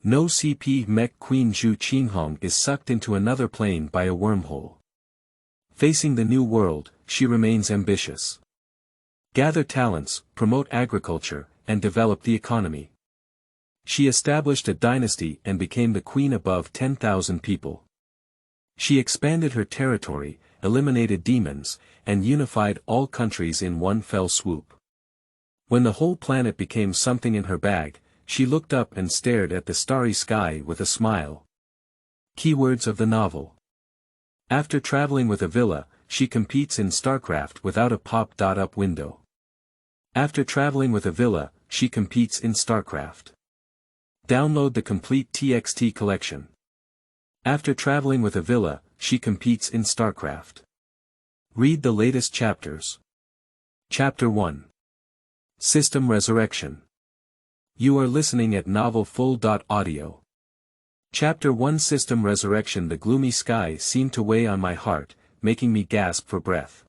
No CP Mech Queen Zhu Qinghong is sucked into another plane by a wormhole. Facing the new world, she remains ambitious. Gather talents, promote agriculture, and develop the economy. She established a dynasty and became the queen above 10,000 people. She expanded her territory, eliminated demons, and unified all countries in one fell swoop. When the whole planet became something in her bag, she looked up and stared at the starry sky with a smile. Keywords of the novel. After traveling with a villa, she competes in StarCraft without a pop-up window. After traveling with a villa, she competes in StarCraft. Download the complete TXT collection. After traveling with a villa, she competes in StarCraft. Read the latest chapters. Chapter 1. System Resurrection. You are listening at novelfull.audio. Chapter 1 System Resurrection. The gloomy sky seemed to weigh on my heart, making me gasp for breath.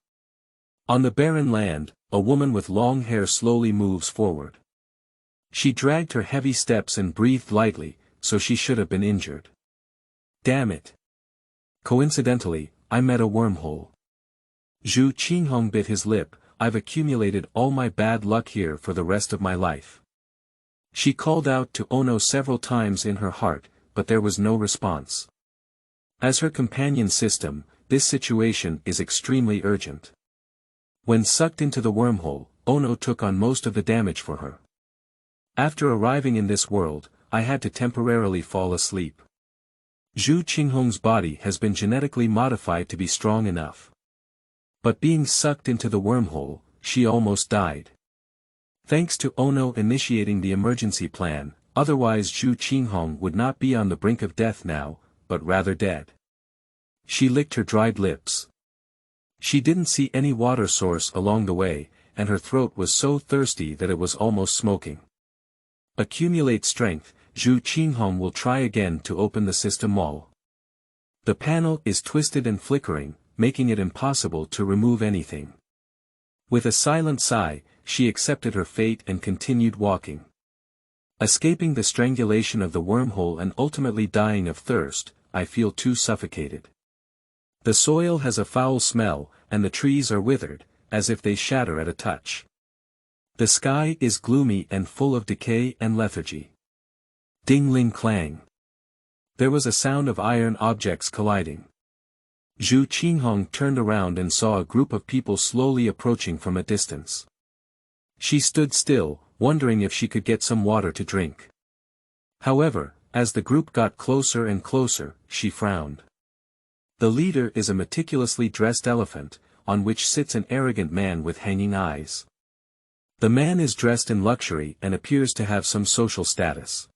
On the barren land, a woman with long hair slowly moves forward. She dragged her heavy steps and breathed lightly, so she should have been injured. Damn it. Coincidentally, I met a wormhole. Zhu Qinghong bit his lip. I've accumulated all my bad luck here for the rest of my life. She called out to Ono several times in her heart, but there was no response. As her companion system, this situation is extremely urgent. When sucked into the wormhole, Ono took on most of the damage for her. After arriving in this world, I had to temporarily fall asleep. Zhu Qinghong's body has been genetically modified to be strong enough. But being sucked into the wormhole, she almost died. Thanks to Ono initiating the emergency plan, otherwise Zhu Qinghong would not be on the brink of death now, but rather dead. She licked her dried lips. She didn't see any water source along the way, and her throat was so thirsty that it was almost smoking. Accumulate strength, Zhu Qinghong will try again to open the system wall. The panel is twisted and flickering, making it impossible to remove anything. With a silent sigh, she accepted her fate and continued walking. Escaping the strangulation of the wormhole and ultimately dying of thirst, I feel too suffocated. The soil has a foul smell, and the trees are withered, as if they shatter at a touch. The sky is gloomy and full of decay and lethargy. Ding-ling clang. There was a sound of iron objects colliding. Zhu Qinghong turned around and saw a group of people slowly approaching from a distance. She stood still, wondering if she could get some water to drink. However, as the group got closer and closer, she frowned. The leader is a meticulously dressed elephant, on which sits an arrogant man with hanging eyes. The man is dressed in luxury and appears to have some social status.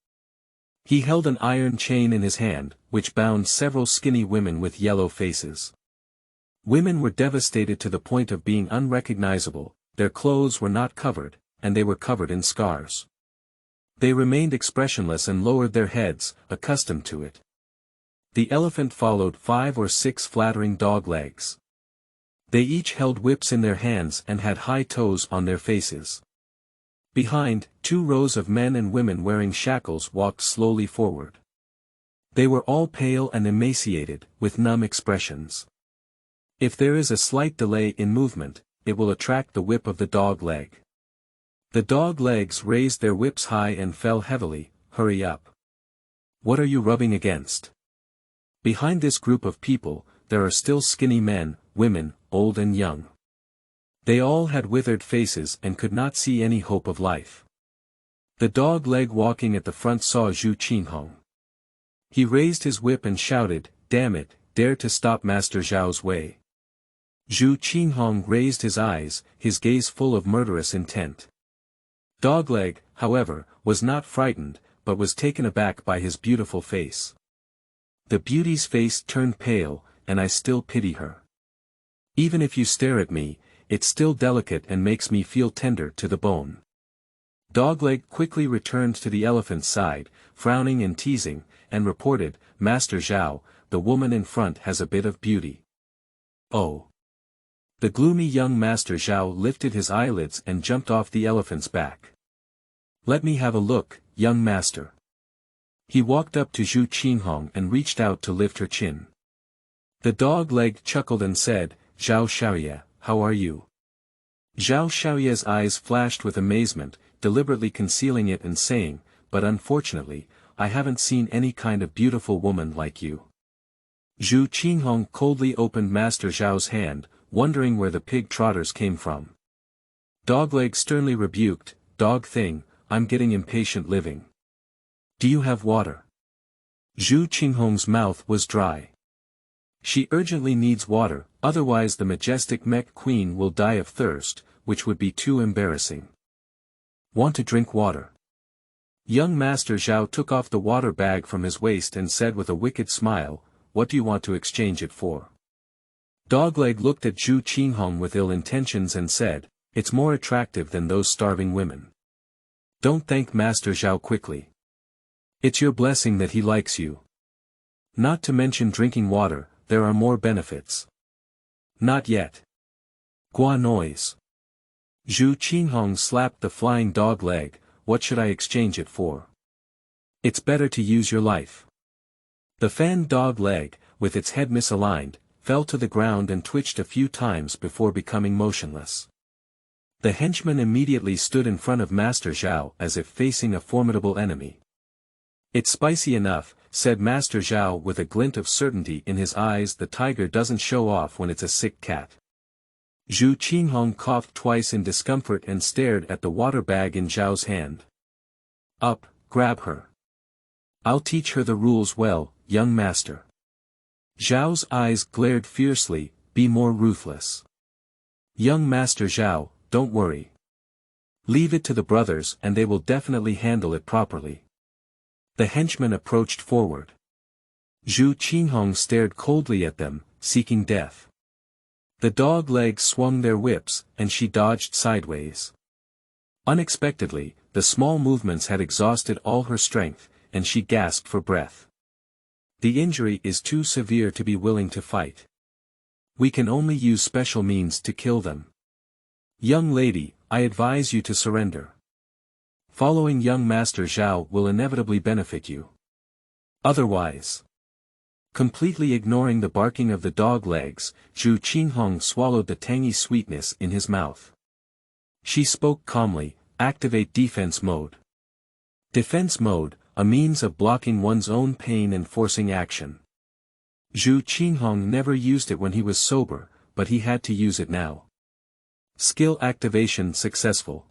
He held an iron chain in his hand, which bound several skinny women with yellow faces. Women were devastated to the point of being unrecognizable, their clothes were not covered, and they were covered in scars. They remained expressionless and lowered their heads, accustomed to it. The elephant followed 5 or 6 flattering dog legs. They each held whips in their hands and had high toes on their faces. Behind, 2 rows of men and women wearing shackles walked slowly forward. They were all pale and emaciated, with numb expressions. If there is a slight delay in movement, it will attract the whip of the dog leg. The dog legs raised their whips high and fell heavily. Hurry up. What are you rubbing against? Behind this group of people, there are still skinny men, women, old and young. They all had withered faces and could not see any hope of life. The dog leg walking at the front saw Zhu Qinghong. He raised his whip and shouted, "Damn it, dare to stop Master Zhao's way." Zhu Qinghong raised his eyes, his gaze full of murderous intent. Dogleg, however, was not frightened, but was taken aback by his beautiful face. The beauty's face turned pale, and I still pity her. Even if you stare at me, it's still delicate and makes me feel tender to the bone. Dogleg quickly returned to the elephant's side, frowning and teasing, and reported, "Master Zhao, the woman in front has a bit of beauty." Oh. The gloomy young Master Zhao lifted his eyelids and jumped off the elephant's back. "Let me have a look, young master." He walked up to Zhu Qinghong and reached out to lift her chin. The dog-leg chuckled and said, "Zhao Xiaoye, how are you?" Zhao Xiaoye's eyes flashed with amazement, deliberately concealing it and saying, "But unfortunately, I haven't seen any kind of beautiful woman like you." Zhu Qinghong coldly opened Master Zhao's hand, wondering where the pig trotters came from. Dogleg sternly rebuked, "Dog thing, I'm getting impatient living. Do you have water?" Zhu Qinghong's mouth was dry. She urgently needs water, otherwise the majestic Mech queen will die of thirst, which would be too embarrassing. Want to drink water? Young Master Zhao took off the water bag from his waist and said with a wicked smile, "What do you want to exchange it for?" Dogleg looked at Zhu Qinghong with ill intentions and said, "It's more attractive than those starving women." "Don't thank Master Zhao quickly. It's your blessing that he likes you. Not to mention drinking water, there are more benefits." "Not yet." Gua noise. Zhu Qinghong slapped the flying dog leg. "What should I exchange it for?" "It's better to use your life." The fanned dog leg, with its head misaligned, fell to the ground and twitched a few times before becoming motionless. The henchman immediately stood in front of Master Zhao as if facing a formidable enemy. "It's spicy enough," said Master Zhao with a glint of certainty in his eyes. "The tiger doesn't show off when it's a sick cat." Zhu Qinghong coughed twice in discomfort and stared at the water bag in Zhao's hand. "Up, grab her. I'll teach her the rules well, young master." Zhao's eyes glared fiercely, "Be more ruthless." "Young Master Zhao, don't worry. Leave it to the brothers and they will definitely handle it properly." The henchman approached forward. Zhu Qinghong stared coldly at them, seeking death. The dog legs swung their whips, and she dodged sideways. Unexpectedly, the small movements had exhausted all her strength, and she gasped for breath. "The injury is too severe to be willing to fight. We can only use special means to kill them. Young lady, I advise you to surrender. Following young Master Zhao will inevitably benefit you. Otherwise..." Completely ignoring the barking of the dog legs, Zhu Qinghong swallowed the tangy sweetness in his mouth. She spoke calmly, "Activate defense mode." Defense mode, a means of blocking one's own pain and forcing action. Zhu Qinghong never used it when he was sober, but he had to use it now. Skill activation successful.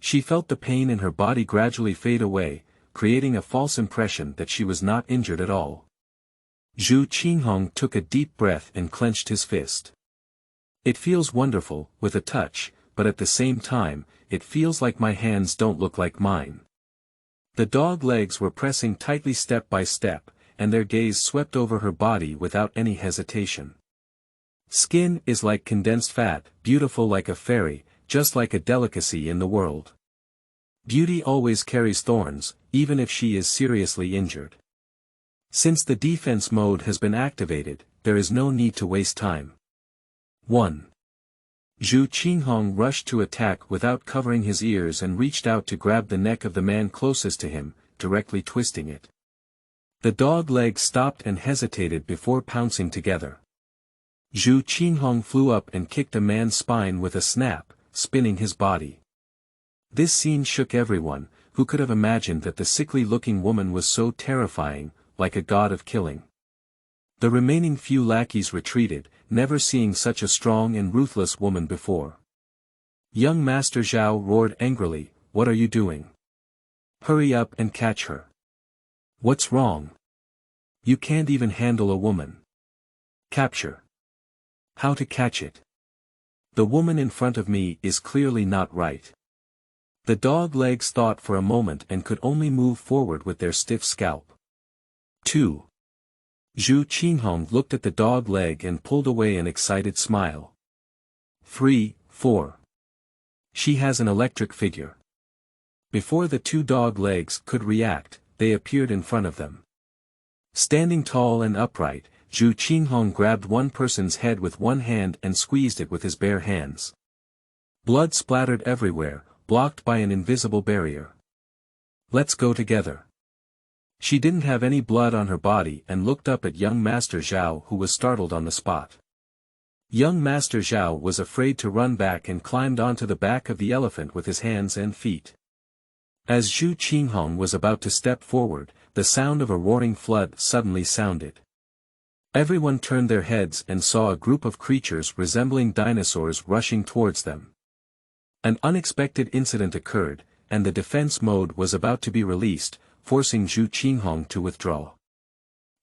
She felt the pain in her body gradually fade away, creating a false impression that she was not injured at all. Zhu Qinghong took a deep breath and clenched his fist. "It feels wonderful, with a touch, but at the same time, it feels like my hands don't look like mine." The dog legs were pressing tightly step by step, and their gaze swept over her body without any hesitation. "Skin is like condensed fat, beautiful like a fairy, just like a delicacy in the world. Beauty always carries thorns, even if she is seriously injured. Since the defense mode has been activated, there is no need to waste time." 1. Zhu Qinghong rushed to attack without covering his ears and reached out to grab the neck of the man closest to him, directly twisting it. The dog legs stopped and hesitated before pouncing together. Zhu Qinghong flew up and kicked a man's spine with a snap, spinning his body. This scene shook everyone, who could have imagined that the sickly-looking woman was so terrifying, like a god of killing. The remaining few lackeys retreated, never seeing such a strong and ruthless woman before. Young Master Zhao roared angrily, "What are you doing? Hurry up and catch her. What's wrong? You can't even handle a woman. Capture. How to catch it? The woman in front of me is clearly not right." The dog legs thought for a moment and could only move forward with their stiff scalp. 2. Zhu Qinghong looked at the dog leg and pulled away an excited smile. 3, 4. She has an electric figure. Before the two dog legs could react, they appeared in front of them. Standing tall and upright, Zhu Qinghong grabbed one person's head with one hand and squeezed it with his bare hands. Blood splattered everywhere, blocked by an invisible barrier. "Let's go together." She didn't have any blood on her body and looked up at young Master Zhao, who was startled on the spot. Young Master Zhao was afraid to run back and climbed onto the back of the elephant with his hands and feet. As Zhu Qinghong was about to step forward, the sound of a roaring flood suddenly sounded. Everyone turned their heads and saw a group of creatures resembling dinosaurs rushing towards them. An unexpected incident occurred, and the defense mode was about to be released, forcing Zhu Qinghong to withdraw.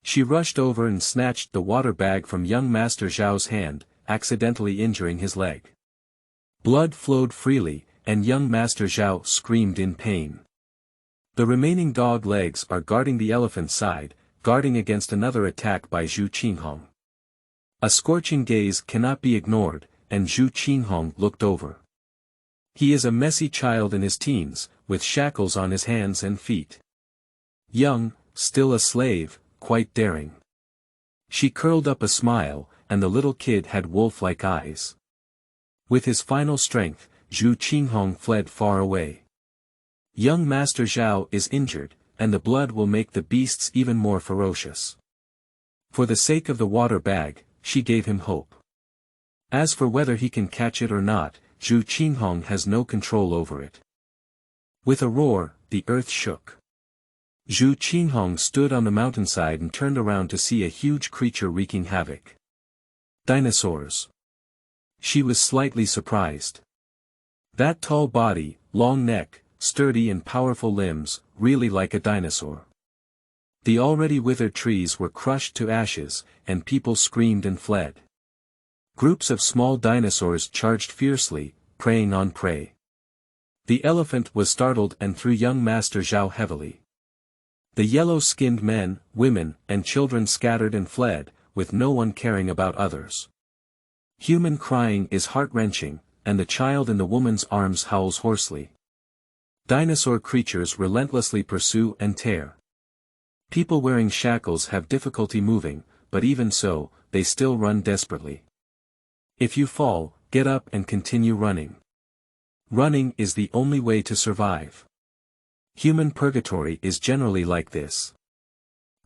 She rushed over and snatched the water bag from young Master Zhao's hand, accidentally injuring his leg. Blood flowed freely, and young Master Zhao screamed in pain. The remaining dog legs are guarding the elephant's side, guarding against another attack by Zhu Qinghong. A scorching gaze cannot be ignored, and Zhu Qinghong looked over. He is a messy child in his teens, with shackles on his hands and feet. Young, still a slave, quite daring. She curled up a smile, and the little kid had wolf-like eyes. With his final strength, Zhu Qinghong fled far away. Young Master Zhao is injured, and the blood will make the beasts even more ferocious. For the sake of the water bag, she gave him hope. As for whether he can catch it or not, Zhu Qinghong has no control over it. With a roar, the earth shook. Zhu Qinghong stood on the mountainside and turned around to see a huge creature wreaking havoc. Dinosaurs. She was slightly surprised. That tall body, long neck, sturdy and powerful limbs, really like a dinosaur. The already withered trees were crushed to ashes, and people screamed and fled. Groups of small dinosaurs charged fiercely, preying on prey. The elephant was startled and threw young Master Zhao heavily. The yellow-skinned men, women, and children scattered and fled, with no one caring about others. Human crying is heart-wrenching, and the child in the woman's arms howls hoarsely. Dinosaur creatures relentlessly pursue and tear. People wearing shackles have difficulty moving, but even so, they still run desperately. If you fall, get up and continue running. Running is the only way to survive. Human purgatory is generally like this.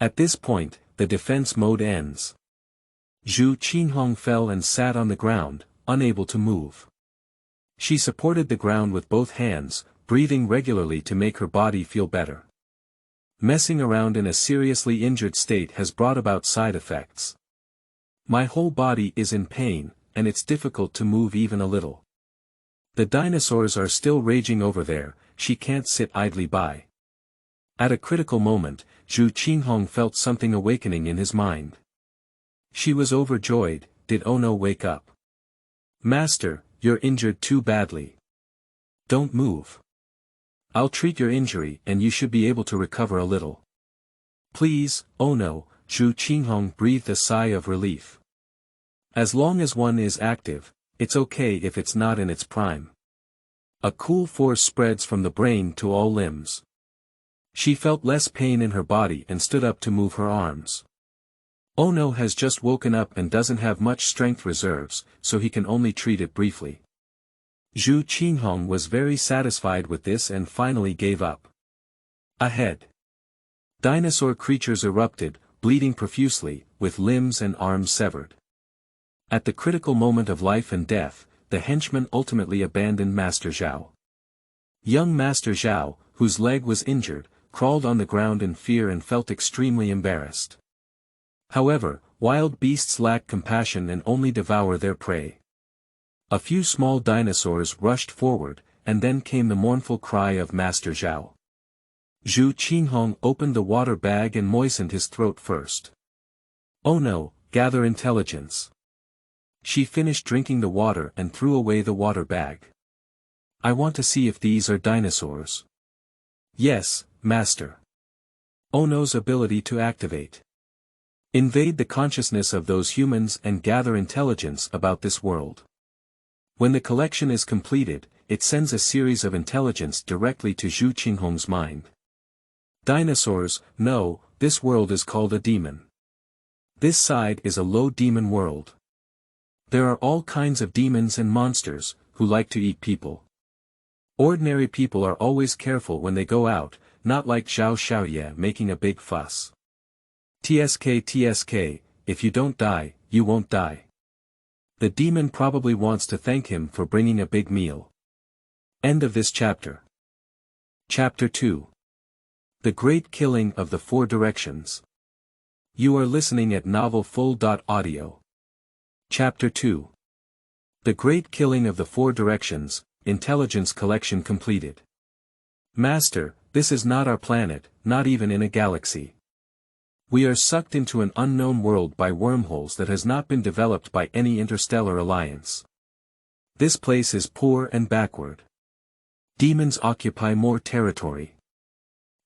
At this point, the defense mode ends. Zhu Qinghong fell and sat on the ground, unable to move. She supported the ground with both hands, breathing regularly to make her body feel better. Messing around in a seriously injured state has brought about side effects. My whole body is in pain, and it's difficult to move even a little. The dinosaurs are still raging over there, she can't sit idly by. At a critical moment, Zhu Qinghong felt something awakening in his mind. She was overjoyed. Did Ono wake up? Master, you're injured too badly. Don't move. I'll treat your injury and you should be able to recover a little. Please, Ono, Zhu Qinghong breathed a sigh of relief. As long as one is active, it's okay if it's not in its prime. A cool force spreads from the brain to all limbs. She felt less pain in her body and stood up to move her arms. Ono has just woken up and doesn't have much strength reserves, so he can only treat it briefly. Zhu Qinghong was very satisfied with this and finally gave up. Ahead. Dinosaur creatures erupted, bleeding profusely, with limbs and arms severed. At the critical moment of life and death, the henchman ultimately abandoned Master Zhao. Young Master Zhao, whose leg was injured, crawled on the ground in fear and felt extremely embarrassed. However, wild beasts lack compassion and only devour their prey. A few small dinosaurs rushed forward, and then came the mournful cry of Master Zhao. Zhu Qinghong opened the water bag and moistened his throat first. Oh no, gather intelligence. She finished drinking the water and threw away the water bag. I want to see if these are dinosaurs. Yes, Master. Ono's ability to activate. Invade the consciousness of those humans and gather intelligence about this world. When the collection is completed, it sends a series of intelligence directly to Zhu Qinghong's mind. Dinosaurs, no, this world is called a demon. This side is a low demon world. There are all kinds of demons and monsters, who like to eat people. Ordinary people are always careful when they go out, not like Zhao Xiaoye making a big fuss. TSK, if you don't die, you won't die. The demon probably wants to thank him for bringing a big meal. End of this chapter. Chapter 2. The Great Killing of the Four Directions. You are listening at novelfull.audio. Chapter 2. The Great Killing of the Four Directions, Intelligence Collection completed. Master, this is not our planet, not even in a galaxy. We are sucked into an unknown world by wormholes that has not been developed by any interstellar alliance. This place is poor and backward. Demons occupy more territory.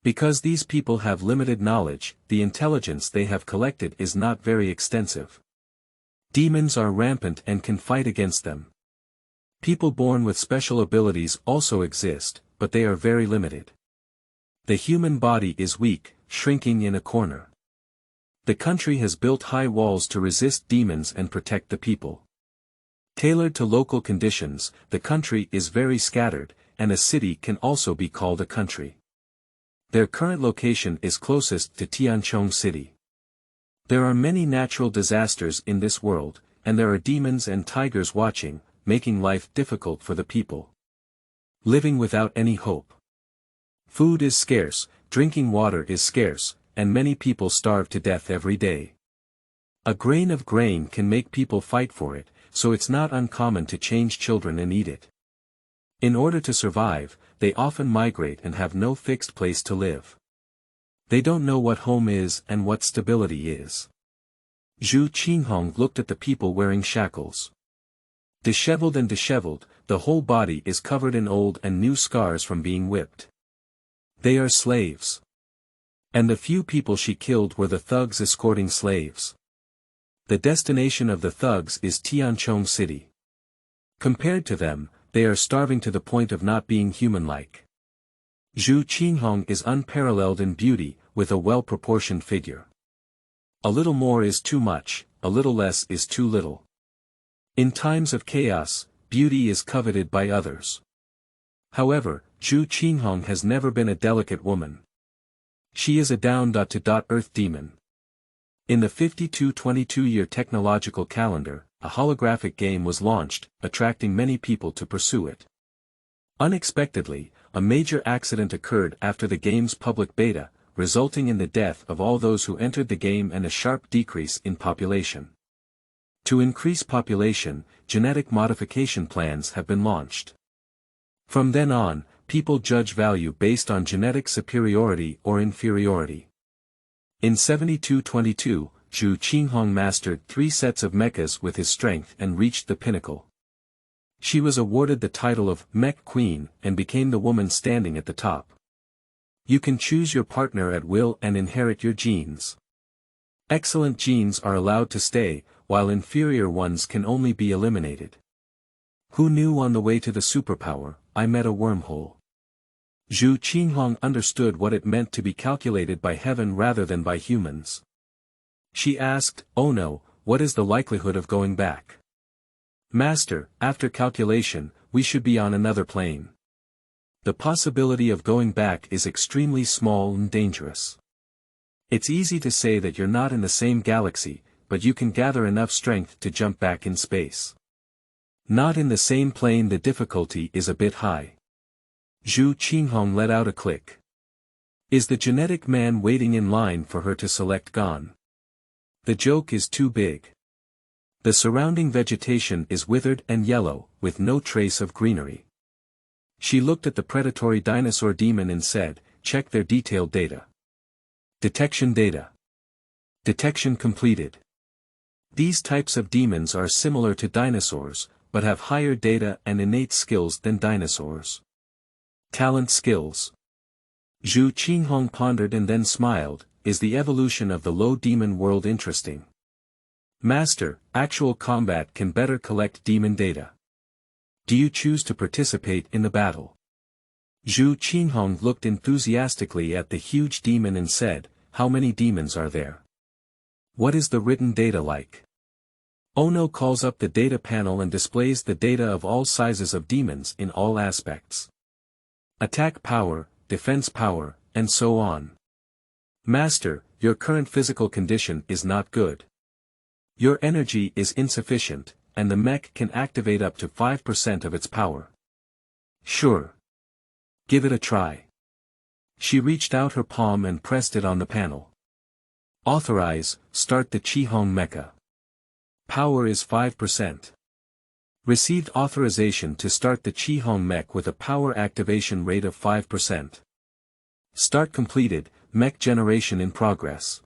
Because these people have limited knowledge, the intelligence they have collected is not very extensive. Demons are rampant and can fight against them. People born with special abilities also exist, but they are very limited. The human body is weak, shrinking in a corner. The country has built high walls to resist demons and protect the people. Tailored to local conditions, the country is very scattered, and a city can also be called a country. Their current location is closest to Tianchong City. There are many natural disasters in this world, and there are demons and tigers watching, making life difficult for the people. Living without any hope. Food is scarce, drinking water is scarce, and many people starve to death every day. A grain of grain can make people fight for it, so it's not uncommon to change children and eat it. In order to survive, they often migrate and have no fixed place to live. They don't know what home is and what stability is. Qinghong looked at the people wearing shackles. Disheveled, the whole body is covered in old and new scars from being whipped. They are slaves. And the few people she killed were the thugs escorting slaves. The destination of the thugs is Tianchong City. Compared to them, they are starving to the point of not being human-like. Qinghong is unparalleled in beauty, with a well-proportioned figure. A little more is too much, a little less is too little. In times of chaos, beauty is coveted by others. However, Qinghong has never been a delicate woman. She is a down-to-earth demon. In the 5222-year technological calendar, a holographic game was launched, attracting many people to pursue it. Unexpectedly, a major accident occurred after the game's public beta, resulting in the death of all those who entered the game and a sharp decrease in population. To increase population, genetic modification plans have been launched. From then on, people judge value based on genetic superiority or inferiority. In 7222, Qinghong mastered 3 sets of mechas with his strength and reached the pinnacle. She was awarded the title of Mech Queen and became the woman standing at the top. You can choose your partner at will and inherit your genes. Excellent genes are allowed to stay, while inferior ones can only be eliminated. Who knew on the way to the superpower, I met a wormhole. Qinghong understood what it meant to be calculated by heaven rather than by humans. She asked, "Oh no, what is the likelihood of going back?" "Master, after calculation, we should be on another plane. The possibility of going back is extremely small and dangerous. It's easy to say that you're not in the same galaxy, but you can gather enough strength to jump back in space. Not in the same plane, the difficulty is a bit high." Qinghong let out a click. Is the genetic man waiting in line for her to select gone? The joke is too big. The surrounding vegetation is withered and yellow, with no trace of greenery. She looked at the predatory dinosaur demon and said, "Check their detailed data." Detection data. Detection completed. These types of demons are similar to dinosaurs, but have higher data and innate skills than dinosaurs. Talent skills. Qinghong pondered and then smiled. Is the evolution of the low demon world interesting? Master, actual combat can better collect demon data. Do you choose to participate in the battle? Qinghong looked enthusiastically at the huge demon and said, "How many demons are there? What is the written data like?" Ono calls up the data panel and displays the data of all sizes of demons in all aspects. Attack power, defense power, and so on. Master, your current physical condition is not good. Your energy is insufficient, and the mech can activate up to 5% of its power. Sure. Give it a try. She reached out her palm and pressed it on the panel. Authorize, start the Qinghong mecha. Power is 5%. Received authorization to start the Qinghong mech with a power activation rate of 5%. Start completed, mech generation in progress.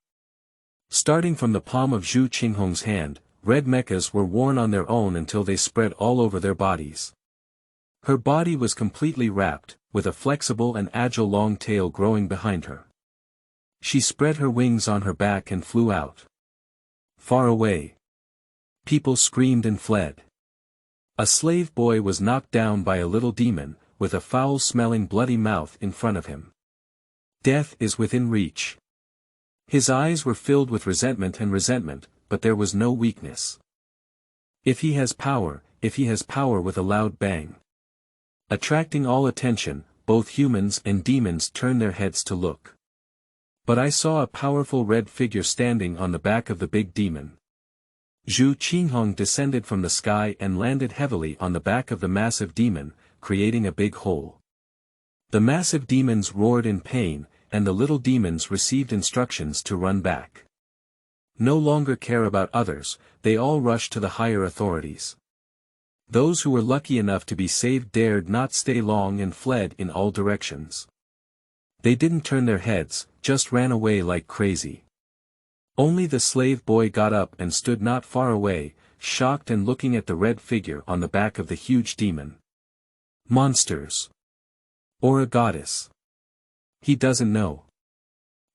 Starting from the palm of Zhu Qinghong's hand, red mechas were worn on their own until they spread all over their bodies. Her body was completely wrapped, with a flexible and agile long tail growing behind her. She spread her wings on her back and flew out. Far away. People screamed and fled. A slave boy was knocked down by a little demon, with a foul-smelling bloody mouth in front of him. Death is within reach. His eyes were filled with resentment, but there was no weakness. If he has power with a loud bang. Attracting all attention, both humans and demons turned their heads to look. But I saw a powerful red figure standing on the back of the big demon. Zhu Qinghong descended from the sky and landed heavily on the back of the massive demon, creating a big hole. The massive demons roared in pain, and the little demons received instructions to run back. No longer care about others, they all rushed to the higher authorities. Those who were lucky enough to be saved dared not stay long and fled in all directions. They didn't turn their heads, just ran away like crazy. Only the slave boy got up and stood not far away, shocked and looking at the red figure on the back of the huge demon. Monsters. Or a goddess. He doesn't know.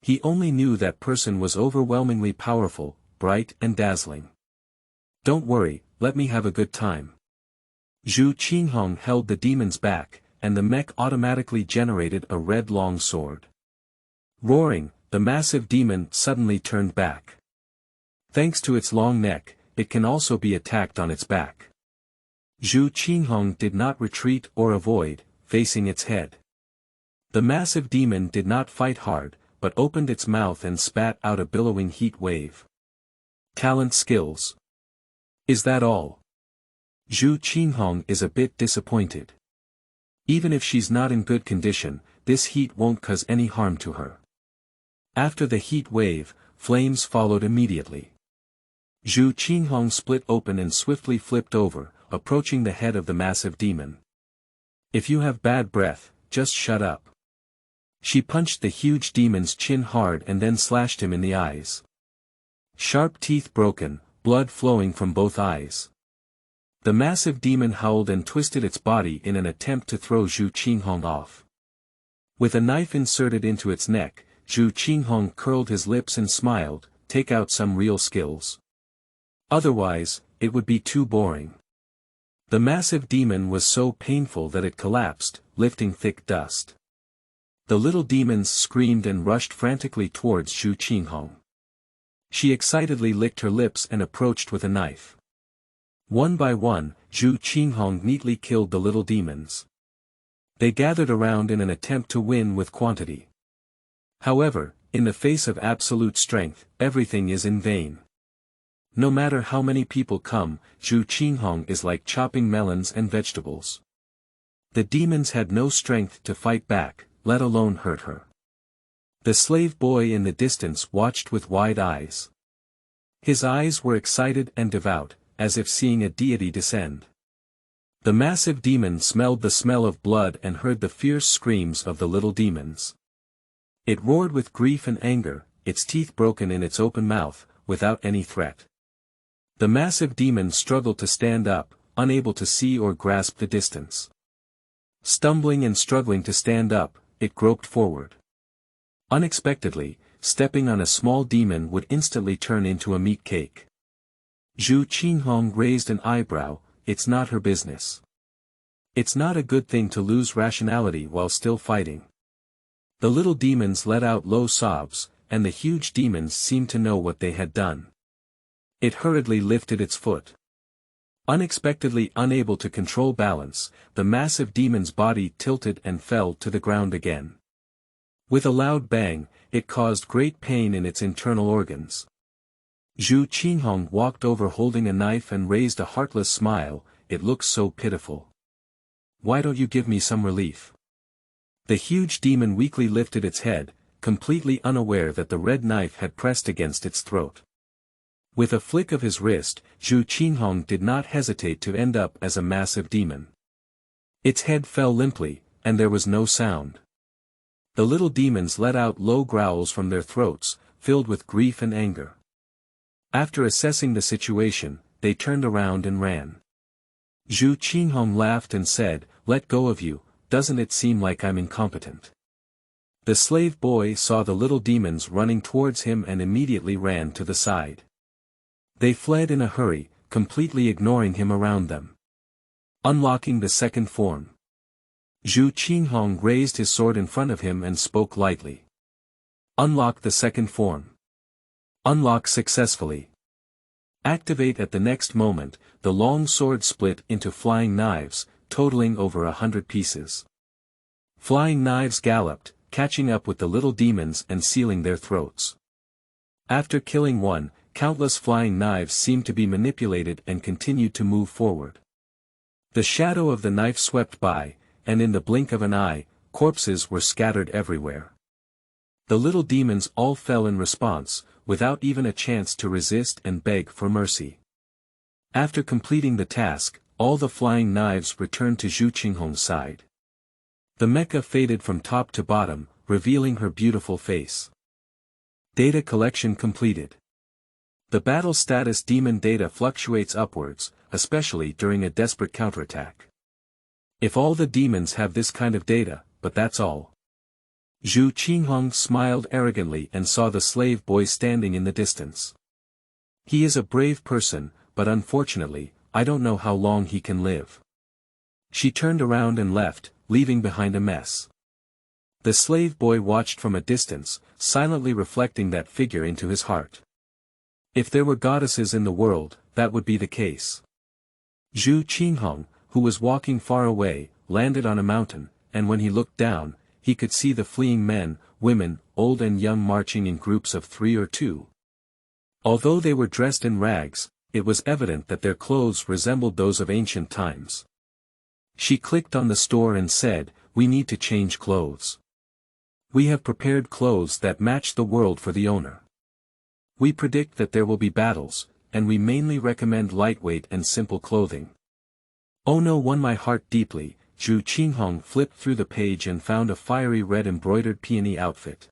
He only knew that person was overwhelmingly powerful, bright and dazzling. Don't worry, let me have a good time. Zhu Qinghong held the demon's back, and the mech automatically generated a red long sword. Roaring, the massive demon suddenly turned back. Thanks to its long neck, it can also be attacked on its back. Zhu Qinghong did not retreat or avoid, facing its head. The massive demon did not fight hard, but opened its mouth and spat out a billowing heat wave. Talent skills. Is that all? Zhu Qinghong is a bit disappointed. Even if she's not in good condition, this heat won't cause any harm to her. After the heat wave, flames followed immediately. Zhu Qinghong split open and swiftly flipped over, approaching the head of the massive demon. If you have bad breath, just shut up. She punched the huge demon's chin hard and then slashed him in the eyes. Sharp teeth broken, blood flowing from both eyes. The massive demon howled and twisted its body in an attempt to throw Zhu Qinghong off. With a knife inserted into its neck, Zhu Qinghong curled his lips and smiled, take out some real skills. Otherwise, it would be too boring. The massive demon was so painful that it collapsed, lifting thick dust. The little demons screamed and rushed frantically towards Zhu Qinghong. She excitedly licked her lips and approached with a knife. One by one, Zhu Qinghong neatly killed the little demons. They gathered around in an attempt to win with quantity. However, in the face of absolute strength, everything is in vain. No matter how many people come, Zhu Qinghong is like chopping melons and vegetables. The demons had no strength to fight back, let alone hurt her. The slave boy in the distance watched with wide eyes. His eyes were excited and devout, as if seeing a deity descend. The massive demon smelled the smell of blood and heard the fierce screams of the little demons. It roared with grief and anger, its teeth broken in its open mouth, without any threat. The massive demon struggled to stand up, unable to see or grasp the distance. Stumbling and struggling to stand up, it groped forward. Unexpectedly, stepping on a small demon would instantly turn into a meat cake. Zhu Qinghong raised an eyebrow, it's not her business. It's not a good thing to lose rationality while still fighting. The little demons let out low sobs, and the huge demons seemed to know what they had done. It hurriedly lifted its foot. Unexpectedly unable to control balance, the massive demon's body tilted and fell to the ground again. With a loud bang, it caused great pain in its internal organs. Zhu Qinghong walked over holding a knife and raised a heartless smile. It looks so pitiful. Why don't you give me some relief? The huge demon weakly lifted its head, completely unaware that the red knife had pressed against its throat. With a flick of his wrist, Zhu Qinghong did not hesitate to end up as a massive demon. Its head fell limply, and there was no sound. The little demons let out low growls from their throats, filled with grief and anger. After assessing the situation, they turned around and ran. Zhu Qinghong laughed and said, "Let go of you, doesn't it seem like I'm incompetent?" The slave boy saw the little demons running towards him and immediately ran to the side. They fled in a hurry, completely ignoring him around them. Unlocking the second form. Zhu Qinghong raised his sword in front of him and spoke lightly. Unlock the second form. Unlock successfully. Activate. At the next moment, the long sword split into flying knives, totaling over 100 pieces. Flying knives galloped, catching up with the little demons and sealing their throats. After killing one, countless flying knives seemed to be manipulated and continued to move forward. The shadow of the knife swept by, and in the blink of an eye, corpses were scattered everywhere. The little demons all fell in response, without even a chance to resist and beg for mercy. After completing the task, all the flying knives returned to Zhu Qinghong's side. The mecha faded from top to bottom, revealing her beautiful face. Data collection completed. The battle status demon data fluctuates upwards, especially during a desperate counterattack. If all the demons have this kind of data, but that's all. Zhu Qinghong smiled arrogantly and saw the slave boy standing in the distance. He is a brave person, but unfortunately, I don't know how long he can live. She turned around and left, leaving behind a mess. The slave boy watched from a distance, silently reflecting that figure into his heart. If there were goddesses in the world, that would be the case. Zhu Qinghong, who was walking far away, landed on a mountain, and when he looked down, he could see the fleeing men, women, old and young marching in groups of 3 or 2. Although they were dressed in rags, it was evident that their clothes resembled those of ancient times. She clicked on the store and said, "We need to change clothes. We have prepared clothes that match the world for the owner. We predict that there will be battles, and we mainly recommend lightweight and simple clothing." Ono won my heart deeply. Zhu Qinghong flipped through the page and found a fiery red embroidered peony outfit.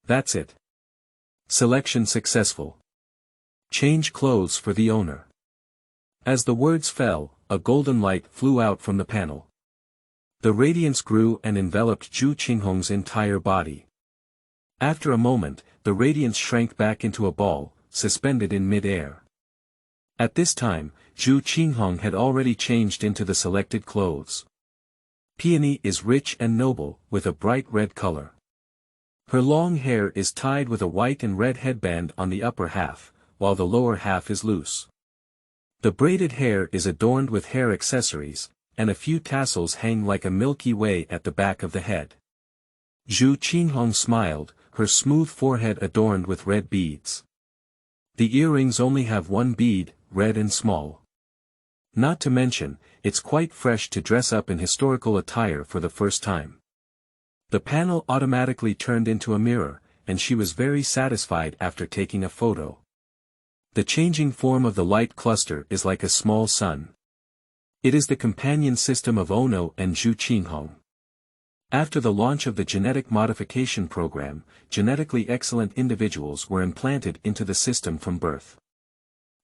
That's it. Selection successful. Change clothes for the owner. As the words fell, a golden light flew out from the panel. The radiance grew and enveloped Zhu Qinghong's entire body. After a moment, the radiance shrank back into a ball, suspended in mid-air. At this time, Zhu Qinghong had already changed into the selected clothes. Peony is rich and noble, with a bright red color. Her long hair is tied with a white and red headband on the upper half, while the lower half is loose. The braided hair is adorned with hair accessories, and a few tassels hang like a Milky Way at the back of the head. Zhu Qinghong smiled, her smooth forehead adorned with red beads. The earrings only have one bead, red and small. Not to mention, it's quite fresh to dress up in historical attire for the first time. The panel automatically turned into a mirror, and she was very satisfied after taking a photo. The changing form of the light cluster is like a small sun. It is the companion system of Ono and Zhu Qinghong. After the launch of the genetic modification program, genetically excellent individuals were implanted into the system from birth.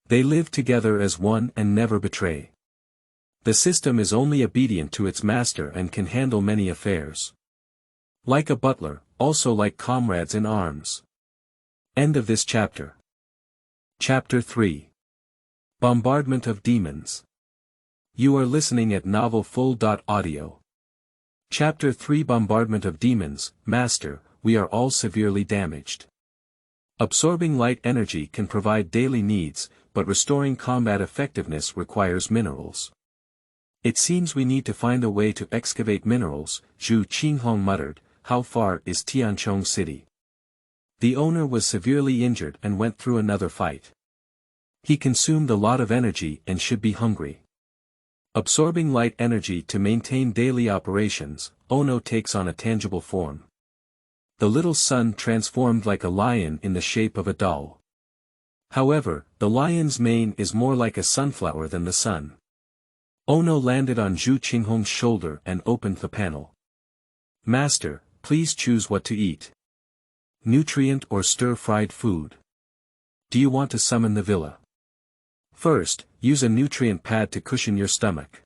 They live together as one and never betray. The system is only obedient to its master and can handle many affairs. Like a butler, also like comrades in arms. End of this chapter. Chapter 3. Bombardment of Demons. You are listening at novelfull.audio. Chapter 3. Bombardment of Demons. Master, we are all severely damaged. Absorbing light energy can provide daily needs, but restoring combat effectiveness requires minerals. It seems we need to find a way to excavate minerals, Zhu Qinghong muttered, how far is Tianchong City? The owner was severely injured and went through another fight. He consumed a lot of energy and should be hungry. Absorbing light energy to maintain daily operations, Ono takes on a tangible form. The little son transformed like a lion in the shape of a doll. However, the lion's mane is more like a sunflower than the sun. Ono landed on Zhu Qinghong's shoulder and opened the panel. Master, please choose what to eat. Nutrient or stir-fried food. Do you want to summon the villa? First, use a nutrient pad to cushion your stomach.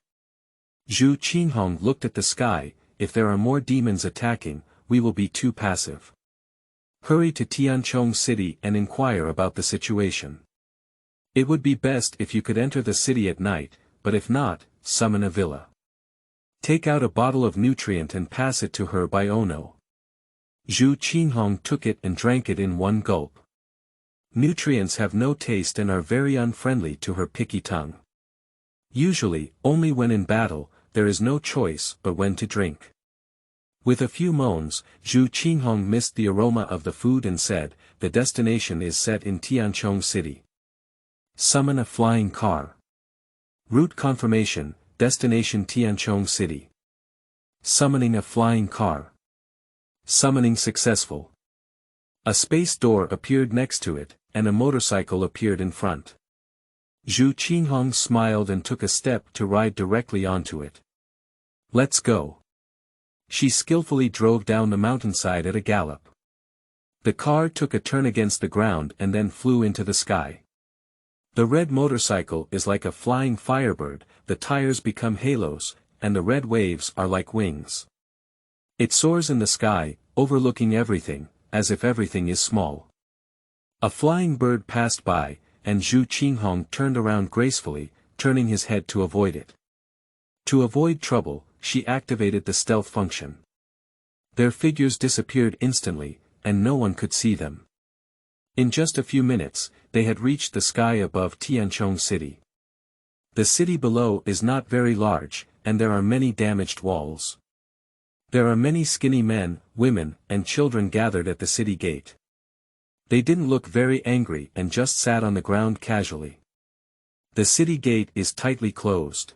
Zhu Qinghong looked at the sky. If there are more demons attacking, we will be too passive. Hurry to Tianchong City and inquire about the situation. It would be best if you could enter the city at night, but if not, summon a villa. Take out a bottle of nutrient and pass it to her by Ono. Zhu Qinghong took it and drank it in one gulp. Nutrients have no taste and are very unfriendly to her picky tongue. Usually, only when in battle, there is no choice but when to drink. With a few moans, Zhu Qinghong missed the aroma of the food and said, "The destination is set in Tianchong City. Summon a flying car. Route confirmation, destination Tianchong City. Summoning a flying car. Summoning successful." A space door appeared next to it, and a motorcycle appeared in front. Zhu Qinghong smiled and took a step to ride directly onto it. "Let's go." She skillfully drove down the mountainside at a gallop. The car took a turn against the ground and then flew into the sky. The red motorcycle is like a flying firebird, the tires become halos, and the red waves are like wings. It soars in the sky, overlooking everything, as if everything is small. A flying bird passed by, and Zhu Qinghong turned around gracefully, turning his head to avoid it. To avoid trouble, she activated the stealth function. Their figures disappeared instantly, and no one could see them. In just a few minutes, they had reached the sky above Tianchong City. The city below is not very large, and there are many damaged walls. There are many skinny men, women, and children gathered at the city gate. They didn't look very angry and just sat on the ground casually. The city gate is tightly closed.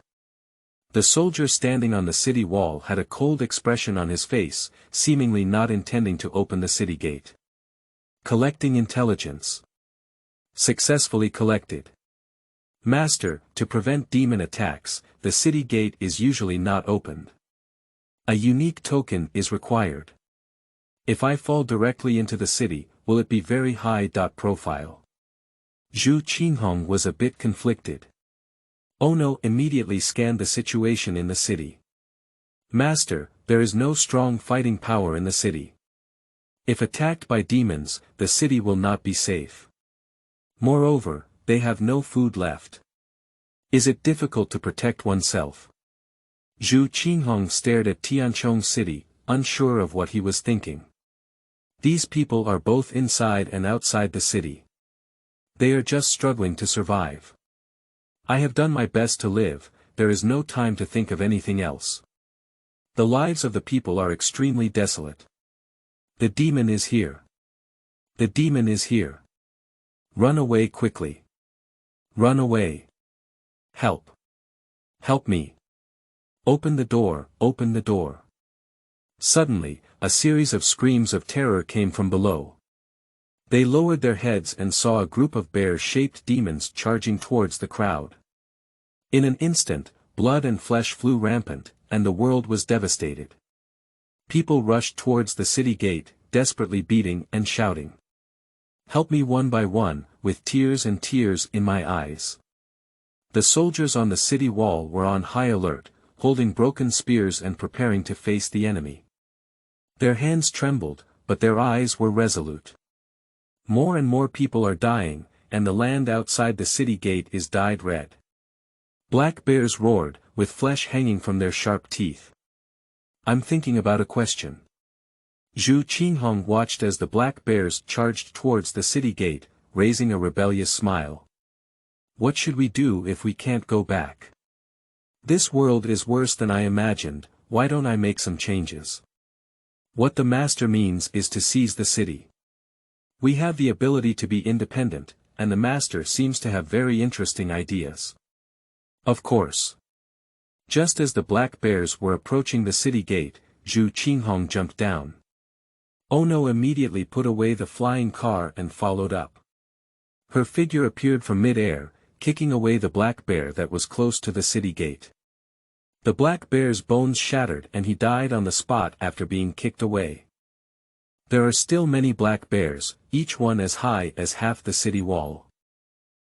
The soldier standing on the city wall had a cold expression on his face, seemingly not intending to open the city gate. Collecting intelligence. Successfully collected. Master, to prevent demon attacks, the city gate is usually not opened. A unique token is required. If I fall directly into the city, will it be very high? Profile. Zhu Qinghong was a bit conflicted. Ono immediately scanned the situation in the city. Master, there is no strong fighting power in the city. If attacked by demons, the city will not be safe. Moreover, they have no food left. Is it difficult to protect oneself? Zhu Qinghong stared at Tianchong City, unsure of what he was thinking. These people are both inside and outside the city. They are just struggling to survive. I have done my best to live, there is no time to think of anything else. The lives of the people are extremely desolate. The demon is here. The demon is here. Run away quickly. Run away. Help. Help me. Open the door, open the door. Suddenly, a series of screams of terror came from below. They lowered their heads and saw a group of bear-shaped demons charging towards the crowd. In an instant, blood and flesh flew rampant, and the world was devastated. People rushed towards the city gate, desperately beating and shouting. Help me one by one, with tears and tears in my eyes. The soldiers on the city wall were on high alert, holding broken spears and preparing to face the enemy. Their hands trembled, but their eyes were resolute. More and more people are dying, and the land outside the city gate is dyed red. Black bears roared, with flesh hanging from their sharp teeth. I'm thinking about a question. Zhu Qinghong watched as the black bears charged towards the city gate, raising a rebellious smile. What should we do if we can't go back? This world is worse than I imagined, why don't I make some changes? What the master means is to seize the city. We have the ability to be independent, and the master seems to have very interesting ideas. Of course. Just as the black bears were approaching the city gate, Qinghong jumped down. Ono immediately put away the flying car and followed up. Her figure appeared from mid-air, kicking away the black bear that was close to the city gate. The black bear's bones shattered and he died on the spot after being kicked away. There are still many black bears, each one as high as half the city wall.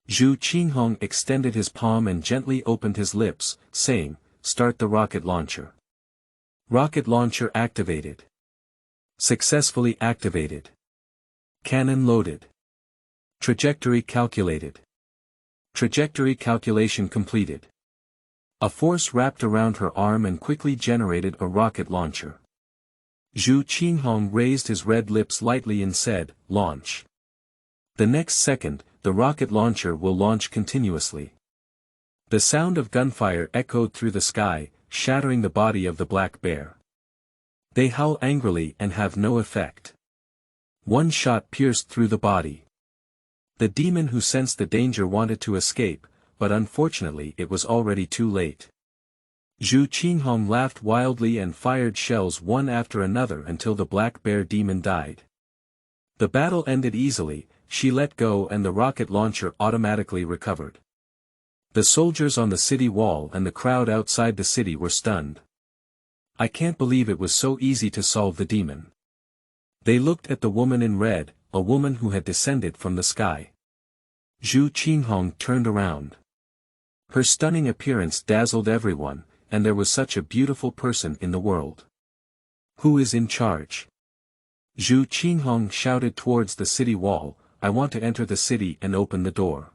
Qinghong extended his palm and gently opened his lips, saying, "Start the rocket launcher." Rocket launcher activated. Successfully activated. Cannon loaded. Trajectory calculated. Trajectory calculation completed. A force wrapped around her arm and quickly generated a rocket launcher. Qinghong raised his red lips lightly and said, "Launch." The next second, the rocket launcher will launch continuously. The sound of gunfire echoed through the sky, shattering the body of the black bear. They howl angrily and have no effect. One shot pierced through the body. The demon who sensed the danger wanted to escape, but unfortunately it was already too late. Qinghong laughed wildly and fired shells one after another until the black bear demon died. The battle ended easily, she let go and the rocket launcher automatically recovered. The soldiers on the city wall and the crowd outside the city were stunned. I can't believe it was so easy to solve the demon. They looked at the woman in red, a woman who had descended from the sky. Qinghong turned around. Her stunning appearance dazzled everyone, and there was such a beautiful person in the world. Who is in charge? Qinghong shouted towards the city wall, "I want to enter the city and open the door."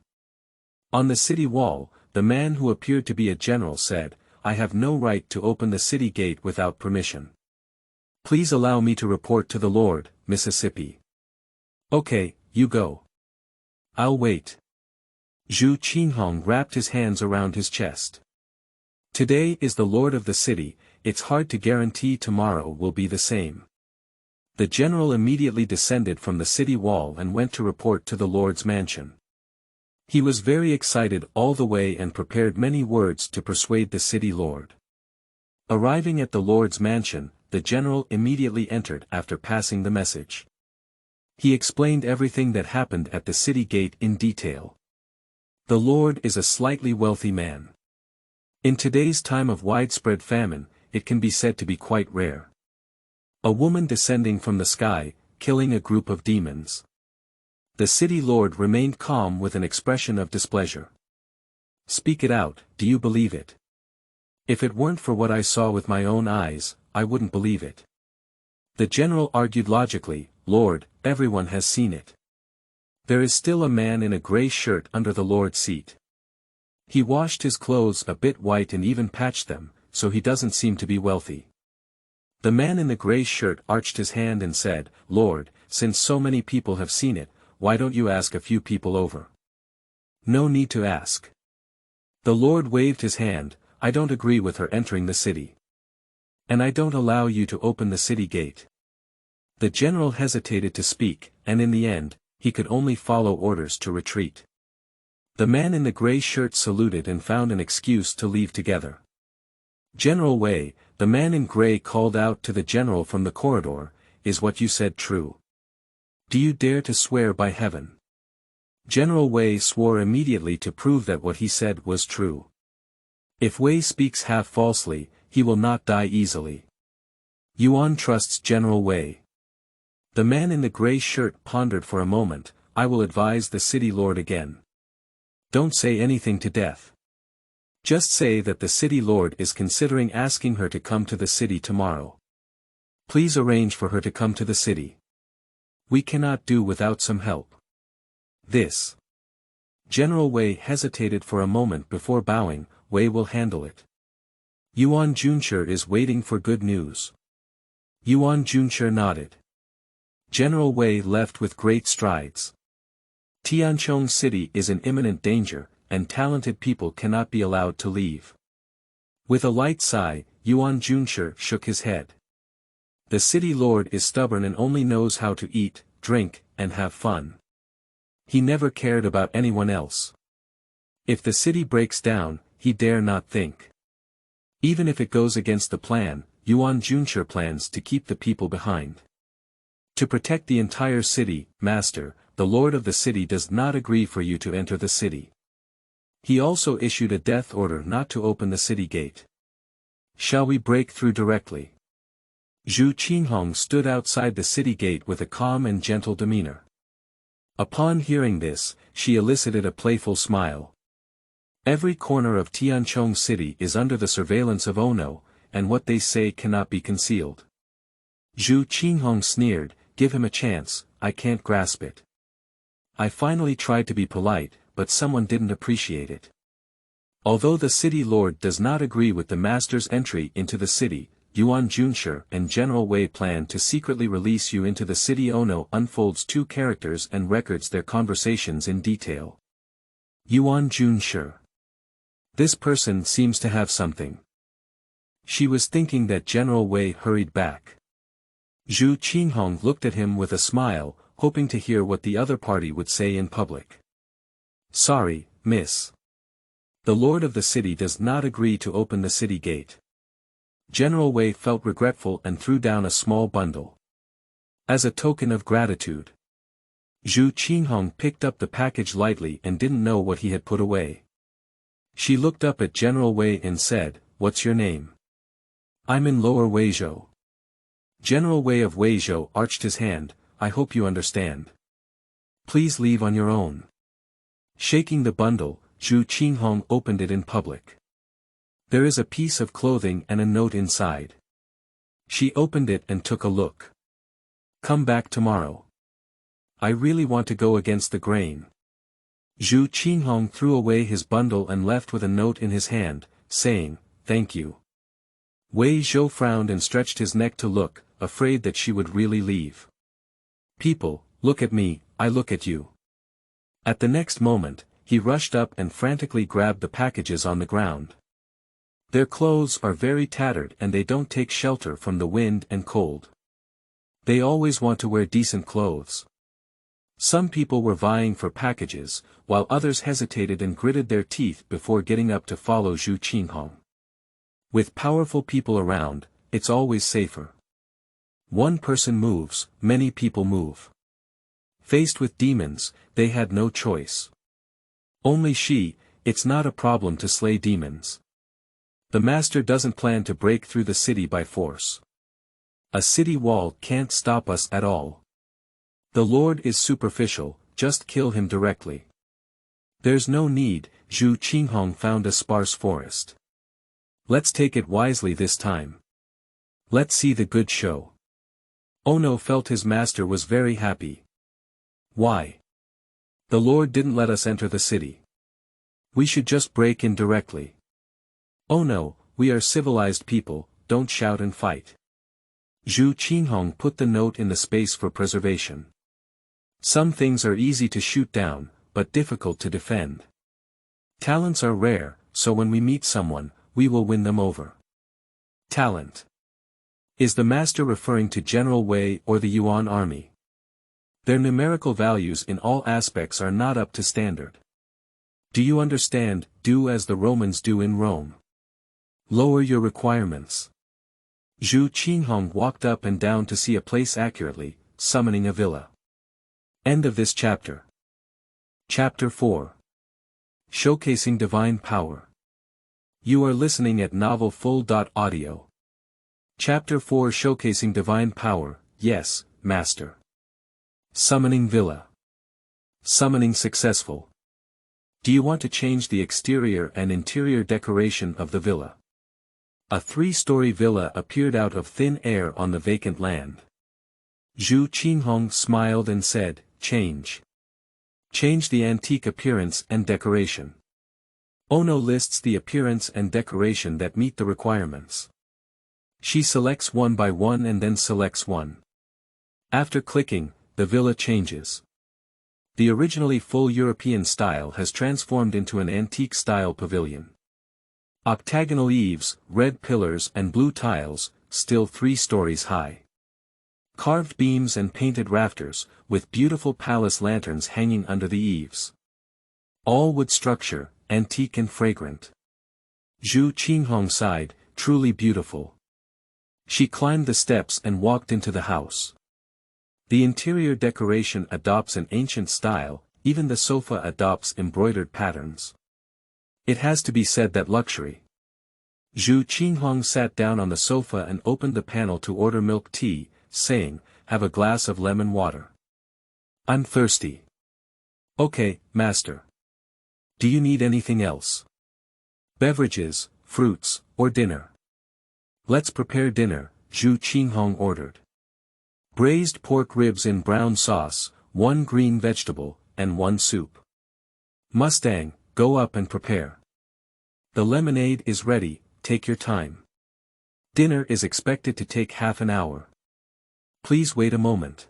On the city wall, the man who appeared to be a general said, "I have no right to open the city gate without permission. Please allow me to report to the Lord, Mississippi." "Okay, you go. I'll wait." Qinghong wrapped his hands around his chest. Today is the Lord of the city, it's hard to guarantee tomorrow will be the same. The general immediately descended from the city wall and went to report to the Lord's mansion. He was very excited all the way and prepared many words to persuade the city lord. Arriving at the Lord's mansion, the general immediately entered after passing the message. He explained everything that happened at the city gate in detail. The Lord is a slightly wealthy man. In today's time of widespread famine, it can be said to be quite rare. A woman descending from the sky, killing a group of demons. The city lord remained calm with an expression of displeasure. "Speak it out, do you believe it? If it weren't for what I saw with my own eyes, I wouldn't believe it." The general argued logically, "Lord, everyone has seen it. There is still a man in a gray shirt under the Lord's seat. He washed his clothes a bit white and even patched them, so he doesn't seem to be wealthy." The man in the gray shirt arched his hand and said, "Lord, since so many people have seen it, why don't you ask a few people over?" "No need to ask." The Lord waved his hand, "I don't agree with her entering the city. And I don't allow you to open the city gate." The general hesitated to speak, and in the end, he could only follow orders to retreat. The man in the gray shirt saluted and found an excuse to leave together. "General Wei," the man in gray called out to the general from the corridor, "is what you said true? Do you dare to swear by heaven?" General Wei swore immediately to prove that what he said was true. If Wei speaks half falsely, he will not die easily. Yuan trusts General Wei. The man in the gray shirt pondered for a moment, "I will advise the city lord again. Don't say anything to death. Just say that the city lord is considering asking her to come to the city tomorrow. Please arrange for her to come to the city. We cannot do without some help." This. General Wei hesitated for a moment before bowing, "Wei will handle it." Yuan Junsher is waiting for good news. Yuan Junsher nodded. General Wei left with great strides. Tianchong City is in imminent danger, and talented people cannot be allowed to leave. With a light sigh, Yuan Junsher shook his head. The city lord is stubborn and only knows how to eat, drink, and have fun. He never cared about anyone else. If the city breaks down, he dare not think. Even if it goes against the plan, Yuan Junsher plans to keep the people behind. To protect the entire city, master, the lord of the city does not agree for you to enter the city. He also issued a death order not to open the city gate. Shall we break through directly? Zhu Qinghong stood outside the city gate with a calm and gentle demeanor. Upon hearing this, she elicited a playful smile. Every corner of Tianchong City is under the surveillance of Ono, and what they say cannot be concealed. Zhu Qinghong sneered, give him a chance, I can't grasp it. I finally tried to be polite, but someone didn't appreciate it. Although the city lord does not agree with the master's entry into the city, Yuan Junsher and General Wei plan to secretly release you into the city. Ono unfolds two characters and records their conversations in detail. Yuan Junsher. This person seems to have something. She was thinking that General Wei hurried back. Zhu Qinghong looked at him with a smile, hoping to hear what the other party would say in public. Sorry, miss. The lord of the city does not agree to open the city gate. General Wei felt regretful and threw down a small bundle. As a token of gratitude. Zhu Qinghong picked up the package lightly and didn't know what he had put away. She looked up at General Wei and said, "What's your name?" "I'm in Lower Weizhou." General Wei of Weizhou arched his hand, "I hope you understand. Please leave on your own." Shaking the bundle, Zhu Qinghong opened it in public. There is a piece of clothing and a note inside. She opened it and took a look. "Come back tomorrow. I really want to go against the grain." Zhu Qinghong threw away his bundle and left with a note in his hand, saying, "Thank you." Wei Zhou frowned and stretched his neck to look, afraid that she would really leave. "People, look at me, I look at you." At the next moment, he rushed up and frantically grabbed the packages on the ground. Their clothes are very tattered and they don't take shelter from the wind and cold. They always want to wear decent clothes. Some people were vying for packages, while others hesitated and gritted their teeth before getting up to follow Zhu Qinghong. With powerful people around, it's always safer. One person moves, many people move. Faced with demons, they had no choice. Only she, it's not a problem to slay demons. The master doesn't plan to break through the city by force. A city wall can't stop us at all. The Lord is superficial, just kill him directly. There's no need. Zhu Qinghong found a sparse forest. Let's take it wisely this time. Let's see the good show. Ono felt his master was very happy. Why? The Lord didn't let us enter the city. We should just break in directly. Oh no, we are civilized people, don't shout and fight. Zhu Qinghong put the note in the space for preservation. Some things are easy to shoot down, but difficult to defend. Talents are rare, so when we meet someone, we will win them over. Talent. Is the master referring to General Wei or the Yuan army? Their numerical values in all aspects are not up to standard. Do you understand? Do as the Romans do in Rome. Lower your requirements. Zhu Qinghong walked up and down to see a place accurately, summoning a villa. End of this chapter. Chapter 4. Showcasing Divine Power. You are listening at novelfull.audio. Chapter 4 Showcasing Divine Power, yes, Master. Summoning Villa. Summoning successful. Do you want to change the exterior and interior decoration of the villa? A 3-story villa appeared out of thin air on the vacant land. Zhu Qinghong smiled and said, "Change. Change the antique appearance and decoration." Ono lists the appearance and decoration that meet the requirements. She selects one by one and then selects one. After clicking, the villa changes. The originally full European style has transformed into an antique-style pavilion. Octagonal eaves, red pillars and blue tiles, still 3 stories high. Carved beams and painted rafters, with beautiful palace lanterns hanging under the eaves. All wood structure, antique and fragrant. Zhu Qinghong sighed, truly beautiful. She climbed the steps and walked into the house. The interior decoration adopts an ancient style, even the sofa adopts embroidered patterns. It has to be said that luxury. Zhu Qinghong sat down on the sofa and opened the panel to order milk tea, saying, "Have a glass of lemon water. I'm thirsty." "Okay, master. Do you need anything else? Beverages, fruits, or dinner?" "Let's prepare dinner," Zhu Qinghong ordered. Braised pork ribs in brown sauce, 1 green vegetable, and 1 soup. "Mustang, go up and prepare. The lemonade is ready, take your time. Dinner is expected to take half an hour. Please wait a moment."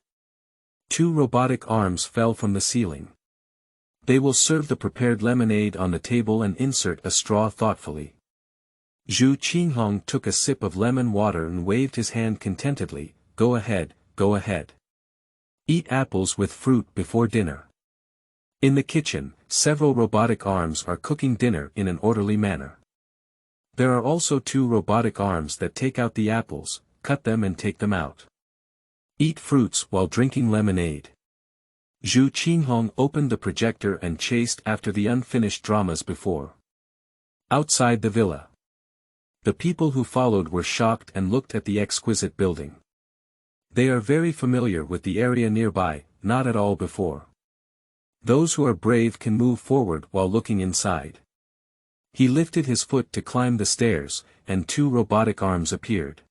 2 robotic arms fell from the ceiling. "They will serve the prepared lemonade on the table and insert a straw thoughtfully." Zhu Qinghong took a sip of lemon water and waved his hand contentedly, "Go ahead, go ahead. Eat apples with fruit before dinner." In the kitchen, several robotic arms are cooking dinner in an orderly manner. There are also 2 robotic arms that take out the apples, cut them and take them out. Eat fruits while drinking lemonade. Zhu Qinghong opened the projector and chased after the unfinished dramas before. Outside the villa. The people who followed were shocked and looked at the exquisite building. They are very familiar with the area nearby, not at all before. Those who are brave can move forward while looking inside. He lifted his foot to climb the stairs, and 2 robotic arms appeared.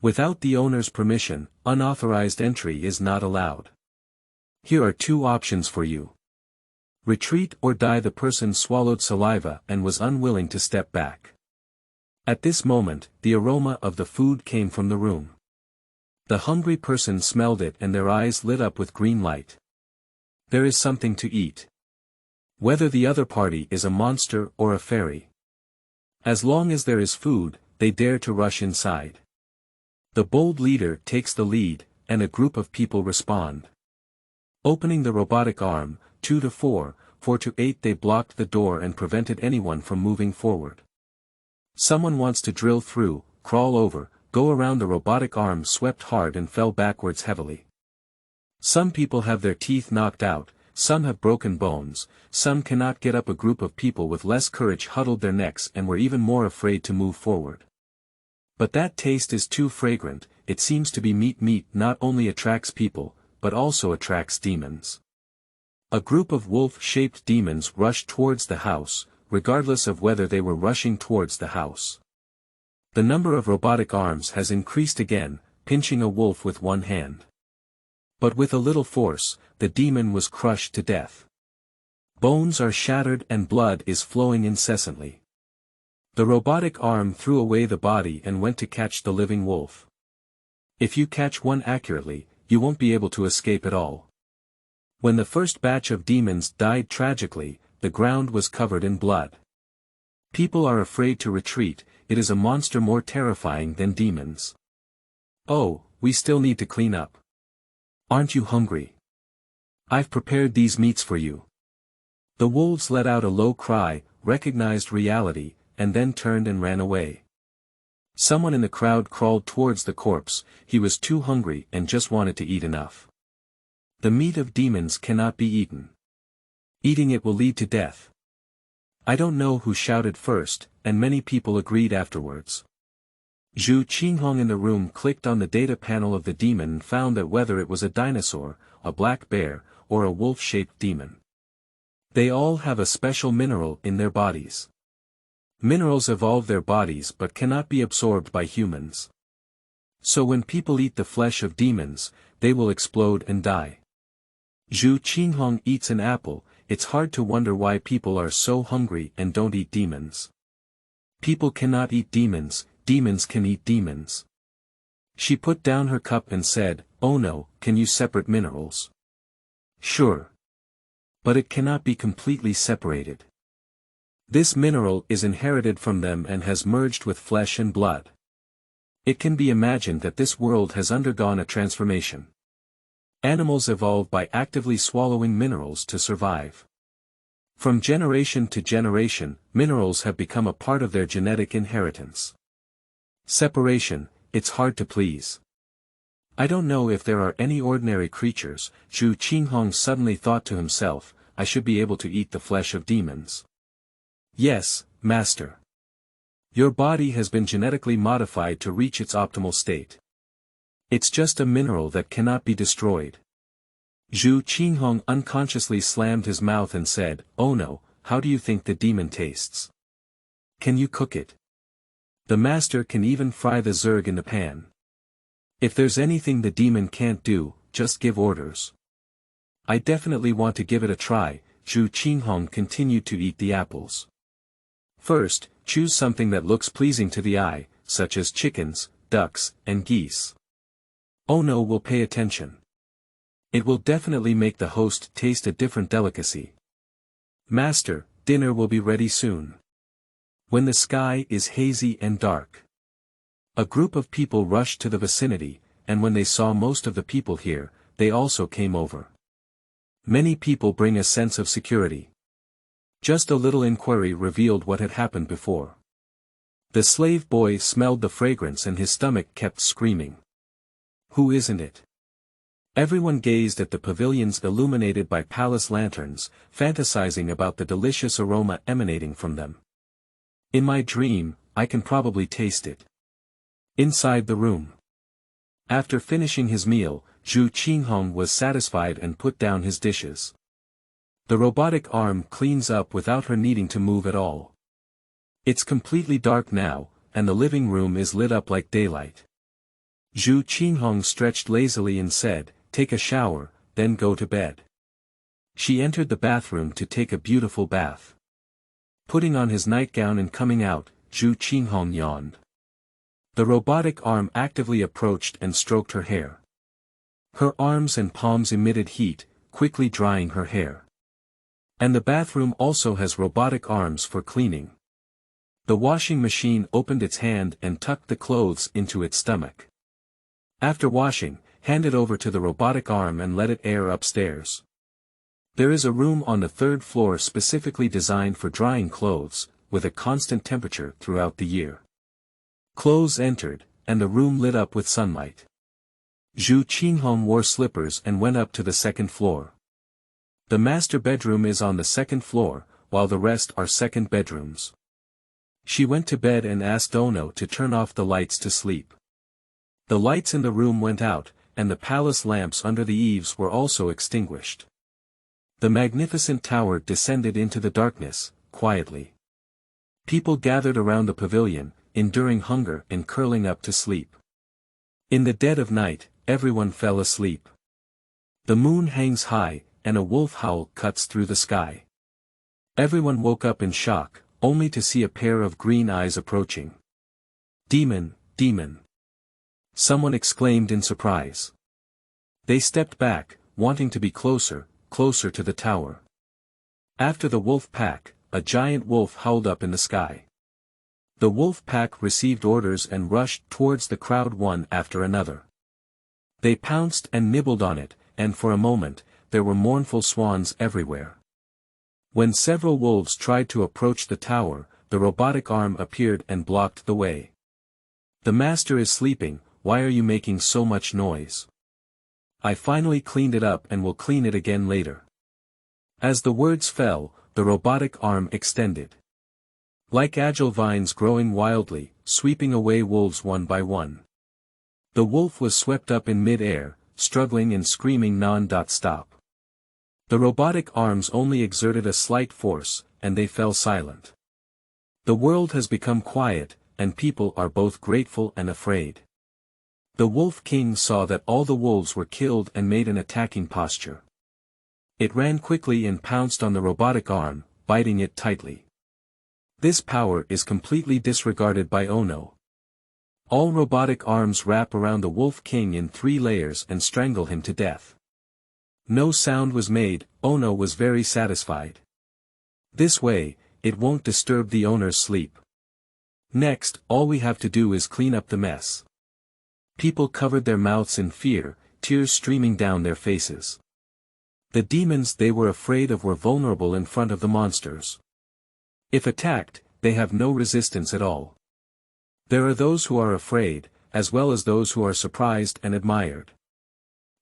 Without the owner's permission, unauthorized entry is not allowed. Here are 2 options for you. Retreat or die. The person swallowed saliva and was unwilling to step back. At this moment, the aroma of the food came from the room. The hungry person smelled it and their eyes lit up with green light. There is something to eat. Whether the other party is a monster or a fairy. As long as there is food, they dare to rush inside. The bold leader takes the lead, and a group of people respond. Opening the robotic arm, 2 to 4, 4 to 8 they blocked the door and prevented anyone from moving forward. Someone wants to drill through, crawl over, go around. The robotic arm swept hard and fell backwards heavily. Some people have their teeth knocked out, some have broken bones, some cannot get up. A group of people with less courage huddled their necks and were even more afraid to move forward. But that taste is too fragrant. It seems to be meat. Meat not only attracts people, but also attracts demons. A group of wolf-shaped demons rushed towards the house, regardless of whether they were rushing towards the house. The number of robotic arms has increased again, pinching a wolf with one hand. But with a little force, the demon was crushed to death. Bones are shattered and blood is flowing incessantly. The robotic arm threw away the body and went to catch the living wolf. If you catch one accurately, you won't be able to escape at all. When the first batch of demons died tragically, the ground was covered in blood. People are afraid to retreat. It is a monster more terrifying than demons. "Oh, we still need to clean up. Aren't you hungry? I've prepared these meats for you." The wolves let out a low cry, recognized reality, and then turned and ran away. Someone in the crowd crawled towards the corpse. He was too hungry and just wanted to eat enough. The meat of demons cannot be eaten. Eating it will lead to death. I don't know who shouted first, and many people agreed afterwards. Zhu Qinghong in the room clicked on the data panel of the demon and found that whether it was a dinosaur, a black bear, or a wolf-shaped demon, they all have a special mineral in their bodies. Minerals evolve their bodies but cannot be absorbed by humans. So when people eat the flesh of demons, they will explode and die. Zhu Qinghong eats an apple. It's hard to wonder why people are so hungry and don't eat demons. People cannot eat demons, demons can eat demons. She put down her cup and said, "Oh no, can you separate minerals?" "Sure. But it cannot be completely separated. This mineral is inherited from them and has merged with flesh and blood. It can be imagined that this world has undergone a transformation. Animals evolve by actively swallowing minerals to survive. From generation to generation, minerals have become a part of their genetic inheritance. Separation, it's hard to please. I don't know if there are any ordinary creatures, Qinghong suddenly thought to himself, I should be able to eat the flesh of demons. Yes, master. Your body has been genetically modified to reach its optimal state. It's just a mineral that cannot be destroyed. Qinghong unconsciously slammed his mouth and said, oh no, how do you think the demon tastes? Can you cook it? The master can even fry the zerg in the pan. If there's anything the demon can't do, just give orders. I definitely want to give it a try. Qinghong continued to eat the apples. First, choose something that looks pleasing to the eye, such as chickens, ducks, and geese. Ono will pay attention. It will definitely make the host taste a different delicacy. Master, dinner will be ready soon. When the sky is hazy and dark. A group of people rushed to the vicinity, and when they saw most of the people here, they also came over. Many people bring a sense of security. Just a little inquiry revealed what had happened before. The slave boy smelled the fragrance and his stomach kept screaming. Who isn't it? Everyone gazed at the pavilions illuminated by palace lanterns, fantasizing about the delicious aroma emanating from them. In my dream, I can probably taste it. Inside the room. After finishing his meal, Qinghong was satisfied and put down his dishes. The robotic arm cleans up without her needing to move at all. It's completely dark now, and the living room is lit up like daylight. Qinghong stretched lazily and said, take a shower, then go to bed. She entered the bathroom to take a beautiful bath. Putting on his nightgown and coming out, Qinghong yawned. The robotic arm actively approached and stroked her hair. Her arms and palms emitted heat, quickly drying her hair. And the bathroom also has robotic arms for cleaning. The washing machine opened its hand and tucked the clothes into its stomach. After washing, hand it over to the robotic arm and let it air upstairs. There is a room on the 3rd floor specifically designed for drying clothes, with a constant temperature throughout the year. Clothes entered, and the room lit up with sunlight. Qinghong wore slippers and went up to the 2nd floor. The master bedroom is on the 2nd floor, while the rest are second bedrooms. She went to bed and asked Ono to turn off the lights to sleep. The lights in the room went out, and the palace lamps under the eaves were also extinguished. The magnificent tower descended into the darkness, quietly. People gathered around the pavilion, enduring hunger and curling up to sleep. In the dead of night, everyone fell asleep. The moon hangs high, and a wolf howl cuts through the sky. Everyone woke up in shock, only to see a pair of green eyes approaching. Demon, demon! Someone exclaimed in surprise. They stepped back, wanting to be closer, closer to the tower. After the wolf pack, a giant wolf howled up in the sky. The wolf pack received orders and rushed towards the crowd one after another. They pounced and nibbled on it, and for a moment, there were mournful swans everywhere. When several wolves tried to approach the tower, the robotic arm appeared and blocked the way. The master is sleeping, why are you making so much noise? I finally cleaned it up and will clean it again later. As the words fell, the robotic arm extended. Like agile vines growing wildly, sweeping away wolves one by one. The wolf was swept up in mid-air, struggling and screaming non-stop. The robotic arms only exerted a slight force, and they fell silent. The world has become quiet, and people are both grateful and afraid. The Wolf King saw that all the wolves were killed and made an attacking posture. It ran quickly and pounced on the robotic arm, biting it tightly. This power is completely disregarded by Ono. All robotic arms wrap around the Wolf King in 3 layers and strangle him to death. No sound was made, Ono was very satisfied. This way, it won't disturb the owner's sleep. Next, all we have to do is clean up the mess. People covered their mouths in fear, tears streaming down their faces. The demons they were afraid of were vulnerable in front of the monsters. If attacked, they have no resistance at all. There are those who are afraid, as well as those who are surprised and admired.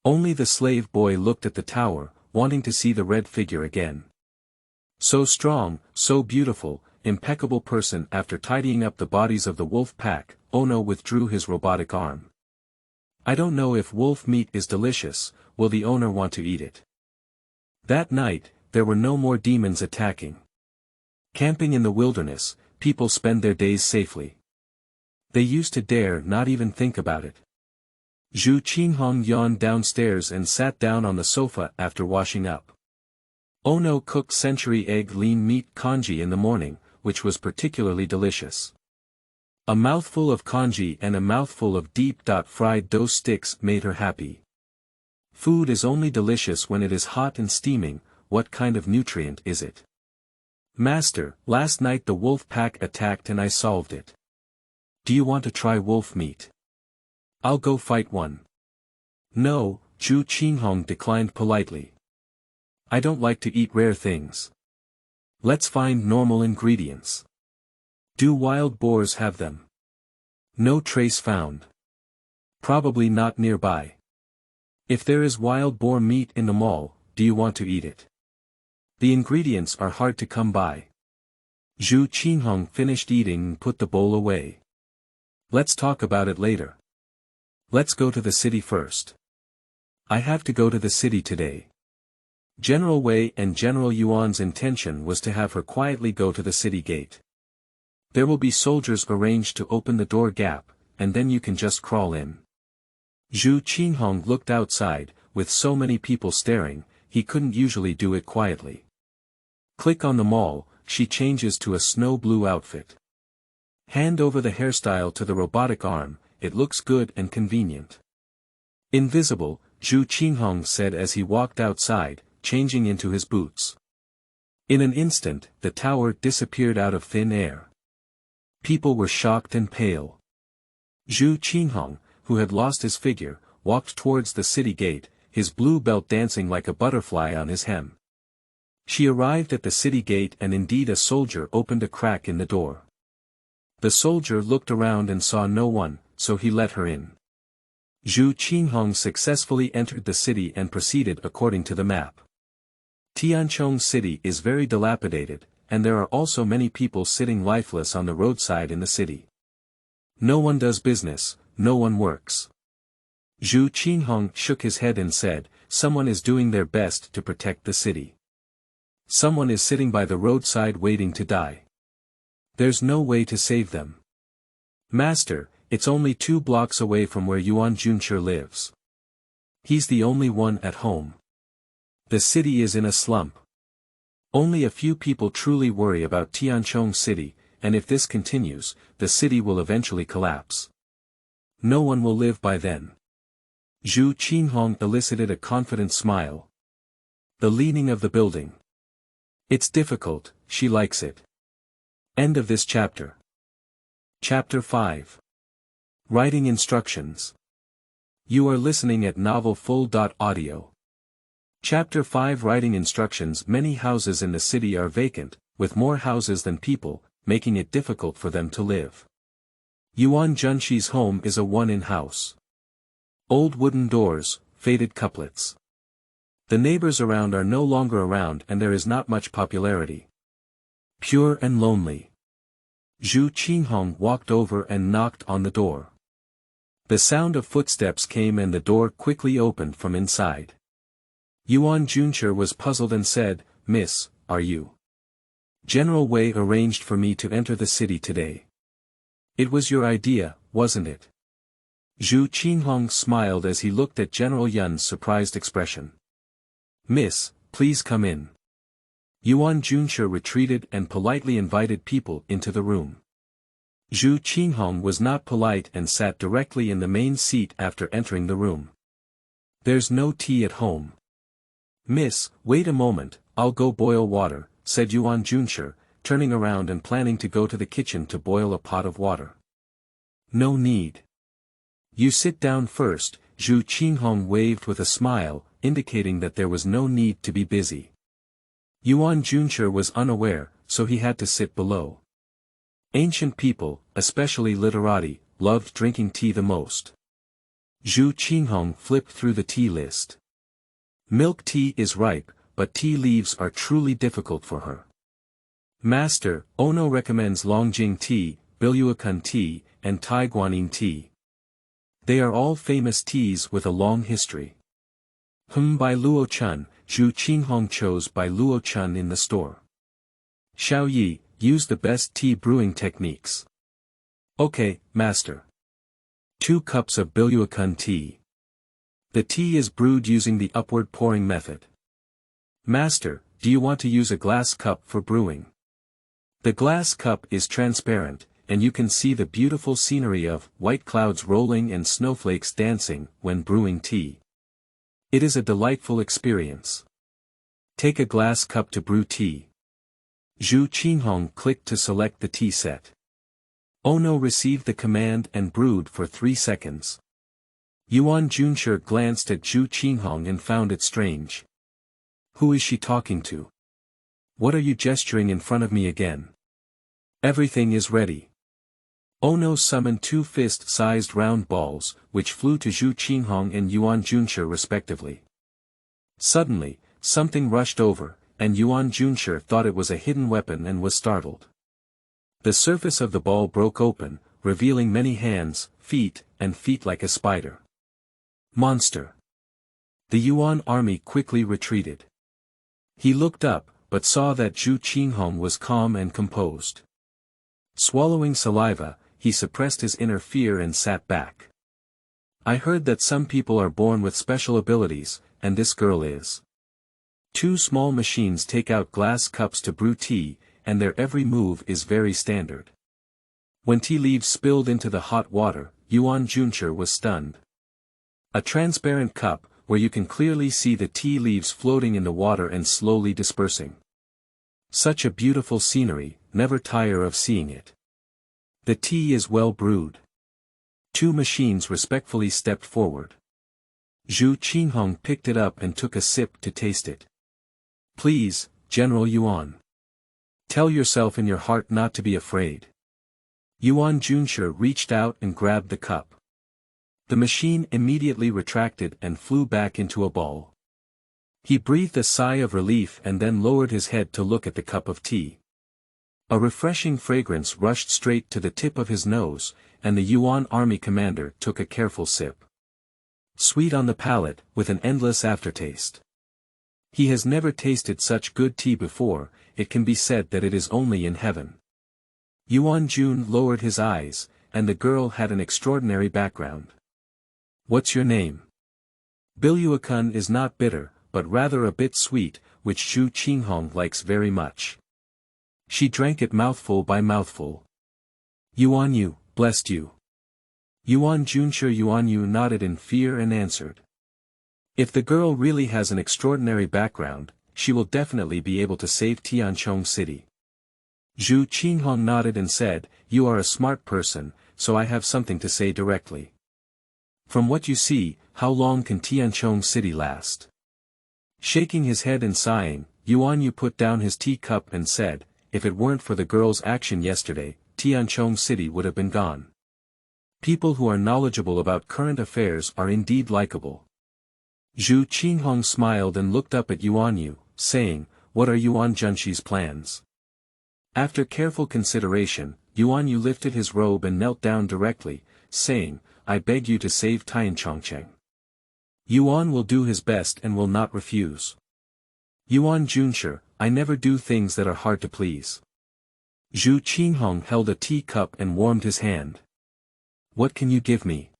Only the slave boy looked at the tower, wanting to see the red figure again. So strong, so beautiful, impeccable person. After tidying up the bodies of the wolf pack, Ono withdrew his robotic arm. I don't know if wolf meat is delicious, will the owner want to eat it? That night, there were no more demons attacking. Camping in the wilderness, people spend their days safely. They used to dare not even think about it. Zhu Qinghong yawned downstairs and sat down on the sofa after washing up. Ono cooked century egg lean meat congee in the morning, which was particularly delicious. A mouthful of congee and a mouthful of deep-fried dough sticks made her happy. Food is only delicious when it is hot and steaming. What kind of nutrient is it? Master, last night the wolf pack attacked and I solved it. Do you want to try wolf meat? I'll go fight one. No, Zhu Qinghong declined politely. I don't like to eat rare things. Let's find normal ingredients. Do wild boars have them? No trace found. Probably not nearby. If there is wild boar meat in the mall, do you want to eat it? The ingredients are hard to come by. Zhu Qinghong finished eating and put the bowl away. Let's talk about it later. Let's go to the city first. I have to go to the city today. General Wei and General Yuan's intention was to have her quietly go to the city gate. There will be soldiers arranged to open the door gap, and then you can just crawl in. Zhu Qinghong looked outside. With so many people staring, he couldn't usually do it quietly. Click on the mall, she changes to a snow blue outfit. Hand over the hairstyle to the robotic arm, it looks good and convenient. Invisible, Zhu Qinghong said as he walked outside, changing into his boots. In an instant, the tower disappeared out of thin air. People were shocked and pale. Zhu Qinghong, who had lost his figure, walked towards the city gate, his blue belt dancing like a butterfly on his hem. She arrived at the city gate and indeed a soldier opened a crack in the door. The soldier looked around and saw no one, so he let her in. Zhu Qinghong successfully entered the city and proceeded according to the map. Tianchong City is very dilapidated, and there are also many people sitting lifeless on the roadside in the city. No one does business, no one works. Zhu Qinghong shook his head and said, someone is doing their best to protect the city. Someone is sitting by the roadside waiting to die. There's no way to save them. Master, it's only 2 blocks away from where Yuan Junshi lives. He's the only one at home. The city is in a slump. Only a few people truly worry about Tianchong City, and if this continues, the city will eventually collapse. No one will live by then. Zhu Qinghong elicited a confident smile. The leaning of the building. It's difficult, she likes it. End of this chapter. Chapter 5. Writing Instructions. You are listening at novelfull.audio. Chapter 5 Writing Instructions. Many houses in the city are vacant, with more houses than people, making it difficult for them to live. Yuan Junshi's home is a one-in house. Old wooden doors, faded couplets. The neighbors around are no longer around and there is not much popularity. Pure and lonely. Zhu Qinghong walked over and knocked on the door. The sound of footsteps came and the door quickly opened from inside. Yuan Junshi was puzzled and said, Miss, are you? General Wei arranged for me to enter the city today. It was your idea, wasn't it? Zhu Qinghong smiled as he looked at General Yun's surprised expression. Miss, please come in. Yuan Junshi retreated and politely invited people into the room. Zhu Qinghong was not polite and sat directly in the main seat after entering the room. There's no tea at home. Miss, wait a moment, I'll go boil water, said Yuan Junshi, turning around and planning to go to the kitchen to boil a pot of water. No need. You sit down first, Zhu Qinghong waved with a smile, indicating that there was no need to be busy. Yuan Junshi was unaware, so he had to sit below. Ancient people, especially literati, loved drinking tea the most. Zhu Qinghong flipped through the tea list. Milk tea is ripe, but tea leaves are truly difficult for her. Master, Ono recommends Longjing tea, Biluakun tea, and Taiguanin tea. They are all famous teas with a long history. By Luo Chun, Zhu Qinghong chose by Luo Chun in the store. Xiao Yi, use the best tea brewing techniques. Okay, master. 2 cups of Biluakun tea. The tea is brewed using the upward pouring method. Master, do you want to use a glass cup for brewing? The glass cup is transparent, and you can see the beautiful scenery of white clouds rolling and snowflakes dancing when brewing tea. It is a delightful experience. Take a glass cup to brew tea. Zhu Qinghong clicked to select the tea set. Ono received the command and brewed for 3 seconds. Yuan Junshi glanced at Zhu Qinghong and found it strange. Who is she talking to? What are you gesturing in front of me again? Everything is ready. Ono summoned 2 fist-sized round balls, which flew to Zhu Qinghong and Yuan Junshi respectively. Suddenly, something rushed over, and Yuan Junshi thought it was a hidden weapon and was startled. The surface of the ball broke open, revealing many hands, feet, and feet like a spider. Monster! The Yuan army quickly retreated. He looked up, but saw that Zhu Qinghong was calm and composed. Swallowing saliva, he suppressed his inner fear and sat back. I heard that some people are born with special abilities, and this girl is. 2 small machines take out glass cups to brew tea, and their every move is very standard. When tea leaves spilled into the hot water, Yuan Junshi was stunned. A transparent cup, where you can clearly see the tea leaves floating in the water and slowly dispersing. Such a beautiful scenery, never tire of seeing it. The tea is well brewed. 2 machines respectfully stepped forward. Zhu Qinghong picked it up and took a sip to taste it. Please, General Yuan. Tell yourself in your heart not to be afraid. Yuan Junshi reached out and grabbed the cup. The machine immediately retracted and flew back into a ball. He breathed a sigh of relief and then lowered his head to look at the cup of tea. A refreshing fragrance rushed straight to the tip of his nose, and the Yuan army commander took a careful sip. Sweet on the palate, with an endless aftertaste. He has never tasted such good tea before, it can be said that it is only in heaven. Yuan Jun lowered his eyes, and the girl had an extraordinary background. What's your name? Biluakun is not bitter, but rather a bit sweet, which Zhu Qinghong likes very much. She drank it mouthful by mouthful. Yuan Yu, blessed you. Yuan Junshi Yuan Yu nodded in fear and answered. If the girl really has an extraordinary background, she will definitely be able to save Tianchong City. Zhu Qinghong nodded and said, you are a smart person, so I have something to say directly. From what you see, how long can Tianchong City last? Shaking his head and sighing, Yuan Yu put down his teacup and said, if it weren't for the girl's action yesterday, Tianchong City would have been gone. People who are knowledgeable about current affairs are indeed likable. Zhu Qinghong smiled and looked up at Yuan Yu, saying, what are Yuan Junshi's plans? After careful consideration, Yuan Yu lifted his robe and knelt down directly, saying, I beg you to save Tianchongcheng. Yuan will do his best and will not refuse. Yuan Junshi, I never do things that are hard to please. Zhu Qinghong held a teacup and warmed his hand. What can you give me?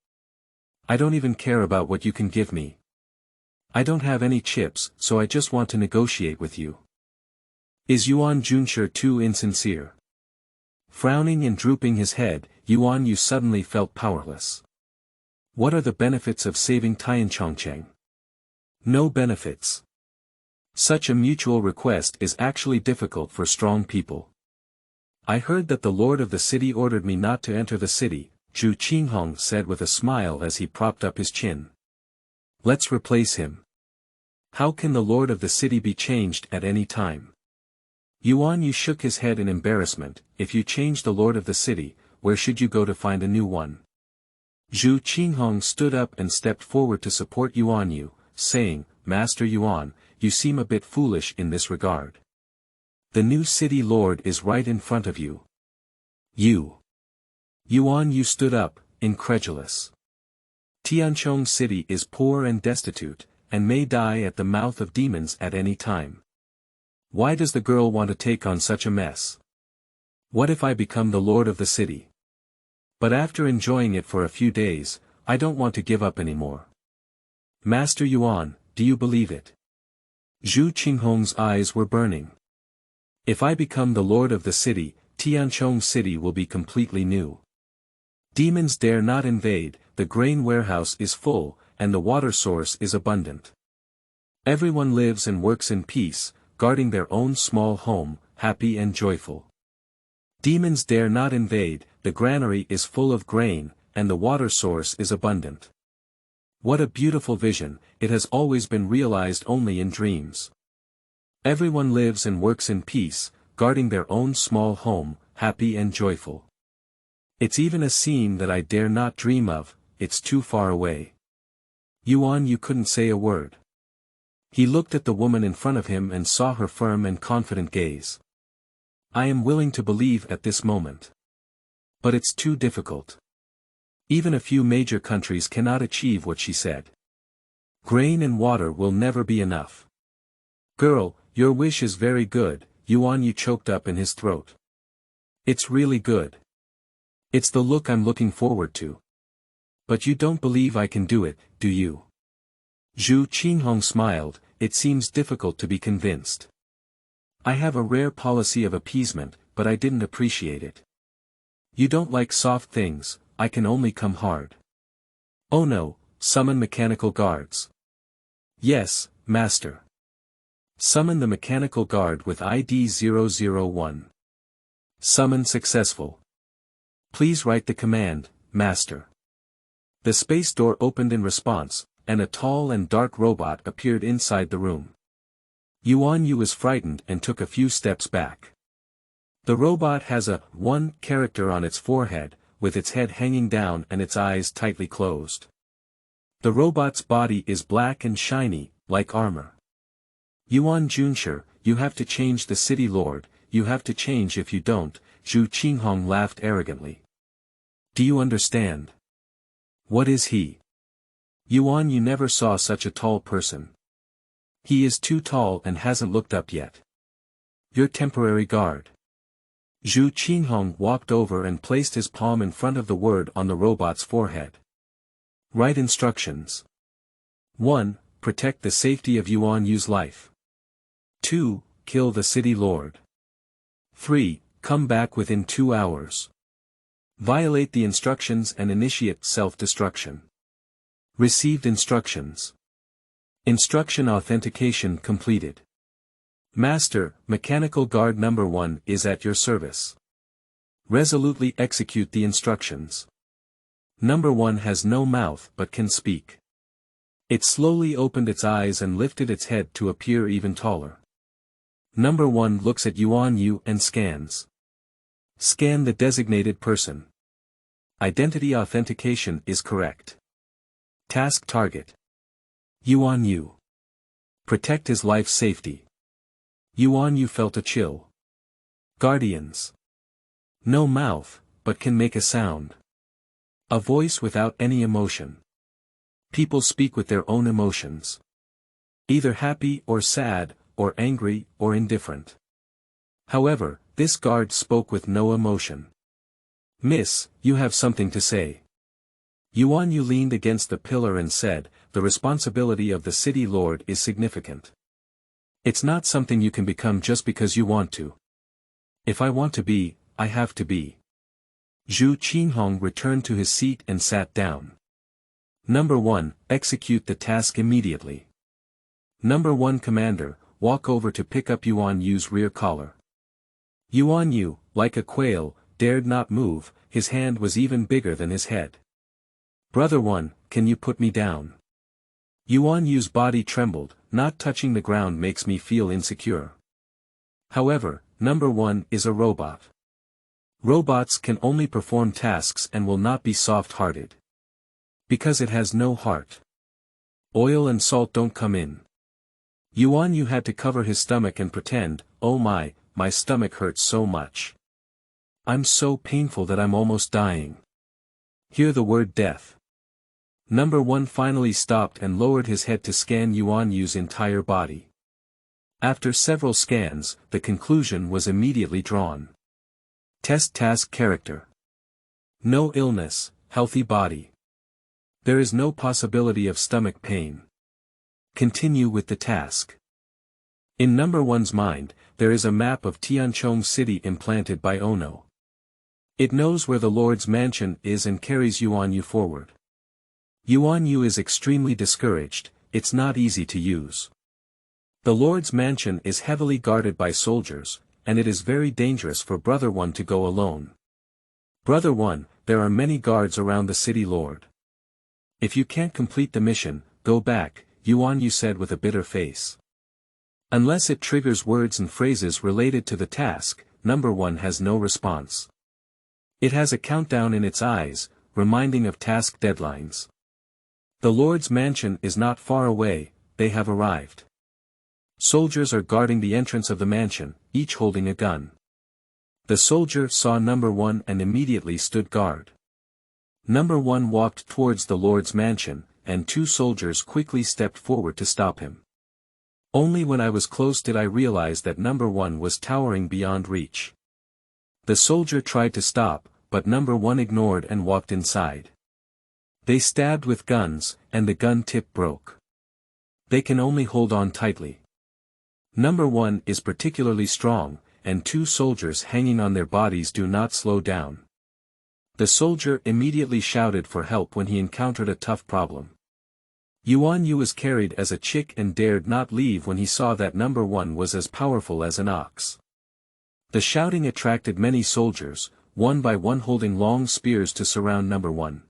I don't even care about what you can give me. I don't have any chips, so I just want to negotiate with you. Is Yuan Junshi too insincere? Frowning and drooping his head, Yuan Yu suddenly felt powerless. What are the benefits of saving Tianchongcheng? No benefits. Such a mutual request is actually difficult for strong people. I heard that the lord of the city ordered me not to enter the city, Zhu Qinghong said with a smile as he propped up his chin. Let's replace him. How can the lord of the city be changed at any time? Yuan Yu shook his head in embarrassment. If you change the lord of the city, where should you go to find a new one? Zhu Qinghong stood up and stepped forward to support Yuan Yu, saying, Master Yuan, you seem a bit foolish in this regard. The new city lord is right in front of you. Yuan Yu stood up, incredulous. Tianchong City is poor and destitute, and may die at the mouth of demons at any time. Why does the girl want to take on such a mess? What if I become the lord of the city? But after enjoying it for a few days, I don't want to give up anymore. Master Yuan, do you believe it? Zhu Qinghong's eyes were burning. If I become the lord of the city, Tianchong City will be completely new. Demons dare not invade, the grain warehouse is full, and the water source is abundant. Everyone lives and works in peace, guarding their own small home, happy and joyful. Demons dare not invade, the granary is full of grain, and the water source is abundant. What a beautiful vision, it has always been realized only in dreams. Everyone lives and works in peace, guarding their own small home, happy and joyful. It's even a scene that I dare not dream of, it's too far away. Yuan Yu couldn't say a word. He looked at the woman in front of him and saw her firm and confident gaze. I am willing to believe at this moment. But it's too difficult. Even a few major countries cannot achieve what she said. Grain and water will never be enough. Girl, your wish is very good, Yuan Yu choked up in his throat. It's really good. It's the look I'm looking forward to. But you don't believe I can do it, do you? Zhu Qinghong smiled, it seems difficult to be convinced. I have a rare policy of appeasement, but I didn't appreciate it. You don't like soft things, I can only come hard. Oh no, summon mechanical guards. Yes, master. Summon the mechanical guard with ID 001. Summon successful. Please write the command, master. The space door opened in response, and a tall and dark robot appeared inside the room. Yuan Yu was frightened and took a few steps back. The robot has a 1 character on its forehead, with its head hanging down and its eyes tightly closed. The robot's body is black and shiny, like armor. Yuan Junsher, you have to change the city lord, you have to change if you don't, Zhu Qinghong laughed arrogantly. Do you understand? What is he? Yuan, you never saw such a tall person. He is too tall and hasn't looked up yet. Your temporary guard. Zhu Qinghong walked over and placed his palm in front of the word on the robot's forehead. Write instructions. 1. Protect the safety of Yuan Yu's life. 2. Kill the city lord. 3. Come back within 2 hours. Violate the instructions and initiate self-destruction. Received instructions. Instruction authentication completed. Master, Mechanical Guard number 1 is at your service. Resolutely execute the instructions. Number 1 has no mouth but can speak. It slowly opened its eyes and lifted its head to appear even taller. Number 1 looks at Yuan Yu and scans. Scan the designated person. Identity authentication is correct. Task target. Yuan Yu. Protect his life safety. Yuan Yu felt a chill. Guardians. No mouth, but can make a sound. A voice without any emotion. People speak with their own emotions. Either happy or sad, or angry or indifferent. However, this guard spoke with no emotion. Miss, you have something to say. Yuan Yu leaned against the pillar and said, the responsibility of the city lord is significant. It's not something you can become just because you want to. If I want to be, I have to be. Zhu Qinghong returned to his seat and sat down. Number 1, execute the task immediately. Number 1 Commander, walk over to pick up Yuan Yu's rear collar. Yuan Yu, like a quail, dared not move, his hand was even bigger than his head. "Brother One, can you put me down?" Yuan Yu's body trembled. "Not touching the ground makes me feel insecure." However, Number One is a robot. Robots can only perform tasks and will not be soft-hearted. Because it has no heart. Oil and salt don't come in. Yuan Yu had to cover his stomach and pretend, "Oh my stomach hurts so much. I'm so painful that I'm almost dying." Hear the word death. Number One finally stopped and lowered his head to scan Yuan Yu's entire body. After several scans, the conclusion was immediately drawn. Test task character. No illness, healthy body. There is no possibility of stomach pain. Continue with the task. In Number One's mind, there is a map of Tianchong City implanted by Ono. It knows where the Lord's mansion is and carries Yuan Yu forward. Yuan Yu is extremely discouraged. It's not easy to use. The Lord's mansion is heavily guarded by soldiers, and it is very dangerous for Brother One to go alone. "Brother One, there are many guards around the city Lord. If you can't complete the mission, go back," Yuan Yu said with a bitter face. Unless it triggers words and phrases related to the task, Number One has no response. It has a countdown in its eyes, reminding of task deadlines. The Lord's mansion is not far away, they have arrived. Soldiers are guarding the entrance of the mansion, each holding a gun. The soldier saw Number One and immediately stood guard. Number One walked towards the Lord's mansion, and two soldiers quickly stepped forward to stop him. Only when I was close did I realize that Number One was towering beyond reach. The soldier tried to stop, but Number One ignored and walked inside. They stabbed with guns, and the gun tip broke. They can only hold on tightly. Number One is particularly strong, and two soldiers hanging on their bodies do not slow down. The soldier immediately shouted for help when he encountered a tough problem. Yuan Yu was carried as a chick and dared not leave when he saw that Number One was as powerful as an ox. The shouting attracted many soldiers, one by one holding long spears to surround Number One.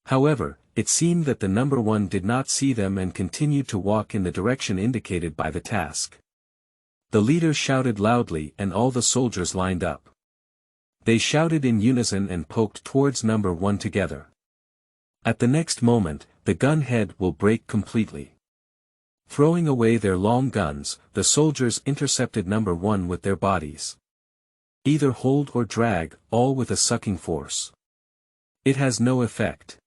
However, it seemed that the Number One did not see them and continued to walk in the direction indicated by the task. The leader shouted loudly and all the soldiers lined up. They shouted in unison and poked towards Number One together. At the next moment, the gun head will break completely. Throwing away their long guns, the soldiers intercepted Number One with their bodies. Either hold or drag, all with a sucking force. It has no effect.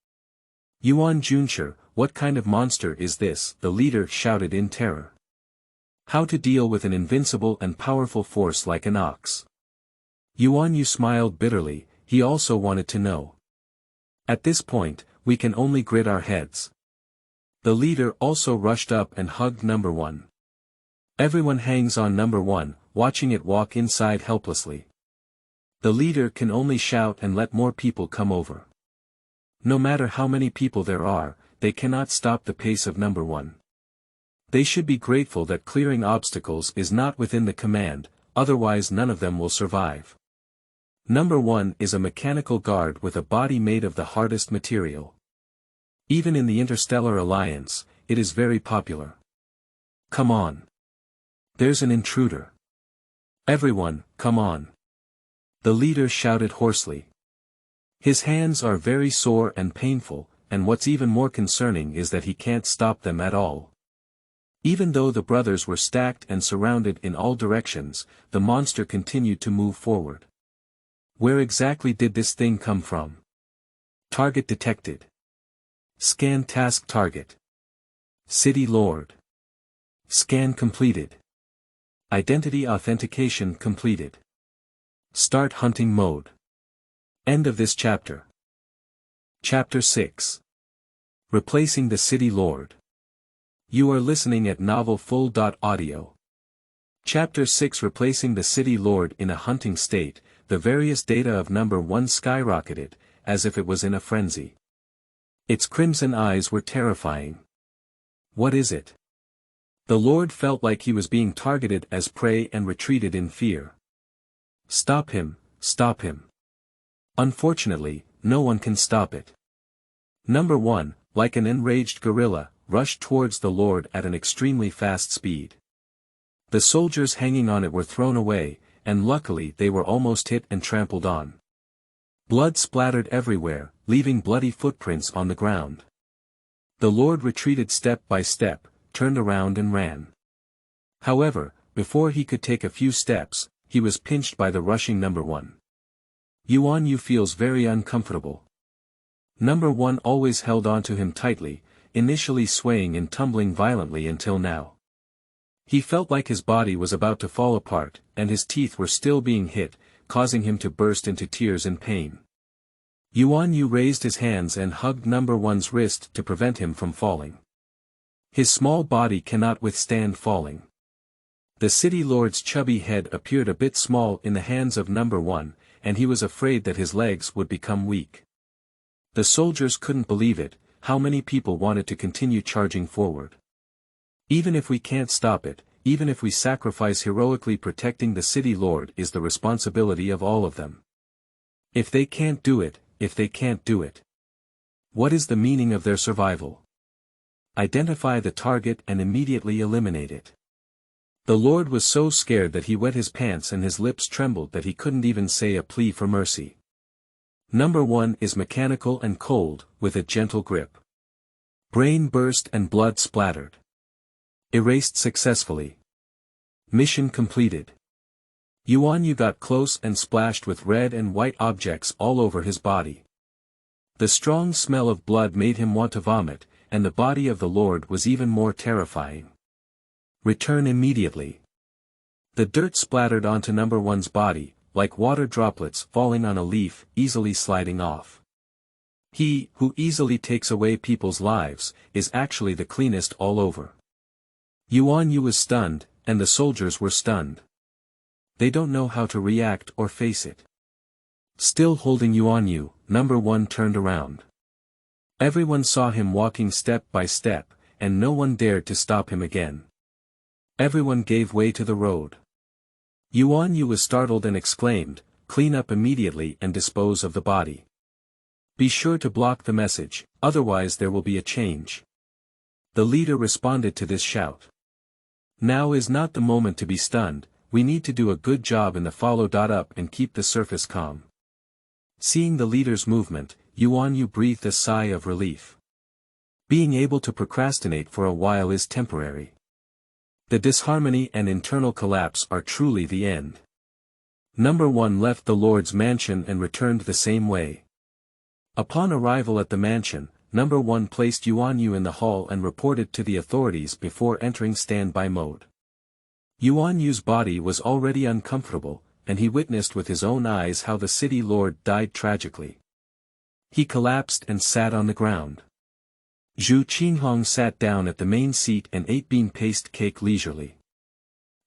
"Yuan Junsher, what kind of monster is this?" the leader shouted in terror. "How to deal with an invincible and powerful force like an ox?" Yuan Yu smiled bitterly, he also wanted to know. "At this point, we can only grit our heads." The leader also rushed up and hugged Number One. Everyone hangs on Number One, watching it walk inside helplessly. The leader can only shout and let more people come over. No matter how many people there are, they cannot stop the pace of Number One. They should be grateful that clearing obstacles is not within the command, otherwise none of them will survive. Number One is a mechanical guard with a body made of the hardest material. Even in the Interstellar Alliance, it is very popular. "Come on. There's an intruder. Everyone, come on." The leader shouted hoarsely. His hands are very sore and painful, and what's even more concerning is that he can't stop them at all. Even though the brothers were stacked and surrounded in all directions, the monster continued to move forward. Where exactly did this thing come from? Target detected. Scan task target. City Lord. Scan completed. Identity authentication completed. Start hunting mode. End of this chapter. Chapter 6. Replacing the City Lord. You are listening at novelfull.audio. Chapter 6. Replacing the City Lord. In a hunting state, the various data of Number One skyrocketed, as if it was in a frenzy. Its crimson eyes were terrifying. What is it? The Lord felt like he was being targeted as prey and retreated in fear. Stop him, stop him. Unfortunately, no one can stop it. Number 1, like an enraged gorilla, rushed towards the Lord at an extremely fast speed. The soldiers hanging on it were thrown away, and luckily they were almost hit and trampled on. Blood splattered everywhere, leaving bloody footprints on the ground. The Lord retreated step by step, turned around and ran. However, before he could take a few steps, he was pinched by the rushing Number 1. Yuan Yu feels very uncomfortable. Number 1 always held on to him tightly, initially swaying and tumbling violently until now. He felt like his body was about to fall apart, and his teeth were still being hit, causing him to burst into tears in pain. Yuan Yu raised his hands and hugged Number 1's wrist to prevent him from falling. His small body cannot withstand falling. The city lord's chubby head appeared a bit small in the hands of Number 1, and he was afraid that his legs would become weak. The soldiers couldn't believe it, how many people wanted to continue charging forward. Even if we can't stop it, even if we sacrifice heroically, protecting the city lord is the responsibility of all of them. If they can't do it, what is the meaning of their survival? Identify the target and immediately eliminate it. The Lord was so scared that he wet his pants and his lips trembled that he couldn't even say a plea for mercy. Number 1 is mechanical and cold, with a gentle grip. Brain burst and blood splattered. Erased successfully. Mission completed. Yuan Yu got close and splashed with red and white objects all over his body. The strong smell of blood made him want to vomit, and the body of the Lord was even more terrifying. Return immediately. The dirt splattered onto Number 1's body, like water droplets falling on a leaf, easily sliding off. He, who easily takes away people's lives, is actually the cleanest all over. Yuan Yu was stunned, and the soldiers were stunned. They don't know how to react or face it. Still holding Yuan Yu, Number 1 turned around. Everyone saw him walking step by step, and no one dared to stop him again. Everyone gave way to the road. Yuan Yu was startled and exclaimed, "Clean up immediately and dispose of the body. Be sure to block the message, otherwise there will be a change." The leader responded to this shout. Now is not the moment to be stunned, we need to do a good job in the follow-up and keep the surface calm. Seeing the leader's movement, Yuan Yu breathed a sigh of relief. Being able to procrastinate for a while is temporary. The disharmony and internal collapse are truly the end. Number 1 left the Lord's mansion and returned the same way. Upon arrival at the mansion, Number 1 placed Yuan Yu in the hall and reported to the authorities before entering standby mode. Yuan Yu's body was already uncomfortable, and he witnessed with his own eyes how the city lord died tragically. He collapsed and sat on the ground. Qinghong sat down at the main seat and ate bean paste cake leisurely.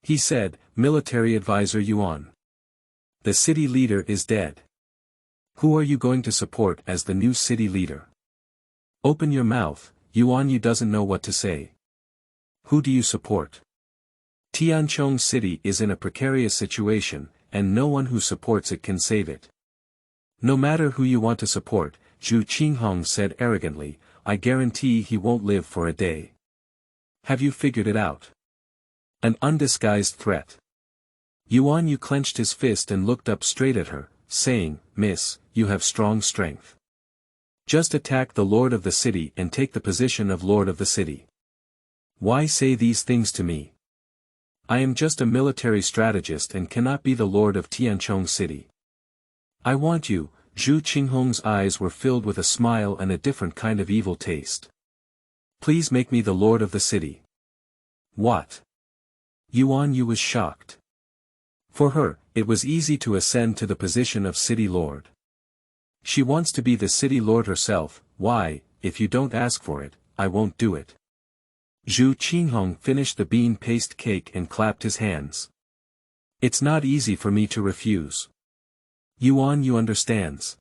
He said, "Military advisor Yuan. The city leader is dead. Who are you going to support as the new city leader? Open your mouth." Yuan Yu doesn't know what to say. Who do you support? Tianchong City is in a precarious situation, and no one who supports it can save it. No matter who you want to support, Qinghong said arrogantly, "I guarantee he won't live for a day. Have you figured it out?" An undisguised threat. Yuan Yu clenched his fist and looked up straight at her, saying, "Miss, you have strong strength. Just attack the lord of the city and take the position of lord of the city. Why say these things to me? I am just a military strategist and cannot be the lord of Tianchong City. I want you." Qinghong's eyes were filled with a smile and a different kind of evil taste. "Please make me the lord of the city." What? Yuan Yu was shocked. For her, it was easy to ascend to the position of city lord. She wants to be the city lord herself. "Why, if you don't ask for it, I won't do it." Qinghong finished the bean paste cake and clapped his hands. "It's not easy for me to refuse. Yuan Yu understands.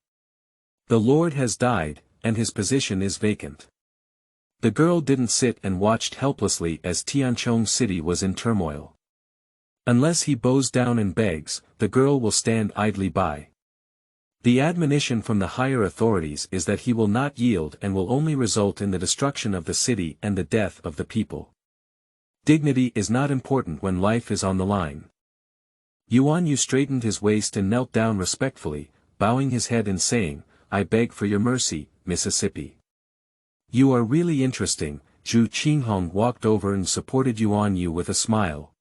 The lord has died, and his position is vacant." The girl didn't sit and watched helplessly as Tianchong City was in turmoil. Unless he bows down and begs, the girl will stand idly by. The admonition from the higher authorities is that he will not yield and will only result in the destruction of the city and the death of the people. Dignity is not important when life is on the line. Yuan Yu straightened his waist and knelt down respectfully, bowing his head and saying, "I beg for your mercy, Mississippi." "You are really interesting." Zhu Qinghong walked over and supported Yuan Yu with a smile.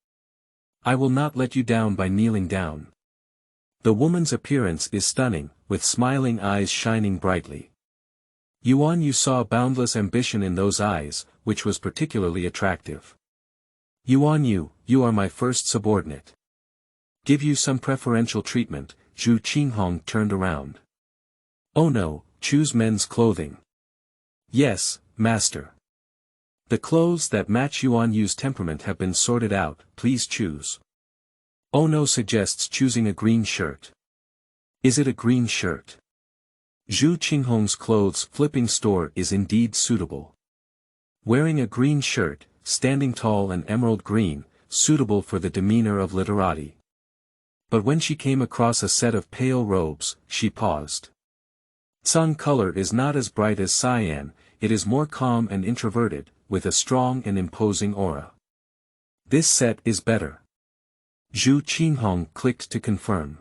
"I will not let you down by kneeling down." The woman's appearance is stunning, with smiling eyes shining brightly. Yuan Yu saw boundless ambition in those eyes, which was particularly attractive. "Yuan Yu, you are my first subordinate. Give you some preferential treatment." Zhu Qinghong turned around. "Oh no, choose men's clothing." "Yes, master. The clothes that match Yuan Yu's temperament have been sorted out, please choose." Ono suggests choosing a green shirt. "Is it a green shirt?" Zhu Qinghong's clothes flipping store is indeed suitable. Wearing a green shirt, standing tall and emerald green, suitable for the demeanor of literati. But when she came across a set of pale robes, she paused. Sun color is not as bright as cyan, it is more calm and introverted, with a strong and imposing aura. This set is better. Zhu Qinghong clicked to confirm.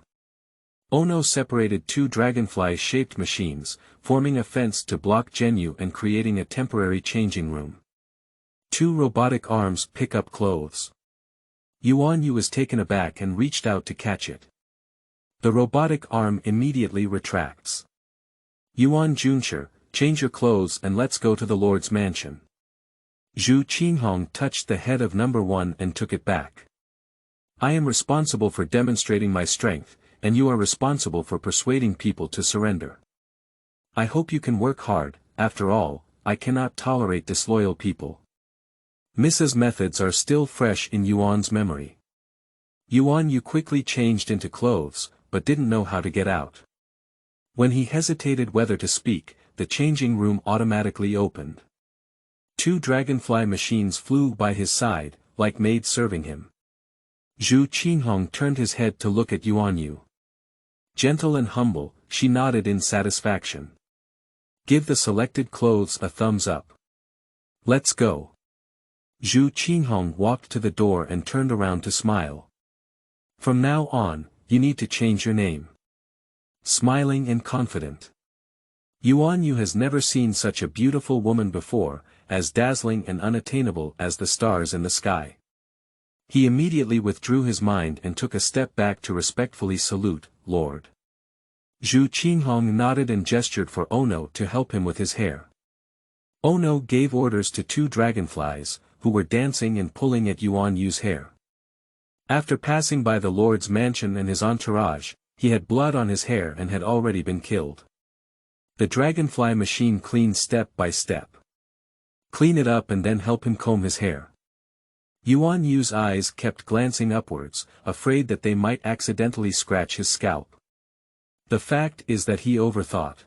Ono separated two dragonfly-shaped machines, forming a fence to block Zhenyu and creating a temporary changing room. Two robotic arms pick up clothes. Yuan Yu was taken aback and reached out to catch it. The robotic arm immediately retracts. "Yuan Junsher, change your clothes and let's go to the Lord's mansion." Zhu Qinghong touched the head of number one and took it back. "I am responsible for demonstrating my strength, and you are responsible for persuading people to surrender. I hope you can work hard, after all, I cannot tolerate disloyal people." Mrs. methods are still fresh in Yuan's memory. Yuan Yu quickly changed into clothes, but didn't know how to get out. When he hesitated whether to speak, the changing room automatically opened. Two dragonfly machines flew by his side, like maids serving him. Zhu Qinghong turned his head to look at Yuan Yu. Gentle and humble, she nodded in satisfaction. "Give the selected clothes a thumbs up. Let's go." Zhu Qinghong walked to the door and turned around to smile. "From now on, you need to change your name." Smiling and confident. Yuan Yu has never seen such a beautiful woman before, as dazzling and unattainable as the stars in the sky. He immediately withdrew his mind and took a step back to respectfully salute, "Lord." Zhu Qinghong nodded and gestured for Ono to help him with his hair. Ono gave orders to two dragonflies, who were dancing and pulling at Yuan Yu's hair. After passing by the Lord's mansion and his entourage, he had blood on his hair and had already been killed. The dragonfly machine cleaned step by step. "Clean it up and then help him comb his hair." Yuan Yu's eyes kept glancing upwards, afraid that they might accidentally scratch his scalp. The fact is that he overthought.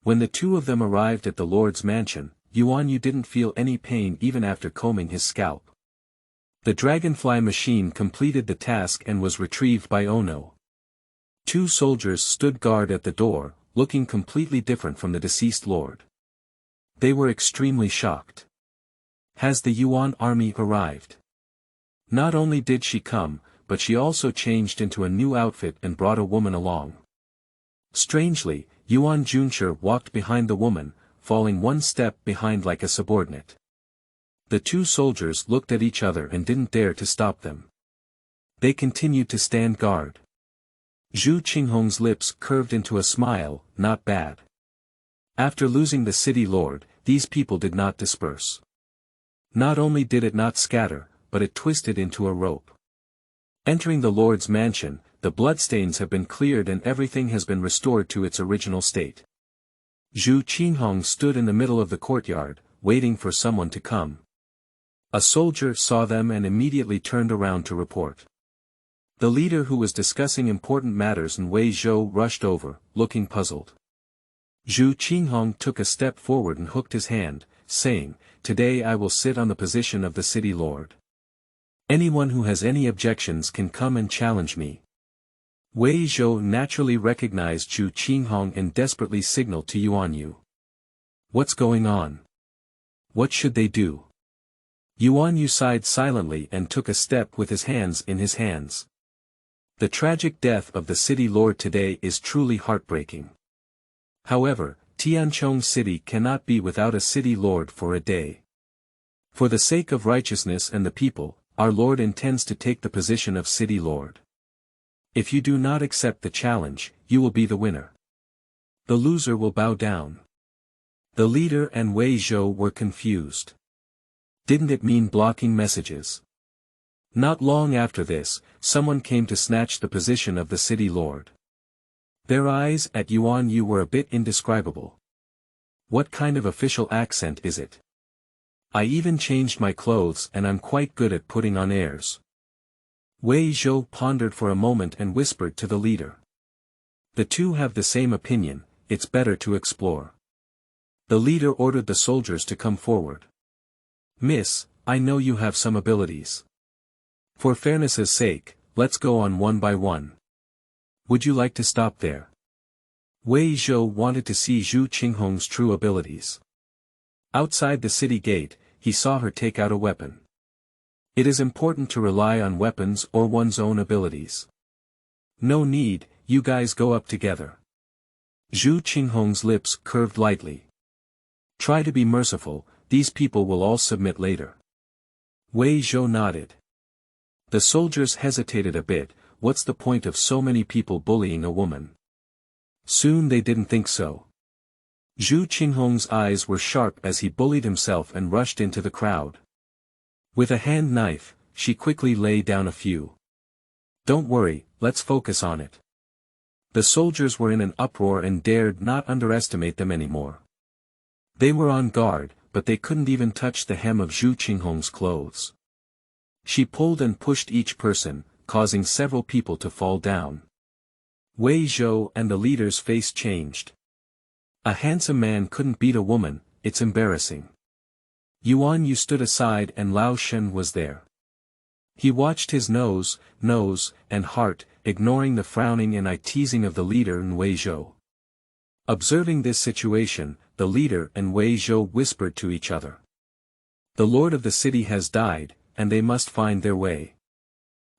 When the two of them arrived at the Lord's mansion, Yuan Yu didn't feel any pain even after combing his scalp. The dragonfly machine completed the task and was retrieved by Ono. Two soldiers stood guard at the door, looking completely different from the deceased lord. They were extremely shocked. Has the Yuan army arrived? Not only did she come, but she also changed into a new outfit and brought a woman along. Strangely, Yuan Junsher walked behind the woman, falling one step behind like a subordinate. The two soldiers looked at each other and didn't dare to stop them. They continued to stand guard. Zhu Qinghong's lips curved into a smile, "Not bad." After losing the city lord, these people did not disperse. Not only did it not scatter, but it twisted into a rope. Entering the Lord's mansion, the bloodstains have been cleared and everything has been restored to its original state. Zhu Qinghong stood in the middle of the courtyard, waiting for someone to come. A soldier saw them and immediately turned around to report. The leader who was discussing important matters in Wei Zhou rushed over, looking puzzled. Zhu Qinghong took a step forward and hooked his hand, saying, "Today I will sit on the position of the city lord. Anyone who has any objections can come and challenge me." Wei Zhou naturally recognized Zhu Qinghong and desperately signaled to Yuan Yu. What's going on? What should they do? Yuan Yu sighed silently and took a step with his hands in his hands. The tragic death of the city lord today is truly heartbreaking. However, Tianchong City cannot be without a city lord for a day. For the sake of righteousness and the people, our lord intends to take the position of city lord. If you do not accept the challenge, you will be the winner. The loser will bow down. The leader and Wei Zhou were confused. Didn't it mean blocking messages? Not long after this, someone came to snatch the position of the city lord. Their eyes at Yuan Yu were a bit indescribable. What kind of official accent is it? I even changed my clothes and I'm quite good at putting on airs. Wei Zhou pondered for a moment and whispered to the leader. The two have the same opinion, it's better to explore. The leader ordered the soldiers to come forward. Miss, I know you have some abilities. For fairness' sake, let's go on one by one. Would you like to stop there? Wei Zhou wanted to see Zhu Qinghong's true abilities. Outside the city gate, he saw her take out a weapon. It is important to rely on weapons or one's own abilities. No need, you guys go up together. Zhu Qinghong's lips curved lightly. Try to be merciful, these people will all submit later. Wei Zhou nodded. The soldiers hesitated a bit. What's the point of so many people bullying a woman? Soon they didn't think so. Zhu Qinghong's eyes were sharp as he bullied himself and rushed into the crowd. With a hand knife, she quickly lay down a few. Don't worry, let's focus on it. The soldiers were in an uproar and dared not underestimate them anymore. They were on guard, but they couldn't even touch the hem of Zhu Qinghong's clothes. She pulled and pushed each person, causing several people to fall down. Wei Zhou and the leader's face changed. A handsome man couldn't beat a woman, it's embarrassing. Yuan Yu stood aside and Lao Shen was there. He watched his nose, and heart, ignoring the frowning and eye-teasing of the leader and Wei Zhou. Observing this situation, the leader and Wei Zhou whispered to each other. The lord of the city has died, and they must find their way.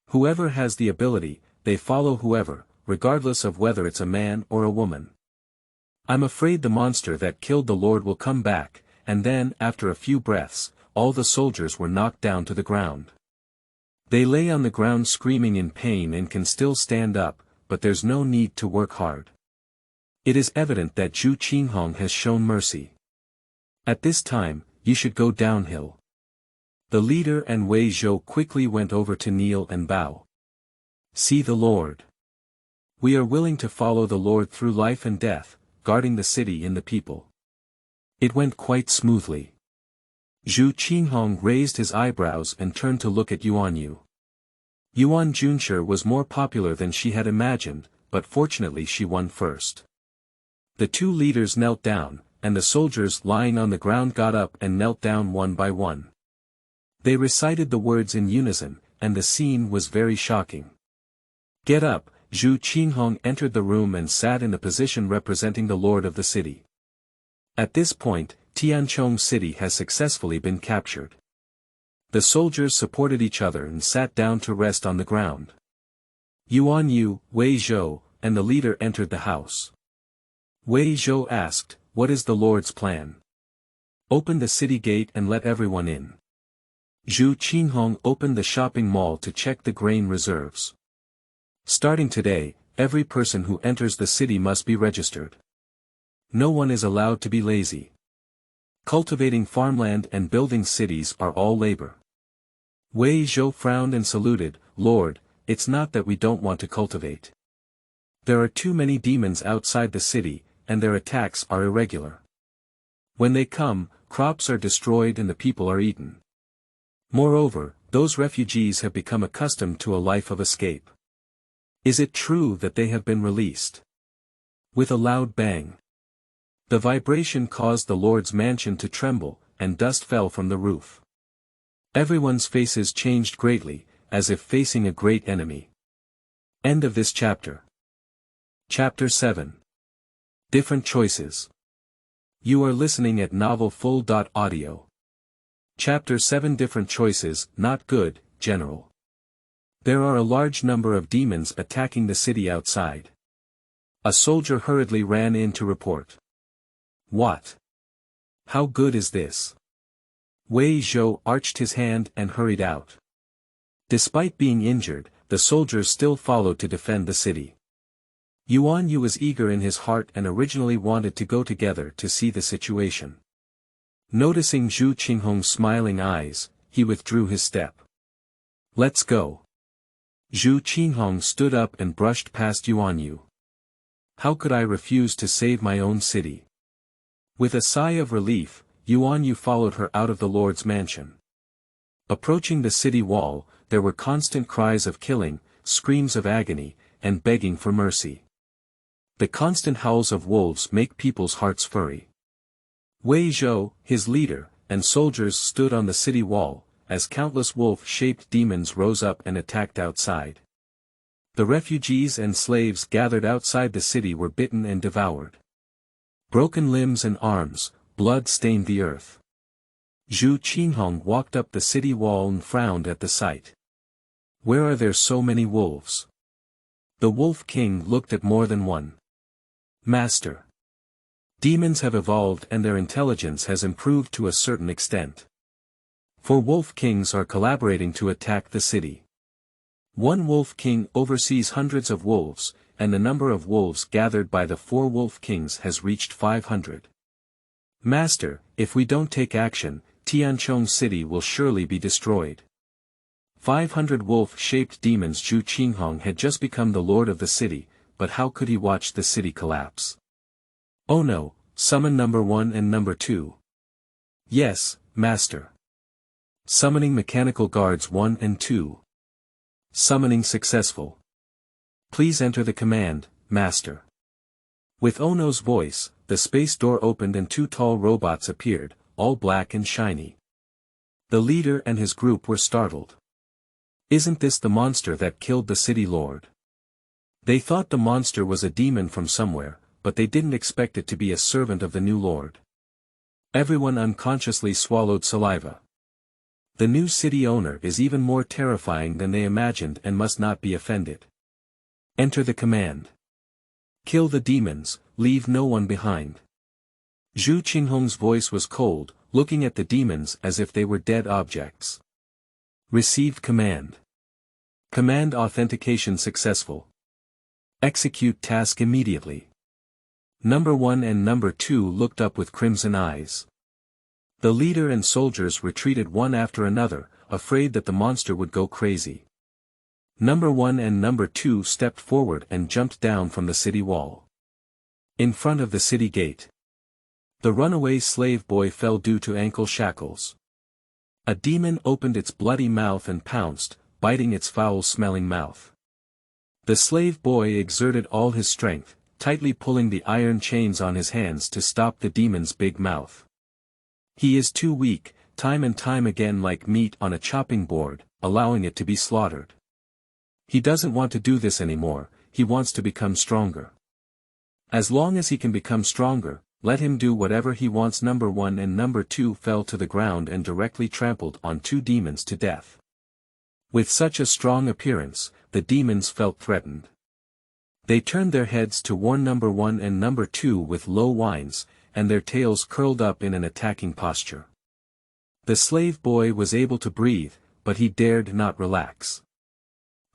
Whoever has the ability, they follow whoever, regardless of whether it's a man or a woman. I'm afraid the monster that killed the lord will come back, and then, after a few breaths, all the soldiers were knocked down to the ground. They lay on the ground screaming in pain and can still stand up, but there's no need to work hard. It is evident that Zhu Qinghong has shown mercy. At this time, you should go downhill. The leader and Wei Zhou quickly went over to kneel and bow. See the Lord. We are willing to follow the Lord through life and death, guarding the city and the people. It went quite smoothly. Zhu Qinghong raised his eyebrows and turned to look at Yuan Yu. Yuan Junsher was more popular than she had imagined, but fortunately she won first. The two leaders knelt down, and the soldiers lying on the ground got up and knelt down one by one. They recited the words in unison, and the scene was very shocking. Get up, Zhu Qinghong entered the room and sat in the position representing the lord of the city. At this point, Tianchong City has successfully been captured. The soldiers supported each other and sat down to rest on the ground. Yuan Yu, Wei Zhou, and the leader entered the house. Wei Zhou asked, "What is the Lord's plan?" "Open the city gate and let everyone in." Zhu Qinghong opened the shopping mall to check the grain reserves. Starting today, every person who enters the city must be registered. No one is allowed to be lazy. Cultivating farmland and building cities are all labor. Wei Zhou frowned and saluted, "Lord, it's not that we don't want to cultivate. There are too many demons outside the city, and their attacks are irregular. When they come, crops are destroyed and the people are eaten. Moreover, those refugees have become accustomed to a life of escape. Is it true that they have been released?" With a loud bang, the vibration caused the Lord's mansion to tremble, and dust fell from the roof. Everyone's faces changed greatly, as if facing a great enemy. End of this chapter. Chapter 7. Different Choices. You are listening at novelfull.audio. Chapter 7. Different Choices, Not Good, General. There are a large number of demons attacking the city outside. A soldier hurriedly ran in to report. What? How good is this? Wei Zhou arched his hand and hurried out. Despite being injured, the soldiers still followed to defend the city. Yuan Yu was eager in his heart and originally wanted to go together to see the situation. Noticing Zhu Qinghong's smiling eyes, he withdrew his step. Let's go. Zhu Qinghong stood up and brushed past Yuan Yu. How could I refuse to save my own city? With a sigh of relief, Yuan Yu followed her out of the Lord's mansion. Approaching the city wall, there were constant cries of killing, screams of agony, and begging for mercy. The constant howls of wolves make people's hearts furry. Wei Zhou, his leader, and soldiers stood on the city wall, as countless wolf-shaped demons rose up and attacked outside. The refugees and slaves gathered outside the city were bitten and devoured. Broken limbs and arms, blood stained the earth. Zhu Qinghong walked up the city wall and frowned at the sight. Where are there so many wolves? The Wolf King looked at more than one. Master. Demons have evolved and their intelligence has improved to a certain extent. 4 Wolf Kings are collaborating to attack the city. One Wolf King oversees hundreds of wolves, and the number of wolves gathered by the 4 Wolf Kings has reached 500. Master, if we don't take action, Tianchong City will surely be destroyed. 500 wolf-shaped demons. Zhu Qinghong had just become the lord of the city, but how could he watch the city collapse? Oh no, summon number 1 and number 2. Yes, Master. Summoning mechanical guards 1 and 2. Summoning successful. Please enter the command, Master. With Ono's voice, the space door opened and 2 tall robots appeared, all black and shiny. The leader and his group were startled. Isn't this the monster that killed the city lord? They thought the monster was a demon from somewhere, but they didn't expect it to be a servant of the new lord. Everyone unconsciously swallowed saliva. The new city owner is even more terrifying than they imagined and must not be offended. Enter the command. Kill the demons, leave no one behind. Zhu Qinghong's voice was cold, looking at the demons as if they were dead objects. Received command. Command authentication successful. Execute task immediately. Number 1 and number 2 looked up with crimson eyes. The leader and soldiers retreated one after another, afraid that the monster would go crazy. Number 1 and number 2 stepped forward and jumped down from the city wall. In front of the city gate. The runaway slave boy fell due to ankle shackles. A demon opened its bloody mouth and pounced, biting its foul-smelling mouth. The slave boy exerted all his strength, tightly pulling the iron chains on his hands to stop the demon's big mouth. He is too weak, time and time again, like meat on a chopping board, allowing it to be slaughtered. He doesn't want to do this anymore, he wants to become stronger. As long as he can become stronger, let him do whatever he wants. Number 1 and number 2 fell to the ground and directly trampled on 2 demons to death. With such a strong appearance, the demons felt threatened. They turned their heads to warn number 1 and number 2 with low whines, and their tails curled up in an attacking posture. The slave boy was able to breathe, but he dared not relax.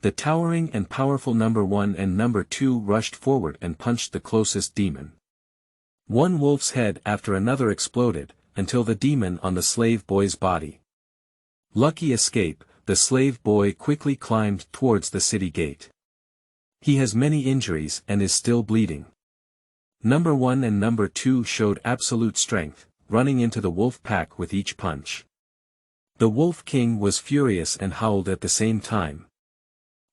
The towering and powerful number 1 and number 2 rushed forward and punched the closest demon. One wolf's head after another exploded, until the demon on the slave boy's body. Lucky escape, the slave boy quickly climbed towards the city gate. He has many injuries and is still bleeding. Number 1 and number 2 showed absolute strength, running into the wolf pack with each punch. The Wolf King was furious and howled at the same time.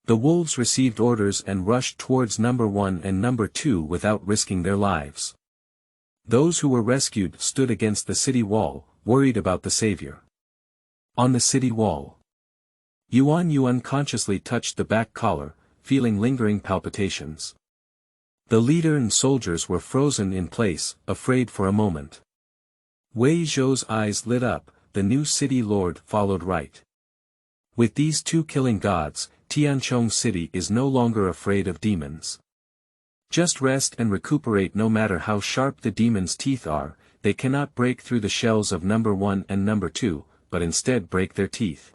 The wolves received orders and rushed towards number 1 and number 2 without risking their lives. Those who were rescued stood against the city wall, worried about the savior. On the city wall, Yuan Yu unconsciously touched the back collar, feeling lingering palpitations. The leader and soldiers were frozen in place, afraid for a moment. Wei Zhou's eyes lit up, the new city lord followed right. With these two killing gods, Tianchong City is no longer afraid of demons. Just rest and recuperate. No matter how sharp the demons' teeth are, they cannot break through the shells of number 1 and number 2, but instead break their teeth.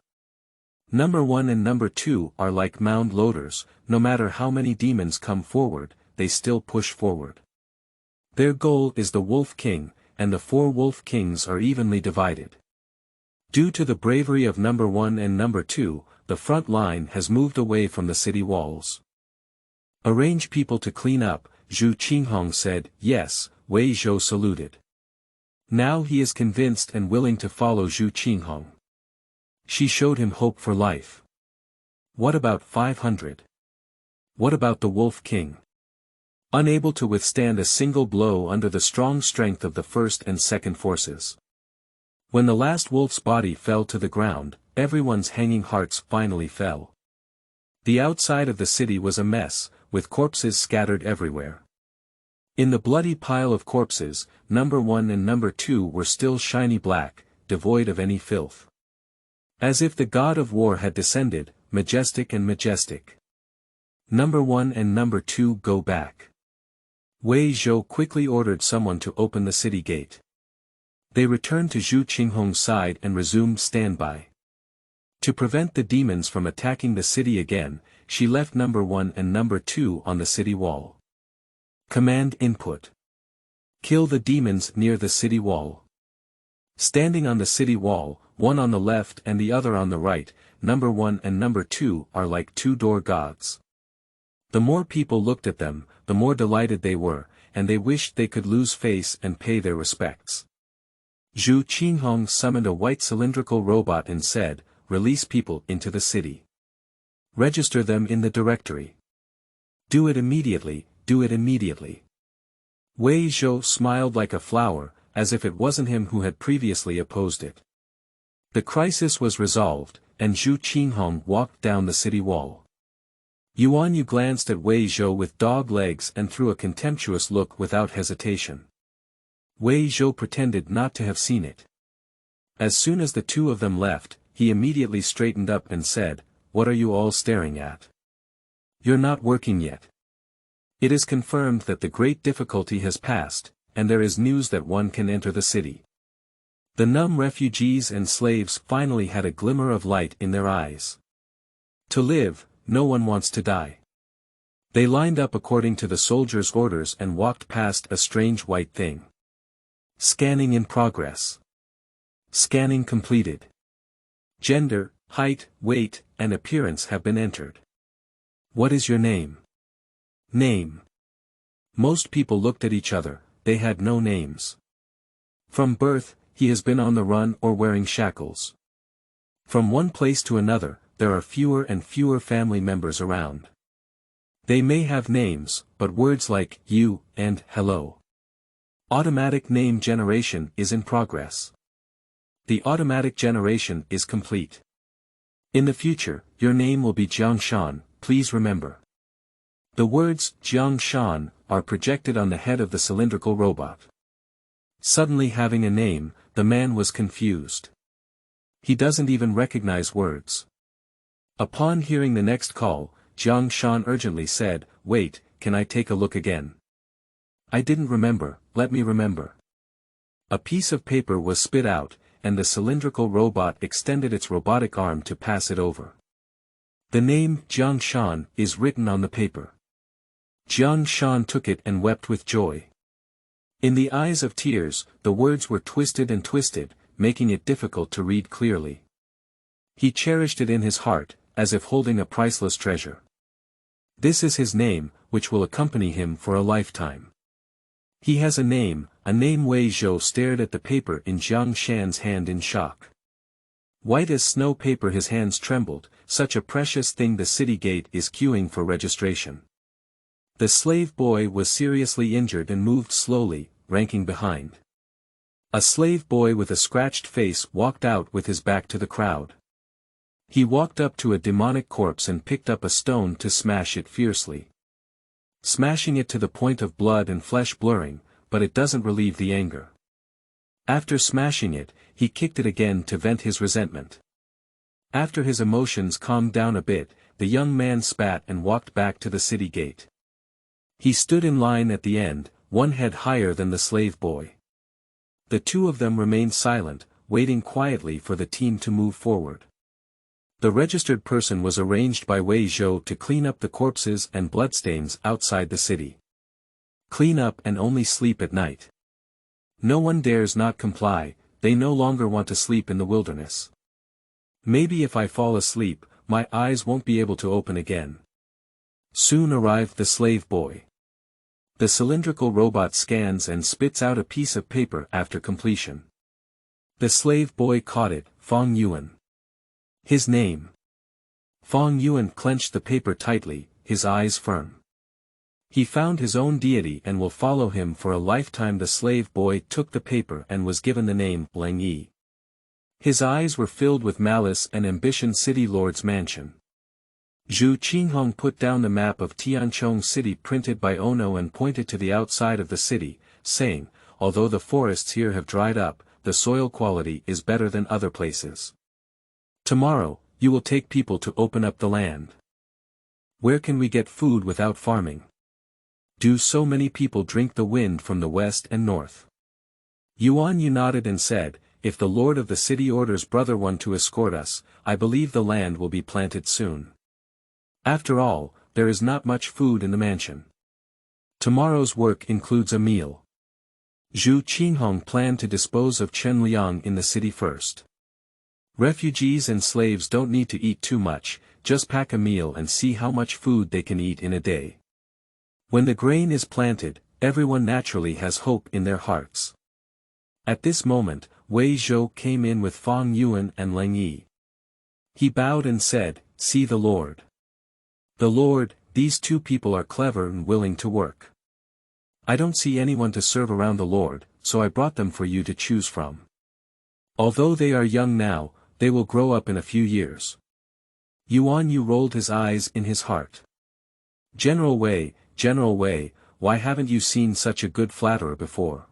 Number 1 and number 2 are like mound loaders, no matter how many demons come forward, they still push forward. Their goal is the Wolf King, and the 4 Wolf Kings are evenly divided. Due to the bravery of number 1 and number 2, the front line has moved away from the city walls. Arrange people to clean up, Zhu Qinghong said. Yes, Wei Zhou saluted. Now he is convinced and willing to follow Zhu Qinghong. She showed him hope for life. What about 500? What about the Wolf King? Unable to withstand a single blow under the strong strength of the first and second forces. When the last wolf's body fell to the ground, everyone's hanging hearts finally fell. The outside of the city was a mess, with corpses scattered everywhere. In the bloody pile of corpses, number 1 and number 2 were still shiny black, devoid of any filth. As if the god of war had descended, majestic and majestic. Number 1 and number 2 go back. Wei Zhou quickly ordered someone to open the city gate. They returned to Zhu Qinghong's side and resumed standby. To prevent the demons from attacking the city again, she left number 1 and number 2 on the city wall. Command input. Kill the demons near the city wall. Standing on the city wall, one on the left and the other on the right, number 1 and number 2 are like 2 door gods. The more people looked at them, the more delighted they were, and they wished they could lose face and pay their respects. Zhu Qinghong summoned a white cylindrical robot and said, "Release people into the city. Register them in the directory. Do it immediately, do it immediately." Wei Zhou smiled like a flower, as if it wasn't him who had previously opposed it. The crisis was resolved, and Zhu Qinghong walked down the city wall. Yuan Yu glanced at Wei Zhou with dog legs and threw a contemptuous look without hesitation. Wei Zhou pretended not to have seen it. As soon as the two of them left, he immediately straightened up and said, "What are you all staring at? You're not working yet. It is confirmed that the great difficulty has passed, and there is news that one can enter the city." The numb refugees and slaves finally had a glimmer of light in their eyes. To live, no one wants to die. They lined up according to the soldiers' orders and walked past a strange white thing. Scanning in progress. Scanning completed. Gender, height, weight, and appearance have been entered. What is your name? Name. Most people looked at each other, they had no names. From birth, he has been on the run or wearing shackles. From one place to another, there are fewer and fewer family members around. They may have names, but words like you and hello. Automatic name generation is in progress. The automatic generation is complete. In the future, your name will be Jiang Shan, please remember. The words Jiang Shan are projected on the head of the cylindrical robot. Suddenly having a name, the man was confused. He doesn't even recognize words. Upon hearing the next call, Jiang Shan urgently said, "Wait, can I take a look again? I didn't remember, let me remember." A piece of paper was spit out, and the cylindrical robot extended its robotic arm to pass it over. The name Jiang Shan is written on the paper. Jiang Shan took it and wept with joy. In the eyes of tears, the words were twisted and twisted, making it difficult to read clearly. He cherished it in his heart, as if holding a priceless treasure. This is his name, which will accompany him for a lifetime. He has a name. Wei Zhou stared at the paper in Jiang Shan's hand in shock. White as snow paper, his hands trembled, such a precious thing. The city gate is queuing for registration. The slave boy was seriously injured and moved slowly, ranking behind. A slave boy with a scratched face walked out with his back to the crowd. He walked up to a demonic corpse and picked up a stone to smash it fiercely. Smashing it to the point of blood and flesh blurring, but it doesn't relieve the anger. After smashing it, he kicked it again to vent his resentment. After his emotions calmed down a bit, the young man spat and walked back to the city gate. He stood in line at the end, one head higher than the slave boy. The two of them remained silent, waiting quietly for the team to move forward. The registered person was arranged by Wei Zhou to clean up the corpses and bloodstains outside the city. Clean up and only sleep at night. No one dares not comply, they no longer want to sleep in the wilderness. Maybe if I fall asleep, my eyes won't be able to open again. Soon arrived the slave boy. The cylindrical robot scans and spits out a piece of paper after completion. The slave boy caught it, Fong Yuan. His name. Fong Yuan clenched the paper tightly, his eyes firm. He found his own deity and will follow him for a lifetime. The slave boy took the paper and was given the name Lang Yi. His eyes were filled with malice and ambition. City Lord's mansion. Zhu Qinghong put down the map of Tianchong City printed by Ono and pointed to the outside of the city, saying, although the forests here have dried up, the soil quality is better than other places. Tomorrow, you will take people to open up the land. Where can we get food without farming? Do so many people drink the wind from the west and north? Yuan Yu nodded and said, if the lord of the city orders brother one to escort us, I believe the land will be planted soon. After all, there is not much food in the mansion. Tomorrow's work includes a meal. Zhu Qinghong planned to dispose of Chen Liang in the city first. Refugees and slaves don't need to eat too much, just pack a meal and see how much food they can eat in a day. When the grain is planted, everyone naturally has hope in their hearts. At this moment, Wei Zhou came in with Fong Yuan and Lang Yi. He bowed and said, see the Lord. The Lord, these two people are clever and willing to work. I don't see anyone to serve around the Lord, so I brought them for you to choose from. Although they are young now, they will grow up in a few years. Yuan Yu rolled his eyes in his heart. General Wei, why haven't you seen such a good flatterer before?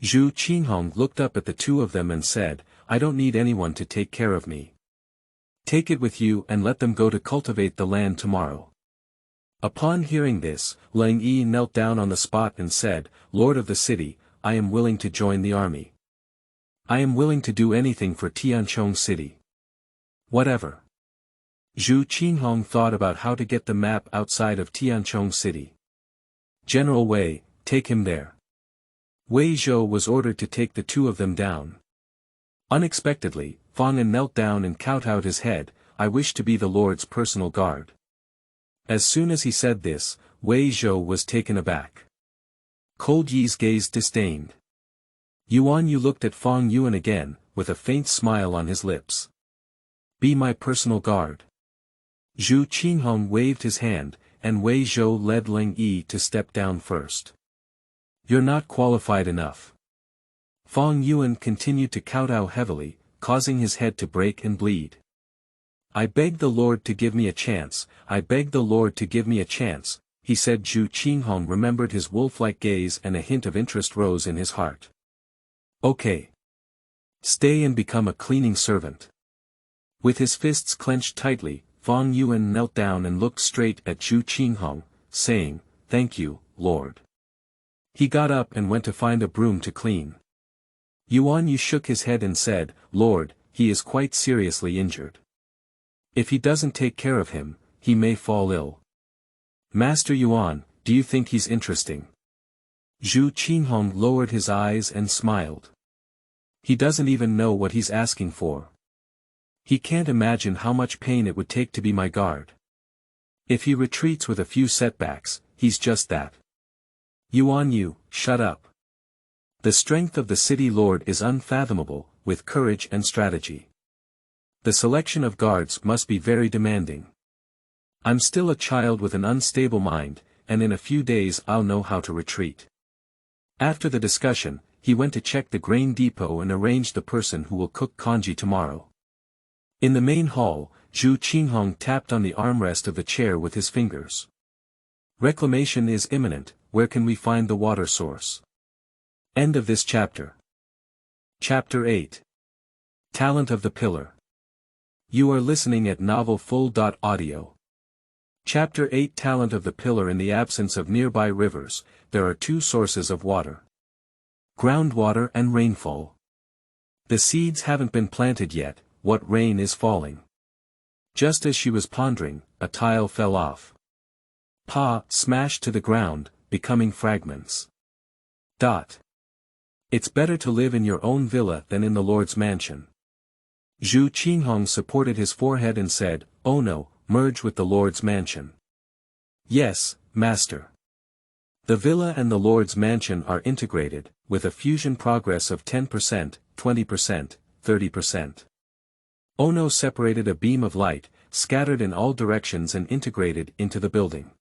Zhu Qinghong looked up at the two of them and said, I don't need anyone to take care of me. Take it with you and let them go to cultivate the land tomorrow. Upon hearing this, Lang Yi knelt down on the spot and said, Lord of the city, I am willing to join the army. I am willing to do anything for Tianchong City. Whatever. Zhu Qinghong thought about how to get the map outside of Tianchong City. General Wei, take him there. Wei Zhou was ordered to take the two of them down. Unexpectedly, Fong An knelt down and kowtowed his head, I wish to be the Lord's personal guard. As soon as he said this, Wei Zhou was taken aback. Cold Yi's gaze disdained. Yuan Yu looked at Fong Yuan again, with a faint smile on his lips. Be my personal guard. Zhu Qinghong waved his hand, and Wei Zhou led Lang Yi to step down first. You're not qualified enough. Fong Yuan continued to kowtow heavily, causing his head to break and bleed. I beg the Lord to give me a chance, I beg the Lord to give me a chance, he said. Zhu Qinghong remembered his wolf-like gaze and a hint of interest rose in his heart. Okay. Stay and become a cleaning servant. With his fists clenched tightly, Fong Yuan knelt down and looked straight at Zhu Qinghong, saying, Thank you, Lord. He got up and went to find a broom to clean. Yuan Yu shook his head and said, Lord, he is quite seriously injured. If he doesn't take care of him, he may fall ill. Master Yuan, do you think he's interesting? Zhu Qinghong lowered his eyes and smiled. He doesn't even know what he's asking for. He can't imagine how much pain it would take to be my guard. If he retreats with a few setbacks, he's just that. Yuan Yu, shut up. The strength of the city lord is unfathomable, with courage and strategy. The selection of guards must be very demanding. I'm still a child with an unstable mind, and in a few days I'll know how to retreat. After the discussion, he went to check the grain depot and arrange the person who will cook congee tomorrow. In the main hall, Qinghong tapped on the armrest of the chair with his fingers. Reclamation is imminent, where can we find the water source? End of this chapter. Chapter 8. Talent of the Pillar. You are listening at novelfull.audio. Chapter 8 Talent of the Pillar. In the absence of nearby rivers, there are two sources of water. Groundwater and rainfall. The seeds haven't been planted yet, what rain is falling. Just as she was pondering, a tile fell off. Smashed to the ground, becoming fragments. It's better to live in your own villa than in the Lord's mansion. Qinghong supported his forehead and said, "Oh no, merge with the Lord's mansion." "Yes, master. The villa and the Lord's mansion are integrated, with a fusion progress of 10%, 20%, 30%. Ono separated a beam of light, scattered in all directions and integrated into the building.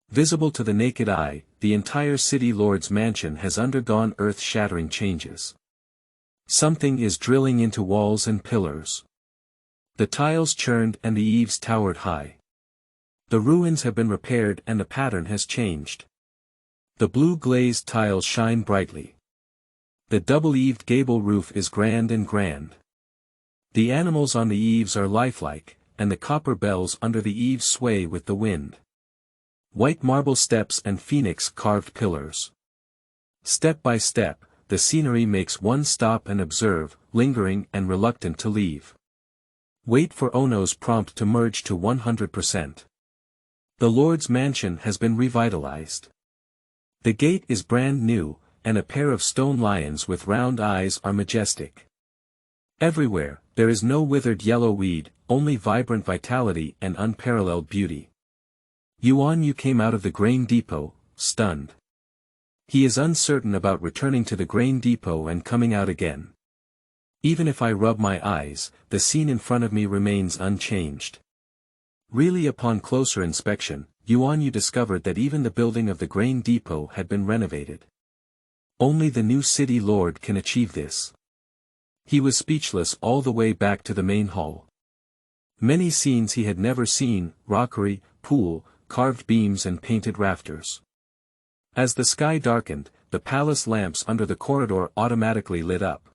Visible to the naked eye, the entire city Lord's mansion has undergone earth-shattering changes. Something is drilling into walls and pillars. The tiles churned and the eaves towered high. The ruins have been repaired and the pattern has changed. The blue glazed tiles shine brightly. The double-eaved gable roof is grand and grand. The animals on the eaves are lifelike, and the copper bells under the eaves sway with the wind. White marble steps and phoenix-carved pillars. Step by step, the scenery makes one stop and observe, lingering and reluctant to leave. Wait for Ono's prompt to merge to 100%. The Lord's mansion has been revitalized. The gate is brand new, and a pair of stone lions with round eyes are majestic. Everywhere, there is no withered yellow weed, only vibrant vitality and unparalleled beauty. Yu came out of the grain depot, stunned. He is uncertain about returning to the grain depot and coming out again. Even if I rub my eyes, the scene in front of me remains unchanged. Really, upon closer inspection, Yu discovered that even the building of the grain depot had been renovated. Only the new city lord can achieve this. He was speechless all the way back to the main hall. Many scenes he had never seen, rockery, pool, carved beams and painted rafters. As the sky darkened, the palace lamps under the corridor automatically lit up.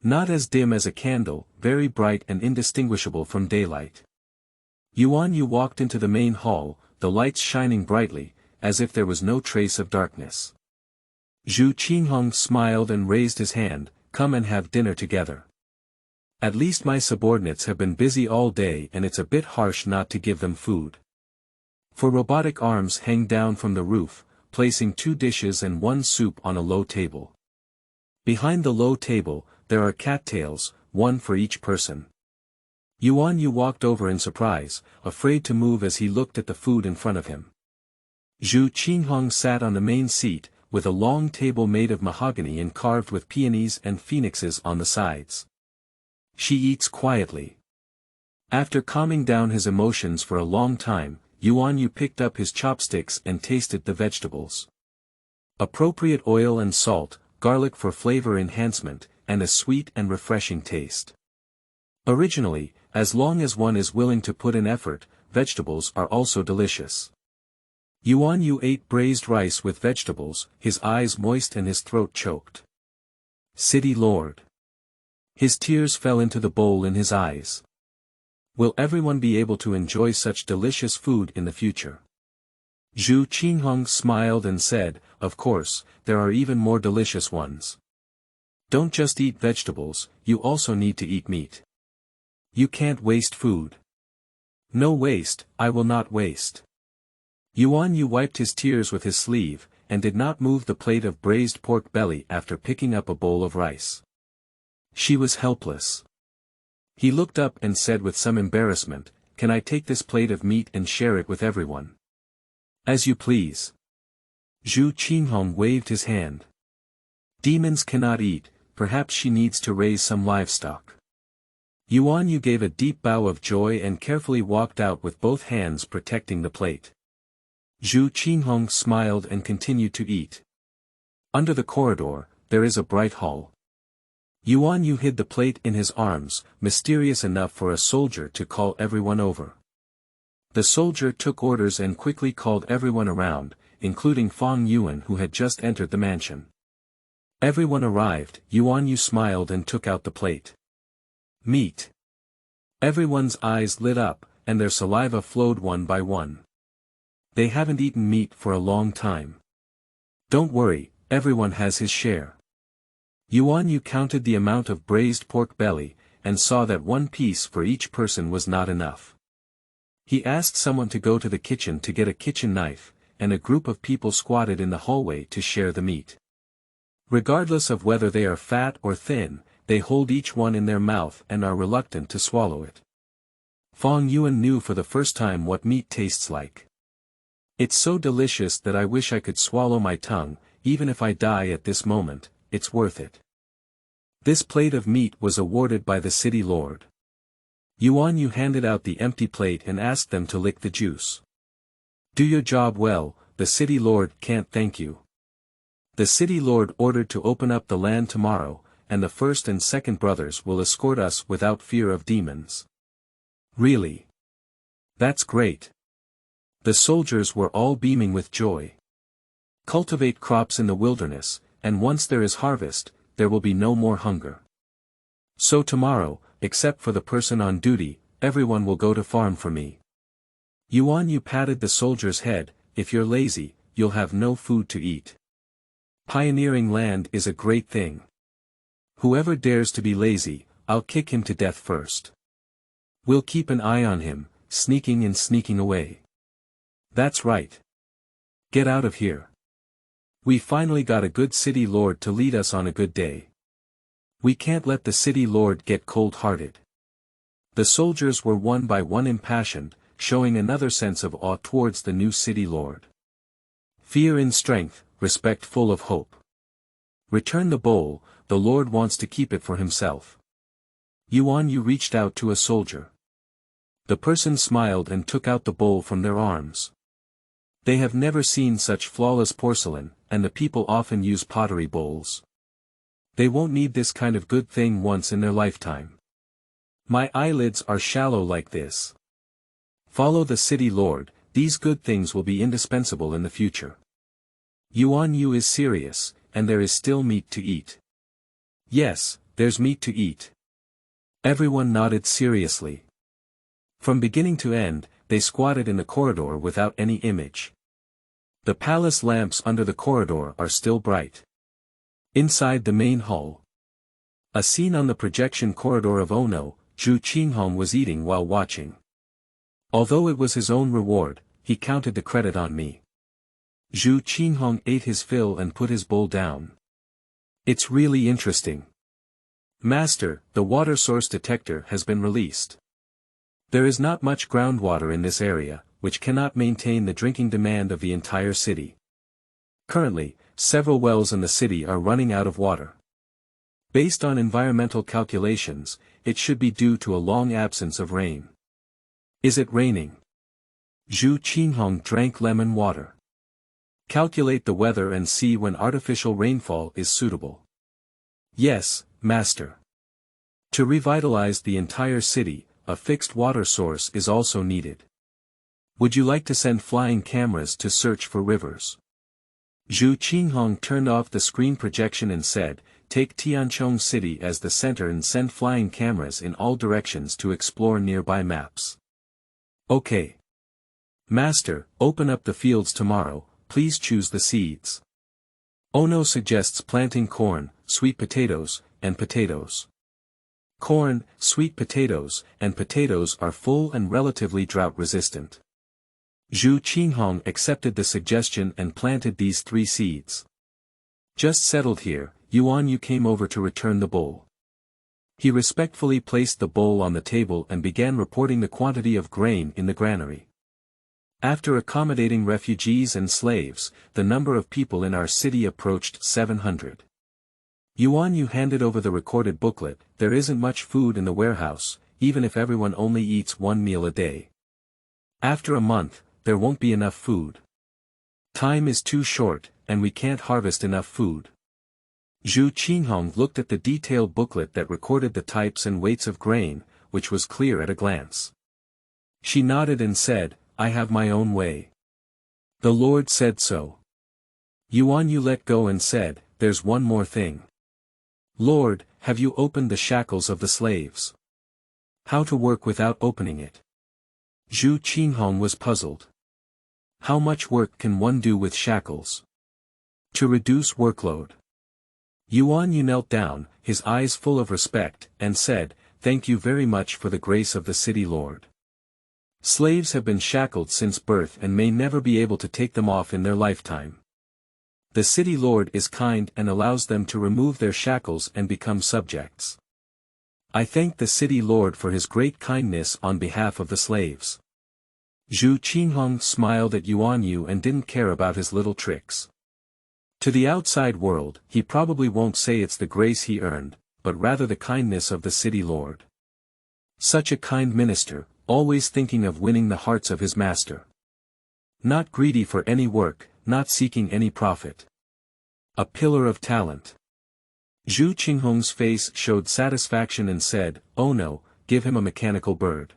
Not as dim as a candle, very bright and indistinguishable from daylight. Yu walked into the main hall, the lights shining brightly, as if there was no trace of darkness. Qinghong smiled and raised his hand, "Come and have dinner together. At least my subordinates have been busy all day and it's a bit harsh not to give them food." For robotic arms hang down from the roof, placing 2 dishes and 1 soup on a low table. Behind the low table, there are cattails, 1 for each person. Yu walked over in surprise, afraid to move as he looked at the food in front of him. Qinghong sat on the main seat, with a long table made of mahogany and carved with peonies and phoenixes on the sides. She eats quietly. After calming down his emotions for a long time, Yu picked up his chopsticks and tasted the vegetables. Appropriate oil and salt, garlic for flavor enhancement, and a sweet and refreshing taste. Originally, as long as one is willing to put in effort, vegetables are also delicious. Yu ate braised rice with vegetables, his eyes moist and his throat choked. City Lord. His tears fell into the bowl in his eyes. Will everyone be able to enjoy such delicious food in the future? Qinghong smiled and said, "Of course, there are even more delicious ones. Don't just eat vegetables, you also need to eat meat. You can't waste food." "No waste, I will not waste." Yu wiped his tears with his sleeve, and did not move the plate of braised pork belly after picking up a bowl of rice. She was helpless. He looked up and said with some embarrassment, "Can I take this plate of meat and share it with everyone?" "As you please." Qinghong waved his hand. "Demons cannot eat, perhaps she needs to raise some livestock." Yu gave a deep bow of joy and carefully walked out with both hands protecting the plate. Qinghong smiled and continued to eat. Under the corridor, there is a bright hall. Yuan Yu hid the plate in his arms, mysterious enough for a soldier to call everyone over. The soldier took orders and quickly called everyone around, including Fang Yuan who had just entered the mansion. Everyone arrived, Yuan Yu smiled and took out the plate. Meat. Everyone's eyes lit up, and their saliva flowed one by one. They haven't eaten meat for a long time. Don't worry, everyone has his share. Yuan Yu counted the amount of braised pork belly, and saw that one piece for each person was not enough. He asked someone to go to the kitchen to get a kitchen knife, and a group of people squatted in the hallway to share the meat. Regardless of whether they are fat or thin, they hold each one in their mouth and are reluctant to swallow it. Fang Yuan knew for the first time what meat tastes like. It's so delicious that I wish I could swallow my tongue, even if I die at this moment, it's worth it. This plate of meat was awarded by the city lord. Yuan Yu handed out the empty plate and asked them to lick the juice. Do your job well, the city lord can't thank you. The city lord ordered to open up the land tomorrow, and the first and second brothers will escort us without fear of demons. Really? That's great. The soldiers were all beaming with joy. Cultivate crops in the wilderness, and once there is harvest, there will be no more hunger. So tomorrow, except for the person on duty, everyone will go to farm for me. Yuan Yu patted the soldier's head, if you're lazy, you'll have no food to eat. Pioneering land is a great thing. Whoever dares to be lazy, I'll kick him to death first. We'll keep an eye on him, sneaking and sneaking away. That's right. Get out of here. We finally got a good city lord to lead us on a good day. We can't let the city lord get cold-hearted. The soldiers were one by one impassioned, showing another sense of awe towards the new city lord. Fear in strength, respect full of hope. Return the bowl, the lord wants to keep it for himself. Yuan Yu reached out to a soldier. The person smiled and took out the bowl from their arms. They have never seen such flawless porcelain, and the people often use pottery bowls. They won't need this kind of good thing once in their lifetime. My eyelids are shallow like this. Follow the city lord, these good things will be indispensable in the future. Yuan Yu is serious, and there is still meat to eat. Yes, there's meat to eat. Everyone nodded seriously. From beginning to end, they squatted in the corridor without any image. The palace lamps under the corridor are still bright. Inside the main hall. A scene on the projection corridor of Ono, Qinghong was eating while watching. Although it was his own reward, he counted the credit on me. Qinghong ate his fill and put his bowl down. It's really interesting. Master, the water source detector has been released. There is not much groundwater in this area, which cannot maintain the drinking demand of the entire city. Currently, several wells in the city are running out of water. Based on environmental calculations, it should be due to a long absence of rain. Is it raining? Qinghong drank lemon water. Calculate the weather and see when artificial rainfall is suitable. Yes, master. To revitalize the entire city, a fixed water source is also needed. Would you like to send flying cameras to search for rivers? Qinghong turned off the screen projection and said, take Tianchong City as the center and send flying cameras in all directions to explore nearby maps. Okay. Master, open up the fields tomorrow, please choose the seeds. Ono suggests planting corn, sweet potatoes, and potatoes. Corn, sweet potatoes, and potatoes are full and relatively drought-resistant. Qinghong accepted the suggestion and planted these 3 seeds. Just settled here, Yuan Yu came over to return the bowl. He respectfully placed the bowl on the table and began reporting the quantity of grain in the granary. After accommodating refugees and slaves, the number of people in our city approached 700. Yuan Yu handed over the recorded booklet. There isn't much food in the warehouse, even if everyone only eats 1 meal a day. After a month, there won't be enough food. Time is too short, and we can't harvest enough food. Zhu Qinghong looked at the detailed booklet that recorded the types and weights of grain, which was clear at a glance. She nodded and said, I have my own way. The Lord said so. Yuan Yu let go and said, there's one more thing. Lord, have you opened the shackles of the slaves? How to work without opening it? Zhu Qinghong was puzzled. How much work can one do with shackles? To reduce workload. Yuan Yu knelt down, his eyes full of respect, and said, thank you very much for the grace of the city lord. Slaves have been shackled since birth and may never be able to take them off in their lifetime. The city lord is kind and allows them to remove their shackles and become subjects. I thank the city lord for his great kindness on behalf of the slaves. Zhu Qinghong smiled at Yuan Yu and didn't care about his little tricks. To the outside world, he probably won't say it's the grace he earned, but rather the kindness of the city lord. Such a kind minister, always thinking of winning the hearts of his master. Not greedy for any work, not seeking any profit. A pillar of talent. Zhu Qinghong's face showed satisfaction and said, oh no, give him a mechanical bird.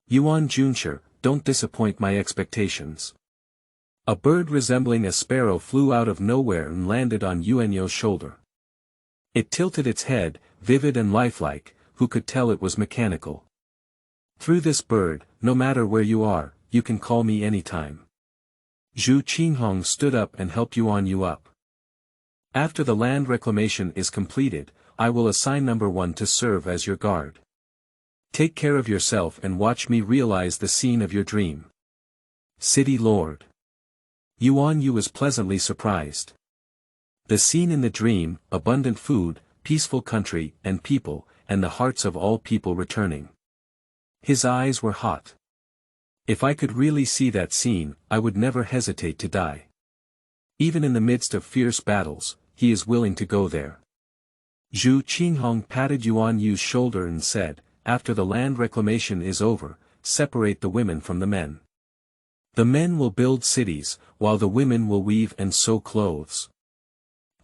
Yuan Junsher, don't disappoint my expectations. A bird resembling a sparrow flew out of nowhere and landed on Yuan Yu's shoulder. It tilted its head, vivid and lifelike, who could tell it was mechanical. Through this bird, no matter where you are, you can call me anytime. Zhu Qinghong stood up and helped Yuan Yu up. After the land reclamation is completed, I will assign number 1 to serve as your guard. Take care of yourself and watch me realize the scene of your dream. City Lord. Yuan Yu was pleasantly surprised. The scene in the dream, abundant food, peaceful country and people, and the hearts of all people returning. His eyes were hot. If I could really see that scene, I would never hesitate to die. Even in the midst of fierce battles, he is willing to go there. Zhu Qinghong patted Yuan Yu's shoulder and said, after the land reclamation is over, separate the women from the men. The men will build cities, while the women will weave and sew clothes.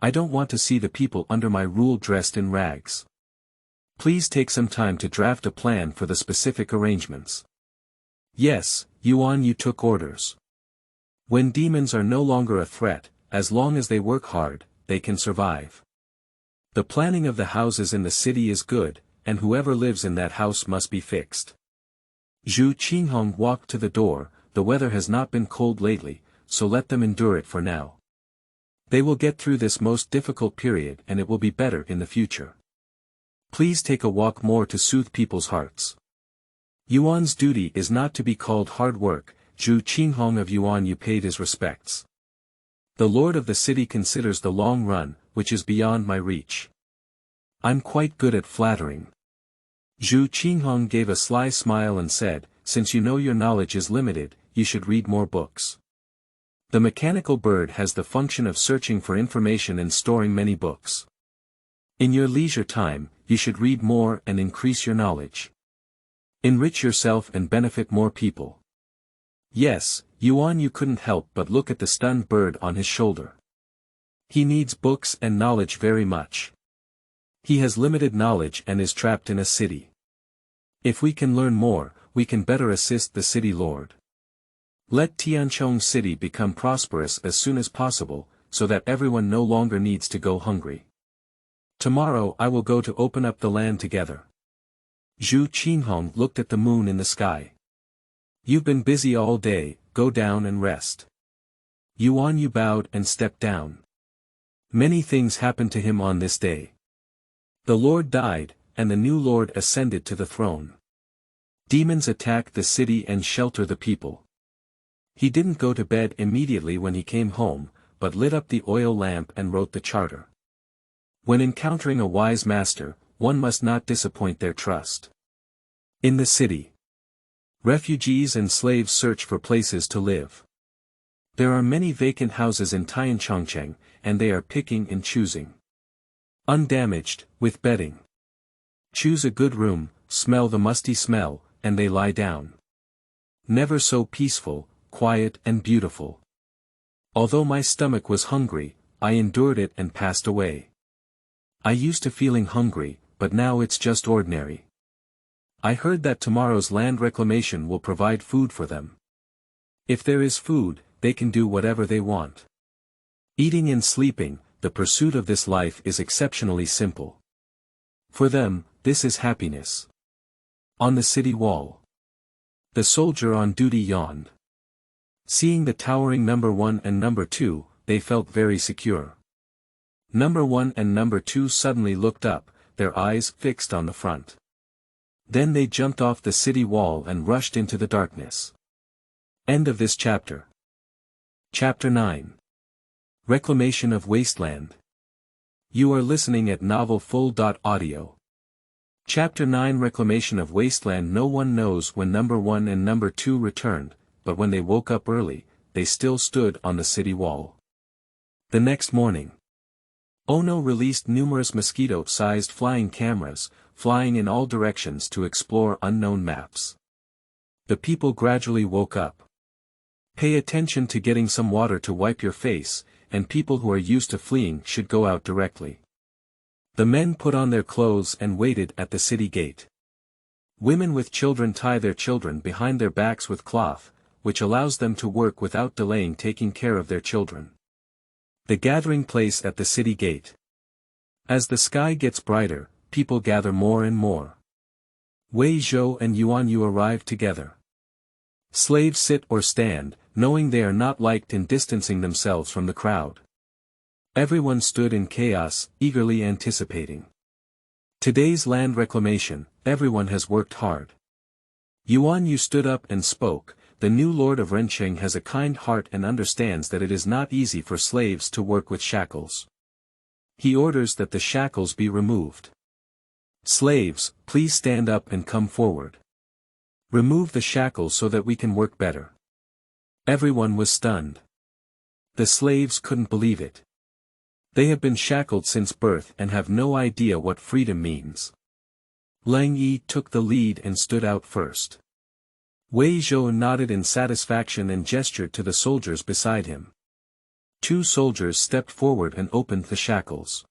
I don't want to see the people under my rule dressed in rags. Please take some time to draft a plan for the specific arrangements. Yes, Yuan Yu took orders. When demons are no longer a threat, as long as they work hard, they can survive. The planning of the houses in the city is good, and whoever lives in that house must be fixed. Zhu Qinghong walked to the door. The weather has not been cold lately, so let them endure it for now. They will get through this most difficult period and it will be better in the future. Please take a walk more to soothe people's hearts. Yuan's duty is not to be called hard work. Zhu Qinghong of Yuan Yu paid his respects. The lord of the city considers the long run, which is beyond my reach. I'm quite good at flattering. Zhu Qinghong gave a sly smile and said, since you know your knowledge is limited, you should read more books. The mechanical bird has the function of searching for information and storing many books. In your leisure time, you should read more and increase your knowledge. Enrich yourself and benefit more people. Yes, Yuan Yu couldn't help but look at the stunned bird on his shoulder. He needs books and knowledge very much. He has limited knowledge and is trapped in a city. If we can learn more, we can better assist the city lord. Let Tianchong City become prosperous as soon as possible, so that everyone no longer needs to go hungry. Tomorrow I will go to open up the land together. Zhu Qinghong looked at the moon in the sky. You've been busy all day, go down and rest. Yuan Yu bowed and stepped down. Many things happened to him on this day. The Lord died, and the new Lord ascended to the throne. Demons attacked the city and shelter the people. He didn't go to bed immediately when he came home, but lit up the oil lamp and wrote the charter. When encountering a wise master, one must not disappoint their trust. In the city, refugees and slaves search for places to live. There are many vacant houses in Tianchongcheng, and they are picking and choosing. Undamaged, with bedding. Choose a good room, smell the musty smell, and they lie down. Never so peaceful, quiet and beautiful. Although my stomach was hungry, I endured it and passed away. I used to feeling hungry, but now it's just ordinary. I heard that tomorrow's land reclamation will provide food for them. If there is food, they can do whatever they want. Eating and sleeping, the pursuit of this life is exceptionally simple. For them, this is happiness. On the city wall. The soldier on duty yawned. Seeing the towering number 1 and number 2, they felt very secure. Number 1 and number 2 suddenly looked up, their eyes fixed on the front. Then they jumped off the city wall and rushed into the darkness. End of this chapter. Chapter 9. Reclamation of Wasteland. You are listening at novelfull.audio. Chapter 9 Reclamation of Wasteland. No one knows when number 1 and number 2 returned, but when they woke up early, they still stood on the city wall. The next morning, Ono released numerous mosquito-sized flying cameras, flying in all directions to explore unknown maps. The people gradually woke up. Pay attention to getting some water to wipe your face, and people who are used to fleeing should go out directly. The men put on their clothes and waited at the city gate. Women with children tie their children behind their backs with cloth, which allows them to work without delaying taking care of their children. The gathering place at the city gate. As the sky gets brighter, people gather more and more. Wei Zhou and Yuan Yu arrive together. Slaves sit or stand, knowing they are not liked and distancing themselves from the crowd. Everyone stood in chaos, eagerly anticipating. Today's land reclamation, everyone has worked hard. Yuan Yu stood up and spoke. The new lord of Rencheng has a kind heart and understands that it is not easy for slaves to work with shackles. He orders that the shackles be removed. Slaves, please stand up and come forward. Remove the shackles so that we can work better. Everyone was stunned. The slaves couldn't believe it. They have been shackled since birth and have no idea what freedom means. Lang Yi took the lead and stood out first. Wei Zhou nodded in satisfaction and gestured to the soldiers beside him. 2 soldiers stepped forward and opened the shackles.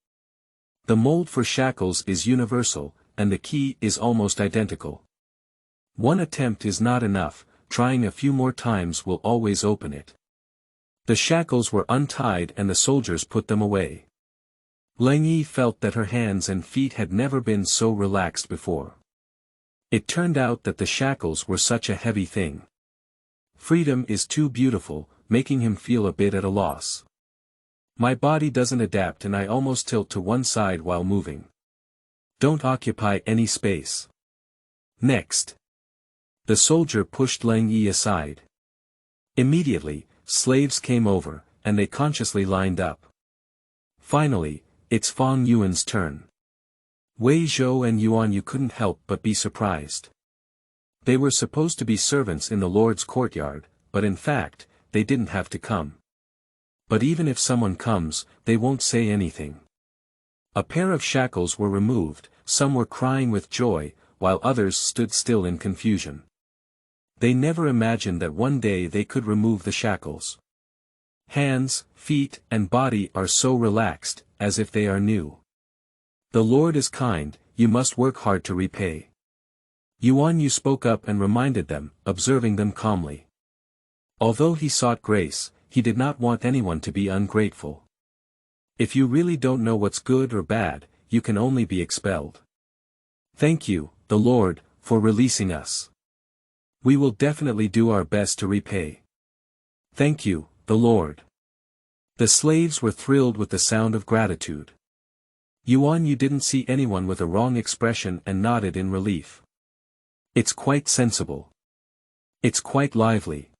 The mold for shackles is universal, and the key is almost identical. One attempt is not enough, trying a few more times will always open it. The shackles were untied and the soldiers put them away. Lang Yi felt that her hands and feet had never been so relaxed before. It turned out that the shackles were such a heavy thing. Freedom is too beautiful, making him feel a bit at a loss. My body doesn't adapt and I almost tilt to one side while moving. Don't occupy any space. Next. The soldier pushed Lang Yi aside. Immediately, slaves came over, and they consciously lined up. Finally, it's Fang Yuan's turn. Wei Zhou and Yuan Yu couldn't help but be surprised. They were supposed to be servants in the Lord's courtyard, but in fact, they didn't have to come. But even if someone comes, they won't say anything. A pair of shackles were removed, some were crying with joy, while others stood still in confusion. They never imagined that one day they could remove the shackles. Hands, feet, and body are so relaxed, as if they are new. The Lord is kind, you must work hard to repay. Yuan Yu spoke up and reminded them, observing them calmly. Although he sought grace, he did not want anyone to be ungrateful. If you really don't know what's good or bad, you can only be expelled. Thank you, the Lord, for releasing us. We will definitely do our best to repay. Thank you, the Lord. The slaves were thrilled with the sound of gratitude. Yuan Yu didn't see anyone with a wrong expression and nodded in relief. It's quite sensible. It's quite lively.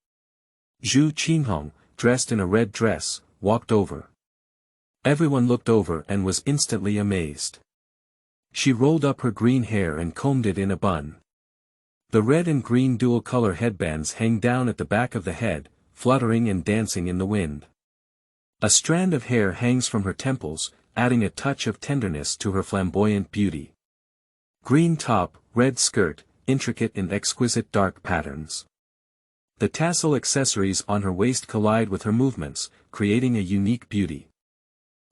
Zhu Qinghong, dressed in a red dress, walked over. Everyone looked over and was instantly amazed. She rolled up her green hair and combed it in a bun. The red and green dual-color headbands hang down at the back of the head, fluttering and dancing in the wind. A strand of hair hangs from her temples, adding a touch of tenderness to her flamboyant beauty. Green top, red skirt, intricate in exquisite dark patterns. The tassel accessories on her waist collide with her movements, creating a unique beauty.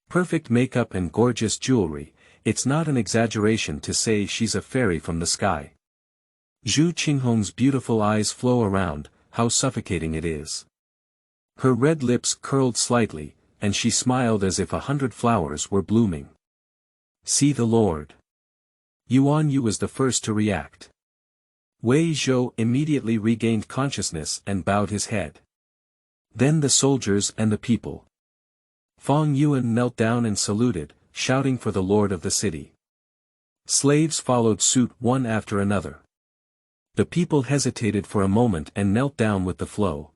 Perfect makeup and gorgeous jewelry, It's not an exaggeration to say she's a fairy from the sky. Zhu Qinghong's beautiful eyes flow around, how suffocating it is. Her red lips curled slightly, and she smiled as if 100 flowers were blooming. See the Lord. Yuan Yu was the first to react. Wei Zhou immediately regained consciousness and bowed his head. Then the soldiers and the people. Fang Yuan knelt down and saluted, shouting for the lord of the city. Slaves followed suit one after another. The people hesitated for a moment and knelt down with the flow.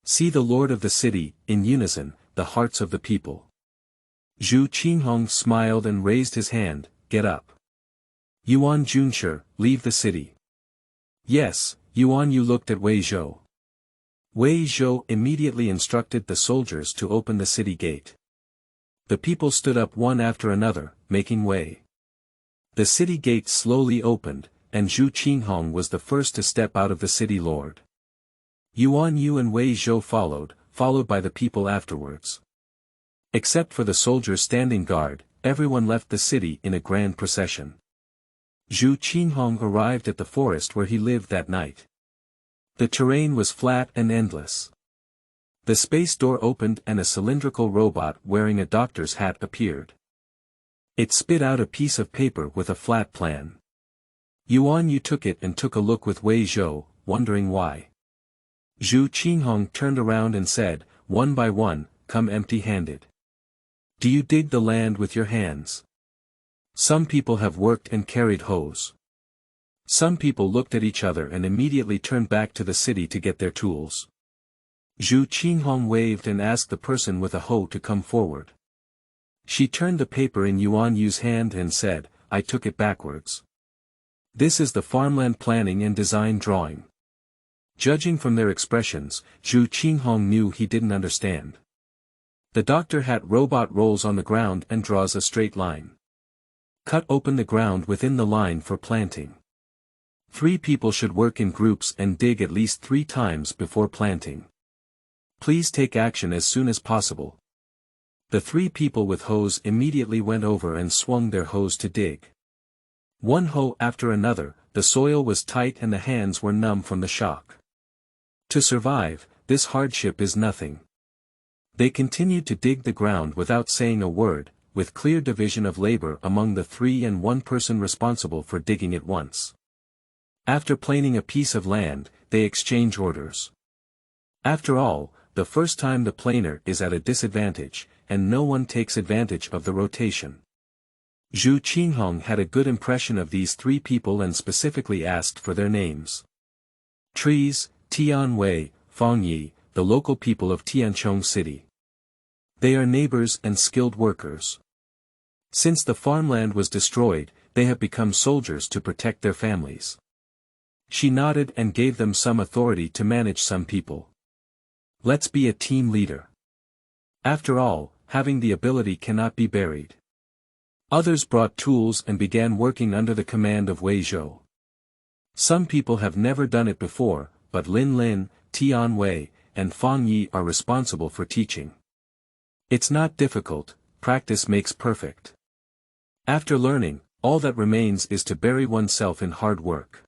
See the lord of the city, in unison, the hearts of the people. Zhu Qinghong smiled and raised his hand, get up. Yuan Junshe, leave the city. Yes, Yuan Yu looked at Wei Zhou. Wei Zhou immediately instructed the soldiers to open the city gate. The people stood up one after another, making way. The city gate slowly opened, and Zhu Qinghong was the first to step out of the city lord. Yuan Yu and Wei Zhou followed by the people afterwards. Except for the soldiers standing guard, everyone left the city in a grand procession. Zhu Qinghong arrived at the forest where he lived that night. The terrain was flat and endless. The space door opened and a cylindrical robot wearing a doctor's hat appeared. It spit out a piece of paper with a flat plan. Yuan Yu took it and took a look with Wei Zhou, wondering why. Zhu Qinghong turned around and said, one by one, come empty-handed. Do you dig the land with your hands? Some people have worked and carried hoes. Some people looked at each other and immediately turned back to the city to get their tools. Zhu Qinghong waved and asked the person with a hoe to come forward. She turned the paper in Yuan Yu's hand and said, I took it backwards. This is the farmland planning and design drawing. Judging from their expressions, Zhu Qinghong knew he didn't understand. The doctor hat robot rolls on the ground and draws a straight line. Cut open the ground within the line for planting. 3 people should work in groups and dig at least 3 times before planting. Please take action as soon as possible. The 3 people with hoes immediately went over and swung their hoes to dig. One hoe after another, the soil was tight and the hands were numb from the shock. To survive, this hardship is nothing. They continued to dig the ground without saying a word, with clear division of labor among the 3 and 1 person responsible for digging it once. After planing a piece of land, they exchange orders. After all, the first time the planer is at a disadvantage, and no one takes advantage of the rotation. Zhu Qinghong had a good impression of these 3 people and specifically asked for their names. Trees, Tian Wei, Fang Yi, the local people of Tianchong City. They are neighbors and skilled workers. Since the farmland was destroyed, they have become soldiers to protect their families. She nodded and gave them some authority to manage some people. Let's be a team leader. After all, having the ability cannot be buried. Others brought tools and began working under the command of Wei Zhou. Some people have never done it before, but Lin Lin, Tian Wei, and Fang Yi are responsible for teaching. It's not difficult, practice makes perfect. After learning, all that remains is to bury oneself in hard work.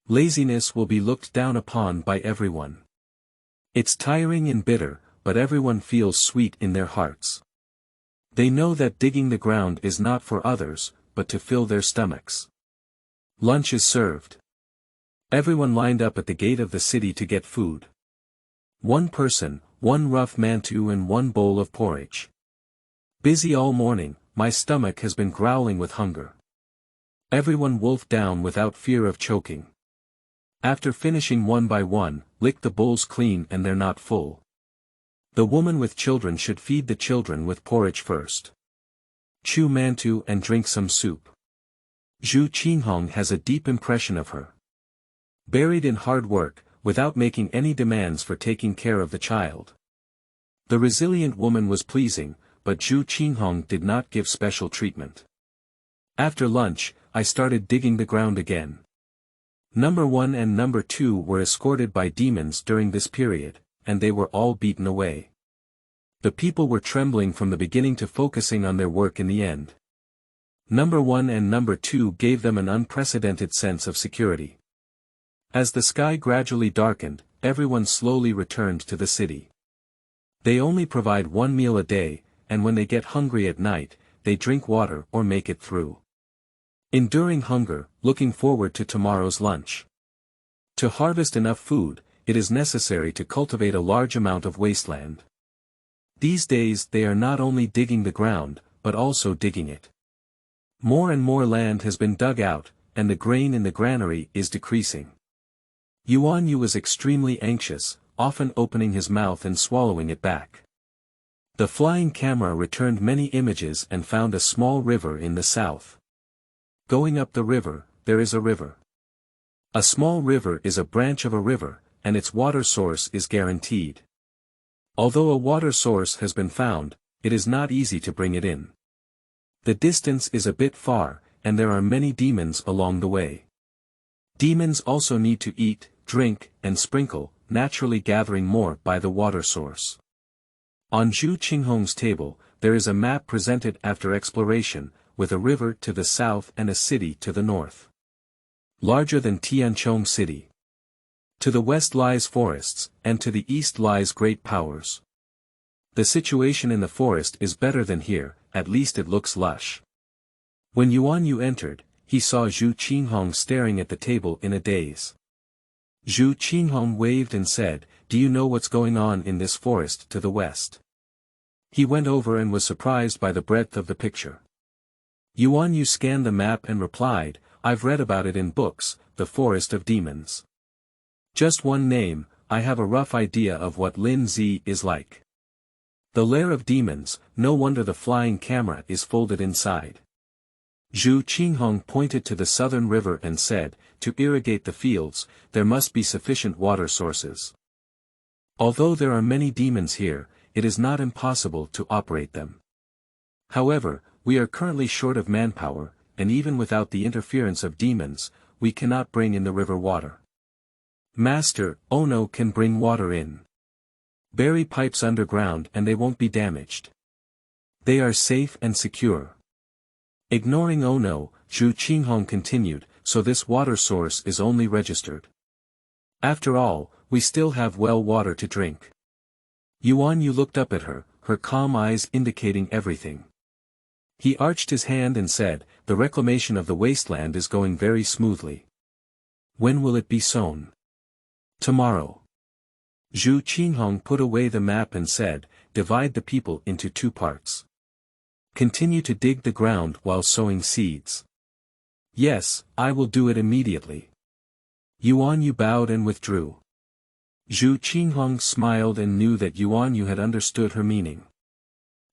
Laziness will be looked down upon by everyone. It's tiring and bitter, but everyone feels sweet in their hearts. They know that digging the ground is not for others, but to fill their stomachs. Lunch is served. Everyone lined up at the gate of the city to get food. 1 person, 1 rough mantou and 1 bowl of porridge. Busy all morning, my stomach has been growling with hunger. Everyone wolfed down without fear of choking. After finishing one by one, lick the bowls clean and they're not full. The woman with children should feed the children with porridge first. Chew mantou and drink some soup. Zhu Qinghong has a deep impression of her. Buried in hard work, without making any demands for taking care of the child. The resilient woman was pleasing, but Zhu Qinghong did not give special treatment. After lunch, I started digging the ground again. Number 1 and number 2 were escorted by demons during this period, and they were all beaten away. The people were trembling from the beginning to focusing on their work in the end. Number 1 and Number 2 gave them an unprecedented sense of security. As the sky gradually darkened, everyone slowly returned to the city. They only provide one meal a day, and when they get hungry at night, they drink water or make it through. Enduring hunger, looking forward to tomorrow's lunch. To harvest enough food, it is necessary to cultivate a large amount of wasteland. These days they are not only digging the ground, but also digging it. More and more land has been dug out, and the grain in the granary is decreasing. Yuan Yu was extremely anxious, often opening his mouth and swallowing it back. The flying camera returned many images and found a small river in the south. Going up the river, there is a river. A small river is a branch of a river, and its water source is guaranteed. Although a water source has been found, it is not easy to bring it in. The distance is a bit far, and there are many demons along the way. Demons also need to eat, drink, and sprinkle, naturally gathering more by the water source. On Zhu Qinghong's table, there is a map presented after exploration, with a river to the south and a city to the north. Larger than Tianchong City. To the west lies forests, and to the east lies great powers. The situation in the forest is better than here, at least it looks lush. When Yuan Yu entered, he saw Zhu Qinghong staring at the table in a daze. Zhu Qinghong waved and said, "Do you know what's going on in this forest to the west?" He went over and was surprised by the breadth of the picture. Yuan Yu scanned the map and replied, "I've read about it in books, the Forest of Demons. Just one name, I have a rough idea of what Lin Zi is like. The lair of demons, no wonder the flying camera is folded inside." Zhu Qinghong pointed to the southern river and said, "To irrigate the fields, there must be sufficient water sources. Although there are many demons here, it is not impossible to operate them. However, we are currently short of manpower, and even without the interference of demons, we cannot bring in the river water. Master, Ono can bring water in. Bury pipes underground and they won't be damaged. They are safe and secure." Ignoring Ono, Zhu Qinghong continued, "So this water source is only registered. After all, we still have well water to drink." Yuan Yu looked up at her, her calm eyes indicating everything. He arched his hand and said, "The reclamation of the wasteland is going very smoothly. When will it be sown?" "Tomorrow." Zhu Qinghong put away the map and said, "Divide the people into 2 parts. Continue to dig the ground while sowing seeds." "Yes, I will do it immediately." Yuan Yu bowed and withdrew. Zhu Qinghong smiled and knew that Yuan Yu had understood her meaning.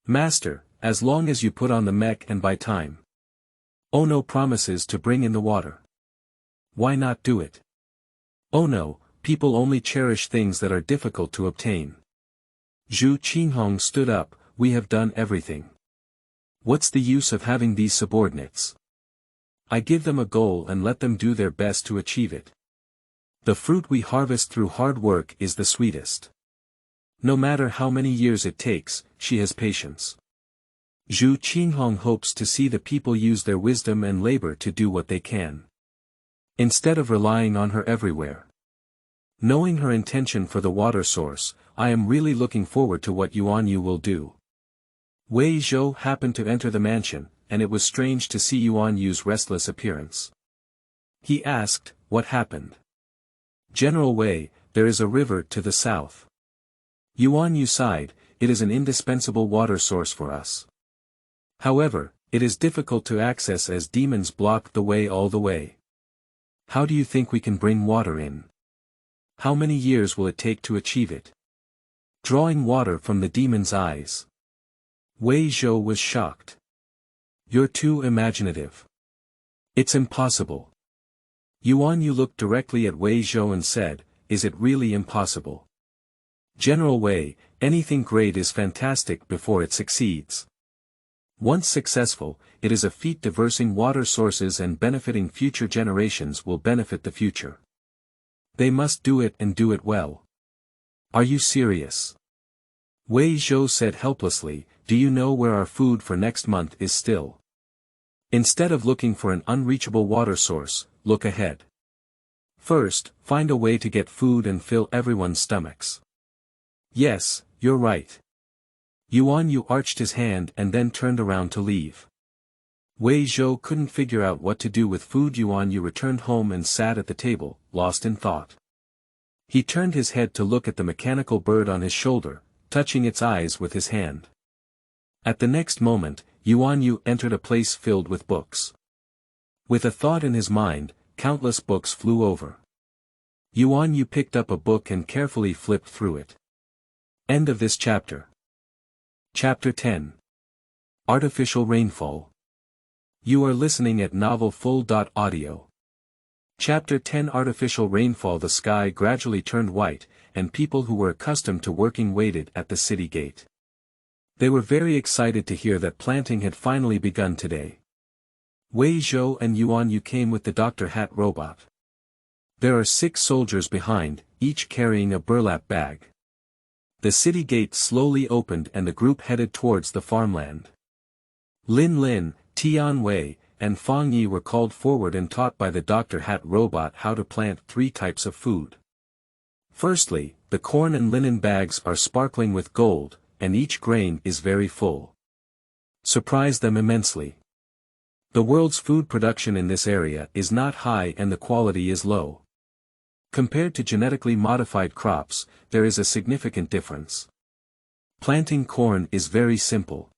"Master, as long as you put on the mech and buy time. Ono promises to bring in the water. Why not do it?" "Oh no, people only cherish things that are difficult to obtain." Zhu Qinghong stood up, "We have done everything. What's the use of having these subordinates? I give them a goal and let them do their best to achieve it. The fruit we harvest through hard work is the sweetest. No matter how many years it takes, she has patience." Zhu Qinghong hopes to see the people use their wisdom and labor to do what they can, instead of relying on her everywhere. Knowing her intention for the water source, I am really looking forward to what Yuan Yu will do. Wei Zhou happened to enter the mansion, and it was strange to see Yuan Yu's restless appearance. He asked, "What happened?" "General Wei, there is a river to the south." Yuan Yu sighed, "It is an indispensable water source for us. However, it is difficult to access as demons block the way all the way. How do you think we can bring water in? How many years will it take to achieve it? Drawing water from the demon's eyes." Wei Zhou was shocked. "You're too imaginative. It's impossible." Yuan Yu looked directly at Wei Zhou and said, "Is it really impossible? General Wei, anything great is fantastic before it succeeds. Once successful, it is a feat diversing water sources and benefiting future generations will benefit the future. They must do it and do it well." "Are you serious?" Wei Zhou said helplessly, "Do you know where our food for next month is still?" Instead of looking for an unreachable water source, look ahead. First, find a way to get food and fill everyone's stomachs. Yes, you're right. Yuan Yu arched his hand and then turned around to leave. Wei Zhou couldn't figure out what to do with food. Yuan Yu returned home and sat at the table, lost in thought. He turned his head to look at the mechanical bird on his shoulder, touching its eyes with his hand. At the next moment, Yuan Yu entered a place filled with books. With a thought in his mind, countless books flew over. Yuan Yu picked up a book and carefully flipped through it. End of this chapter. Chapter 10. Artificial Rainfall. You are listening at novelfull.audio. Chapter 10. Artificial Rainfall. The sky gradually turned white, and people who were accustomed to working waited at the city gate. They were very excited to hear that planting had finally begun today. Wei Zhou and Yuan Yu came with the Dr. Hat robot. There are 6 soldiers behind, each carrying a burlap bag. The city gate slowly opened and the group headed towards the farmland. Lin Lin, Tian Wei, and Fang Yi were called forward and taught by the Dr. Hat robot how to plant 3 types of food. Firstly, the corn and linen bags are sparkling with gold, and each grain is very full. Surprise them immensely. The world's food production in this area is not high and the quality is low. Compared to genetically modified crops, there is a significant difference. Planting corn is very simple.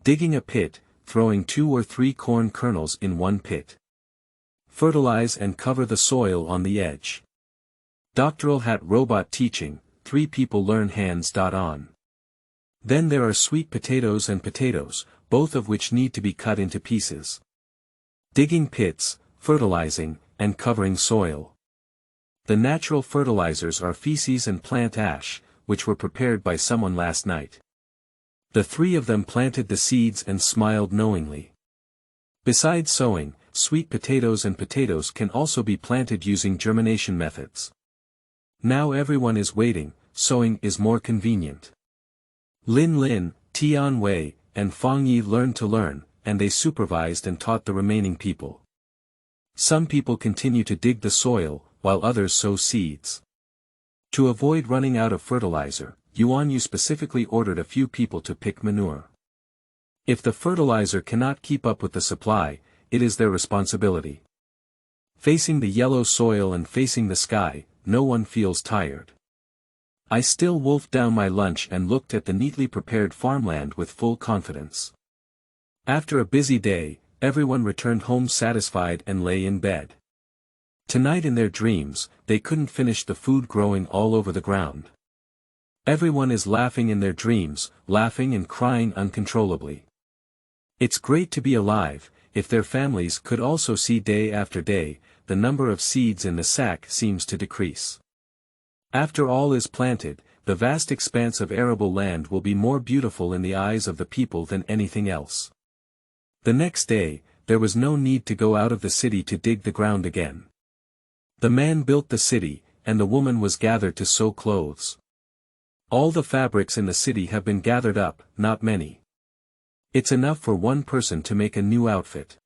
Digging a pit, throwing 2 or 3 corn kernels in one pit. Fertilize and cover the soil on the edge. Doctoral Hat robot teaching, 3 people learn hands-on. Then there are sweet potatoes and potatoes, both of which need to be cut into pieces. Digging pits, fertilizing, and covering soil. The natural fertilizers are feces and plant ash, which were prepared by someone last night. The 3 of them planted the seeds and smiled knowingly. Besides sowing, sweet potatoes and potatoes can also be planted using germination methods. Now everyone is waiting, sowing is more convenient. Lin Lin, Tian Wei, and Fang Yi learned to learn, and they supervised and taught the remaining people. Some people continue to dig the soil, while others sow seeds. To avoid running out of fertilizer, Yuan Yu specifically ordered a few people to pick manure. If the fertilizer cannot keep up with the supply, it is their responsibility. Facing the yellow soil and facing the sky, no one feels tired. I still wolfed down my lunch and looked at the neatly prepared farmland with full confidence. After a busy day, everyone returned home satisfied and lay in bed. Tonight in their dreams, they couldn't finish the food growing all over the ground. Everyone is laughing in their dreams, laughing and crying uncontrollably. It's great to be alive. If their families could also see day after day, the number of seeds in the sack seems to decrease. After all is planted, the vast expanse of arable land will be more beautiful in the eyes of the people than anything else. The next day, there was no need to go out of the city to dig the ground again. The man built the city, and the woman was gathered to sew clothes. All the fabrics in the city have been gathered up, not many. It's enough for one person to make a new outfit.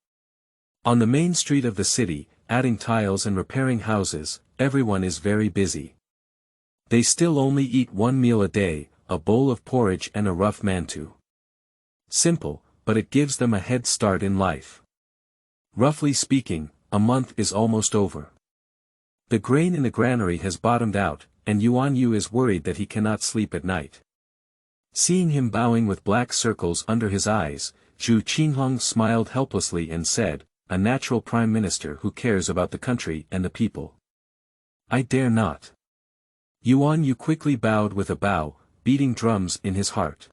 On the main street of the city, adding tiles and repairing houses, everyone is very busy. They still only eat 1 meal a day, a bowl of porridge and a rough mantou. Simple, but it gives them a head start in life. Roughly speaking, a month is almost over. The grain in the granary has bottomed out, and Yuan Yu is worried that he cannot sleep at night. Seeing him bowing with black circles under his eyes, Qinghong smiled helplessly and said, "A natural prime minister who cares about the country and the people. I dare not." Yuan Yu quickly bowed with a bow, beating drums in his heart.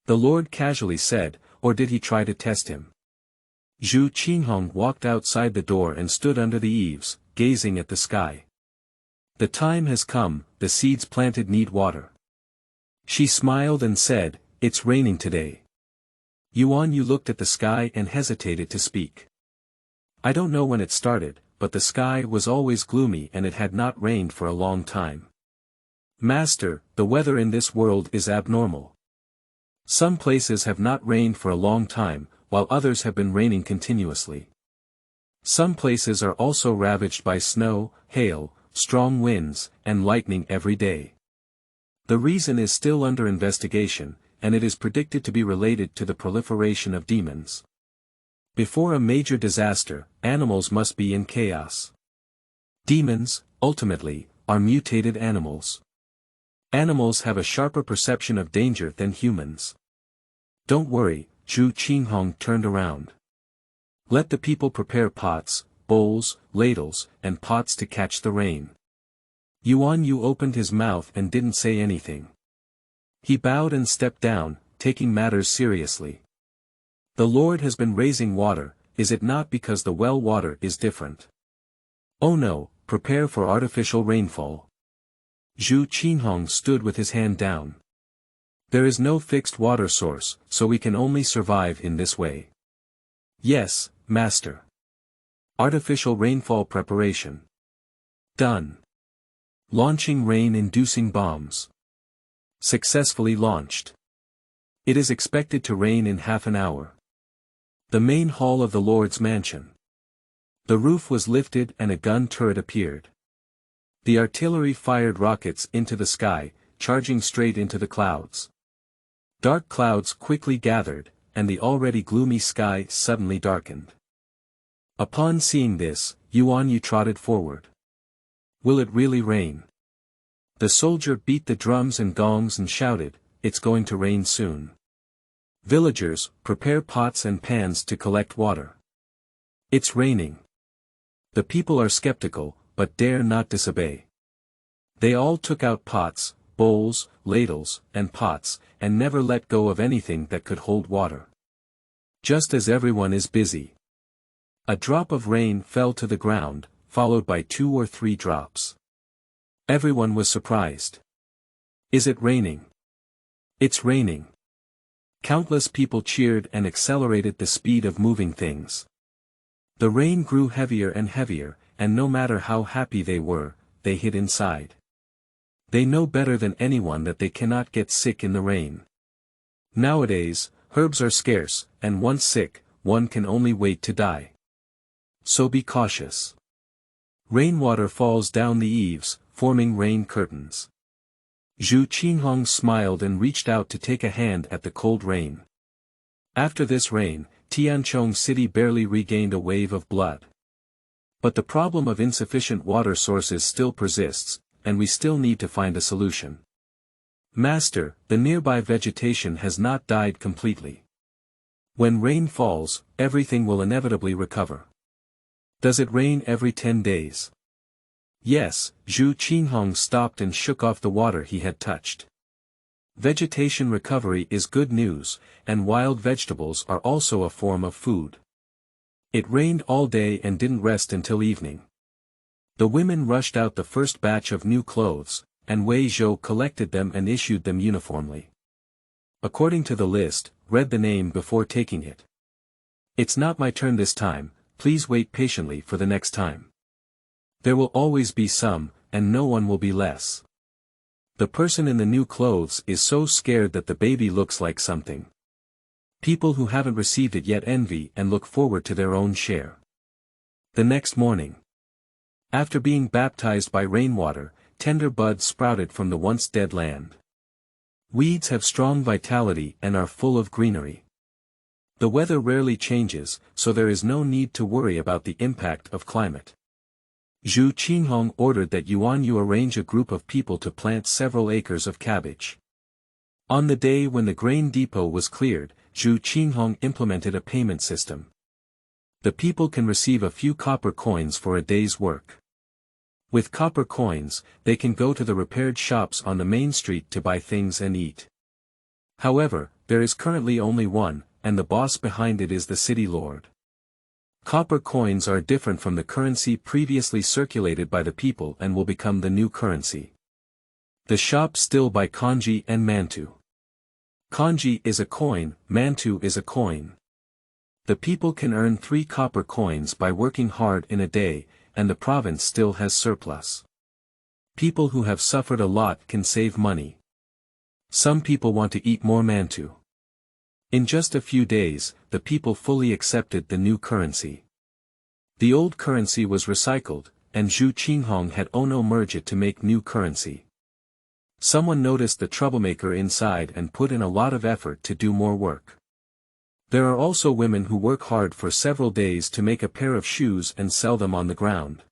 The Lord casually said, or did he try to test him? Qinghong walked outside the door and stood under the eaves, gazing at the sky. The time has come, the seeds planted need water. She smiled and said, "It's raining today." Yuan Yu looked at the sky and hesitated to speak. I don't know when it started, but the sky was always gloomy and it had not rained for a long time. Master, the weather in this world is abnormal. Some places have not rained for a long time, while others have been raining continuously. Some places are also ravaged by snow, hail, strong winds, and lightning every day. The reason is still under investigation, and it is predicted to be related to the proliferation of demons. Before a major disaster, animals must be in chaos. Demons, ultimately, are mutated animals. Animals have a sharper perception of danger than humans. Don't worry, Qinghong turned around. Let the people prepare pots, bowls, ladles, and pots to catch the rain. Yuan Yu opened his mouth and didn't say anything. He bowed and stepped down, taking matters seriously. The Lord has been raising water, is it not because the well water is different? Oh no, prepare for artificial rainfall. Qinghong stood with his hand down. There is no fixed water source, so we can only survive in this way. Yes, Master. Artificial rainfall preparation. Done. Launching rain-inducing bombs. Successfully launched. It is expected to rain in half an hour. The main hall of the Lord's mansion. The roof was lifted and a gun turret appeared. The artillery fired rockets into the sky, charging straight into the clouds. Dark clouds quickly gathered, and the already gloomy sky suddenly darkened. Upon seeing this, Yuan Yu trotted forward. Will it really rain? The soldier beat the drums and gongs and shouted, it's going to rain soon. Villagers, prepare pots and pans to collect water. It's raining. The people are skeptical, but dare not disobey. They all took out pots, bowls, ladles, and pots, and never let go of anything that could hold water. Just as everyone is busy. A drop of rain fell to the ground, followed by 2 or 3 drops. Everyone was surprised. Is it raining? It's raining. Countless people cheered and accelerated the speed of moving things. The rain grew heavier and heavier, and no matter how happy they were, they hid inside. They know better than anyone that they cannot get sick in the rain. Nowadays, herbs are scarce, and once sick, one can only wait to die. So be cautious. Rainwater falls down the eaves, forming rain curtains. Qinghong smiled and reached out to take a hand at the cold rain. After this rain, Tianchong City barely regained a wave of blood. But the problem of insufficient water sources still persists, and we still need to find a solution. Master, the nearby vegetation has not died completely. When rain falls, everything will inevitably recover. Does it rain every 10 days? Yes, Qinghong stopped and shook off the water he had touched. Vegetation recovery is good news, and wild vegetables are also a form of food. It rained all day and didn't rest until evening. The women rushed out the first batch of new clothes, and Wei Zhou collected them and issued them uniformly. According to the list, read the name before taking it. It's not my turn this time, please wait patiently for the next time. There will always be some, and no one will be less. The person in the new clothes is so scared that the baby looks like something. People who haven't received it yet envy and look forward to their own share. The next morning. After being baptized by rainwater, tender buds sprouted from the once dead land. Weeds have strong vitality and are full of greenery. The weather rarely changes, so there is no need to worry about the impact of climate. Qinghong ordered that Yuan Yu arrange a group of people to plant several acres of cabbage. On the day when the grain depot was cleared, Qinghong implemented a payment system. The people can receive a few copper coins for a day's work. With copper coins, they can go to the repaired shops on the main street to buy things and eat. However, there is currently only one, and the boss behind it is the city lord. Copper coins are different from the currency previously circulated by the people and will become the new currency. The shops still buy kanji and mantu. Kanji is a coin, mantu is a coin. The people can earn 3 copper coins by working hard in a day, and the province still has surplus. People who have suffered a lot can save money. Some people want to eat more mantu. In just a few days, the people fully accepted the new currency. The old currency was recycled, and Qinghong had Ono merge it to make new currency. Someone noticed the troublemaker inside and put in a lot of effort to do more work. There are also women who work hard for several days to make a pair of shoes and sell them on the ground.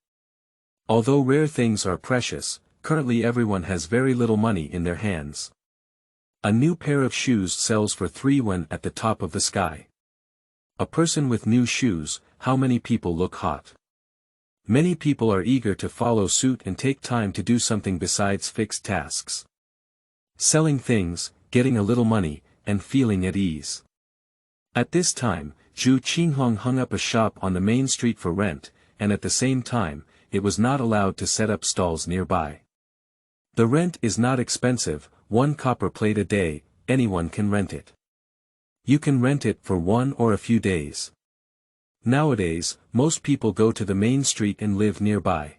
Although rare things are precious, currently everyone has very little money in their hands. A new pair of shoes sells for 3 yuan at the top of the sky. A person with new shoes, how many people look hot? Many people are eager to follow suit and take time to do something besides fixed tasks. Selling things, getting a little money, and feeling at ease. At this time, Qinghong hung up a shop on the main street for rent, and at the same time, it was not allowed to set up stalls nearby. The rent is not expensive, 1 copper plate a day, anyone can rent it. You can rent it for 1 or a few days. Nowadays, most people go to the main street and live nearby.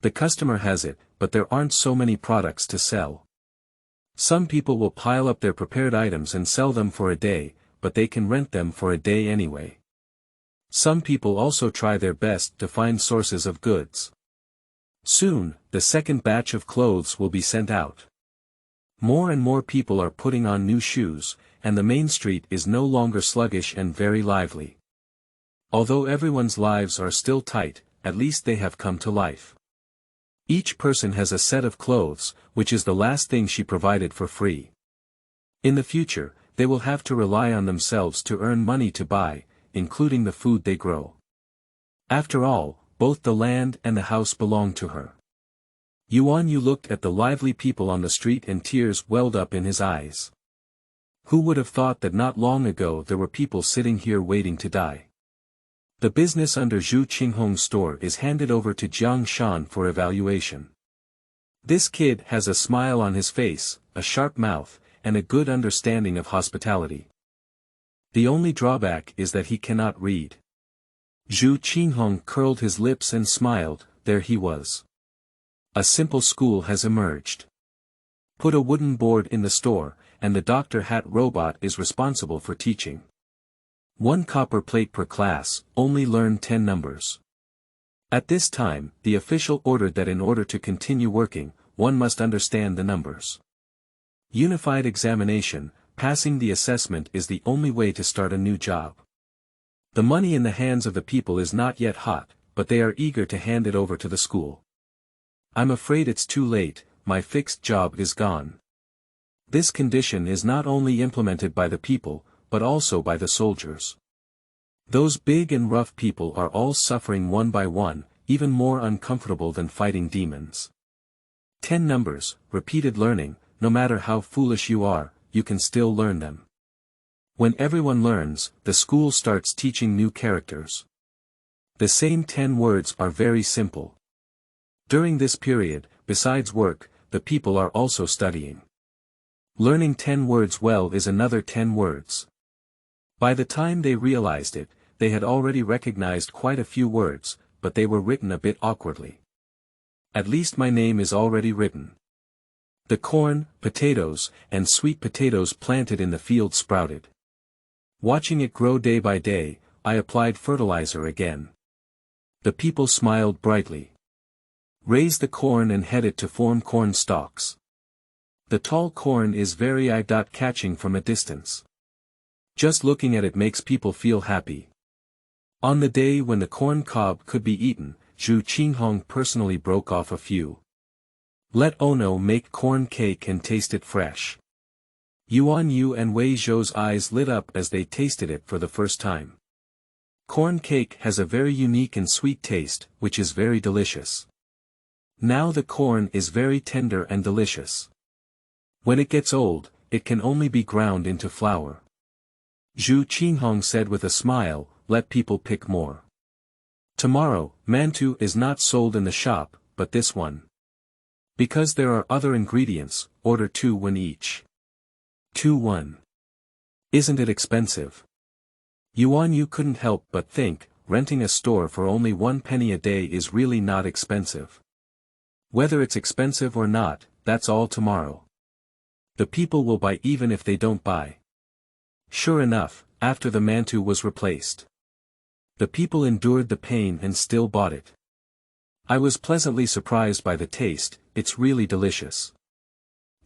The customer has it, but there aren't so many products to sell. Some people will pile up their prepared items and sell them for a day, but they can rent them for a day anyway. Some people also try their best to find sources of goods. Soon, the second batch of clothes will be sent out. More and more people are putting on new shoes, and the main street is no longer sluggish and very lively. Although everyone's lives are still tight, at least they have come to life. Each person has a set of clothes, which is the last thing she provided for free. In the future, they will have to rely on themselves to earn money to buy, including the food they grow. After all, both the land and the house belong to her. Yuan Yu looked at the lively people on the street and tears welled up in his eyes. Who would have thought that not long ago there were people sitting here waiting to die? The business under Qinghong's store is handed over to Jiang Shan for evaluation. This kid has a smile on his face, a sharp mouth, and a good understanding of hospitality. The only drawback is that he cannot read. Qinghong curled his lips and smiled, there he was. A simple school has emerged. Put a wooden board in the store, and the Dr. Hat robot is responsible for teaching. 1 copper plate per class, only learn 10 numbers. At this time, the official ordered that in order to continue working, one must understand the numbers. Unified examination, passing the assessment is the only way to start a new job. The money in the hands of the people is not yet hot, but they are eager to hand it over to the school. I'm afraid it's too late, my fixed job is gone. This condition is not only implemented by the people, but also by the soldiers. Those big and rough people are all suffering one by one, even more uncomfortable than fighting demons. 10 numbers, repeated learning, no matter how foolish you are, you can still learn them. When everyone learns, the school starts teaching new characters. The same 10 words are very simple. During this period, besides work, the people are also studying. Learning 10 words well is another 10 words. By the time they realized it, they had already recognized quite a few words, but they were written a bit awkwardly. At least my name is already written. The corn, potatoes, and sweet potatoes planted in the field sprouted. Watching it grow day by day, I applied fertilizer again. The people smiled brightly. Raise the corn and head it to form corn stalks. The tall corn is very eye-catching from a distance. Just looking at it makes people feel happy. On the day when the corn cob could be eaten, Qinghong personally broke off a few. Let Ono make corn cake and taste it fresh. Yuan Yu and Wei Zhou's eyes lit up as they tasted it for the first time. Corn cake has a very unique and sweet taste, which is very delicious. Now the corn is very tender and delicious. When it gets old, it can only be ground into flour. Qinghong said with a smile, let people pick more. Tomorrow, mantou is not sold in the shop, but this one. Because there are other ingredients, order 2 yuan each. 2 yuan. Isn't it expensive? Yuan Yu couldn't help but think, renting a store for only 1 penny a day is really not expensive. Whether it's expensive or not, that's all tomorrow. The people will buy even if they don't buy. Sure enough, after the mantu was replaced, the people endured the pain and still bought it. I was pleasantly surprised by the taste, it's really delicious.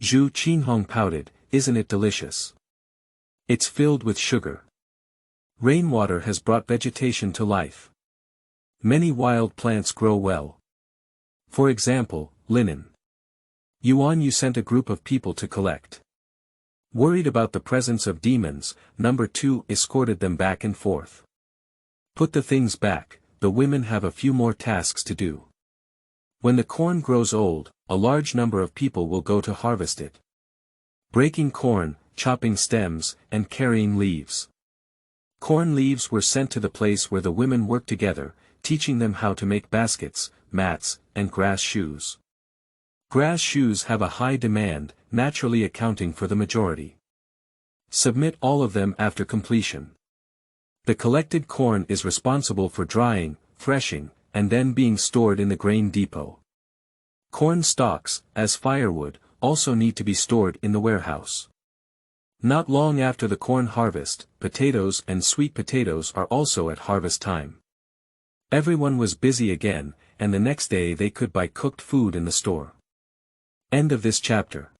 Zhu Qinghong pouted, isn't it delicious? It's filled with sugar. Rainwater has brought vegetation to life. Many wild plants grow well. For example, linen. Yuan, you sent a group of people to collect. Worried about the presence of demons, number 2 escorted them back and forth. Put the things back, the women have a few more tasks to do. When the corn grows old, a large number of people will go to harvest it. Breaking corn, chopping stems, and carrying leaves. Corn leaves were sent to the place where the women worked together, teaching them how to make baskets, mats, and grass shoes. Grass shoes have a high demand, naturally accounting for the majority. Submit all of them after completion. The collected corn is responsible for drying, threshing, and then being stored in the grain depot. Corn stalks, as firewood, also need to be stored in the warehouse. Not long after the corn harvest, potatoes and sweet potatoes are also at harvest time. Everyone was busy again, and the next day they could buy cooked food in the store. End of this chapter.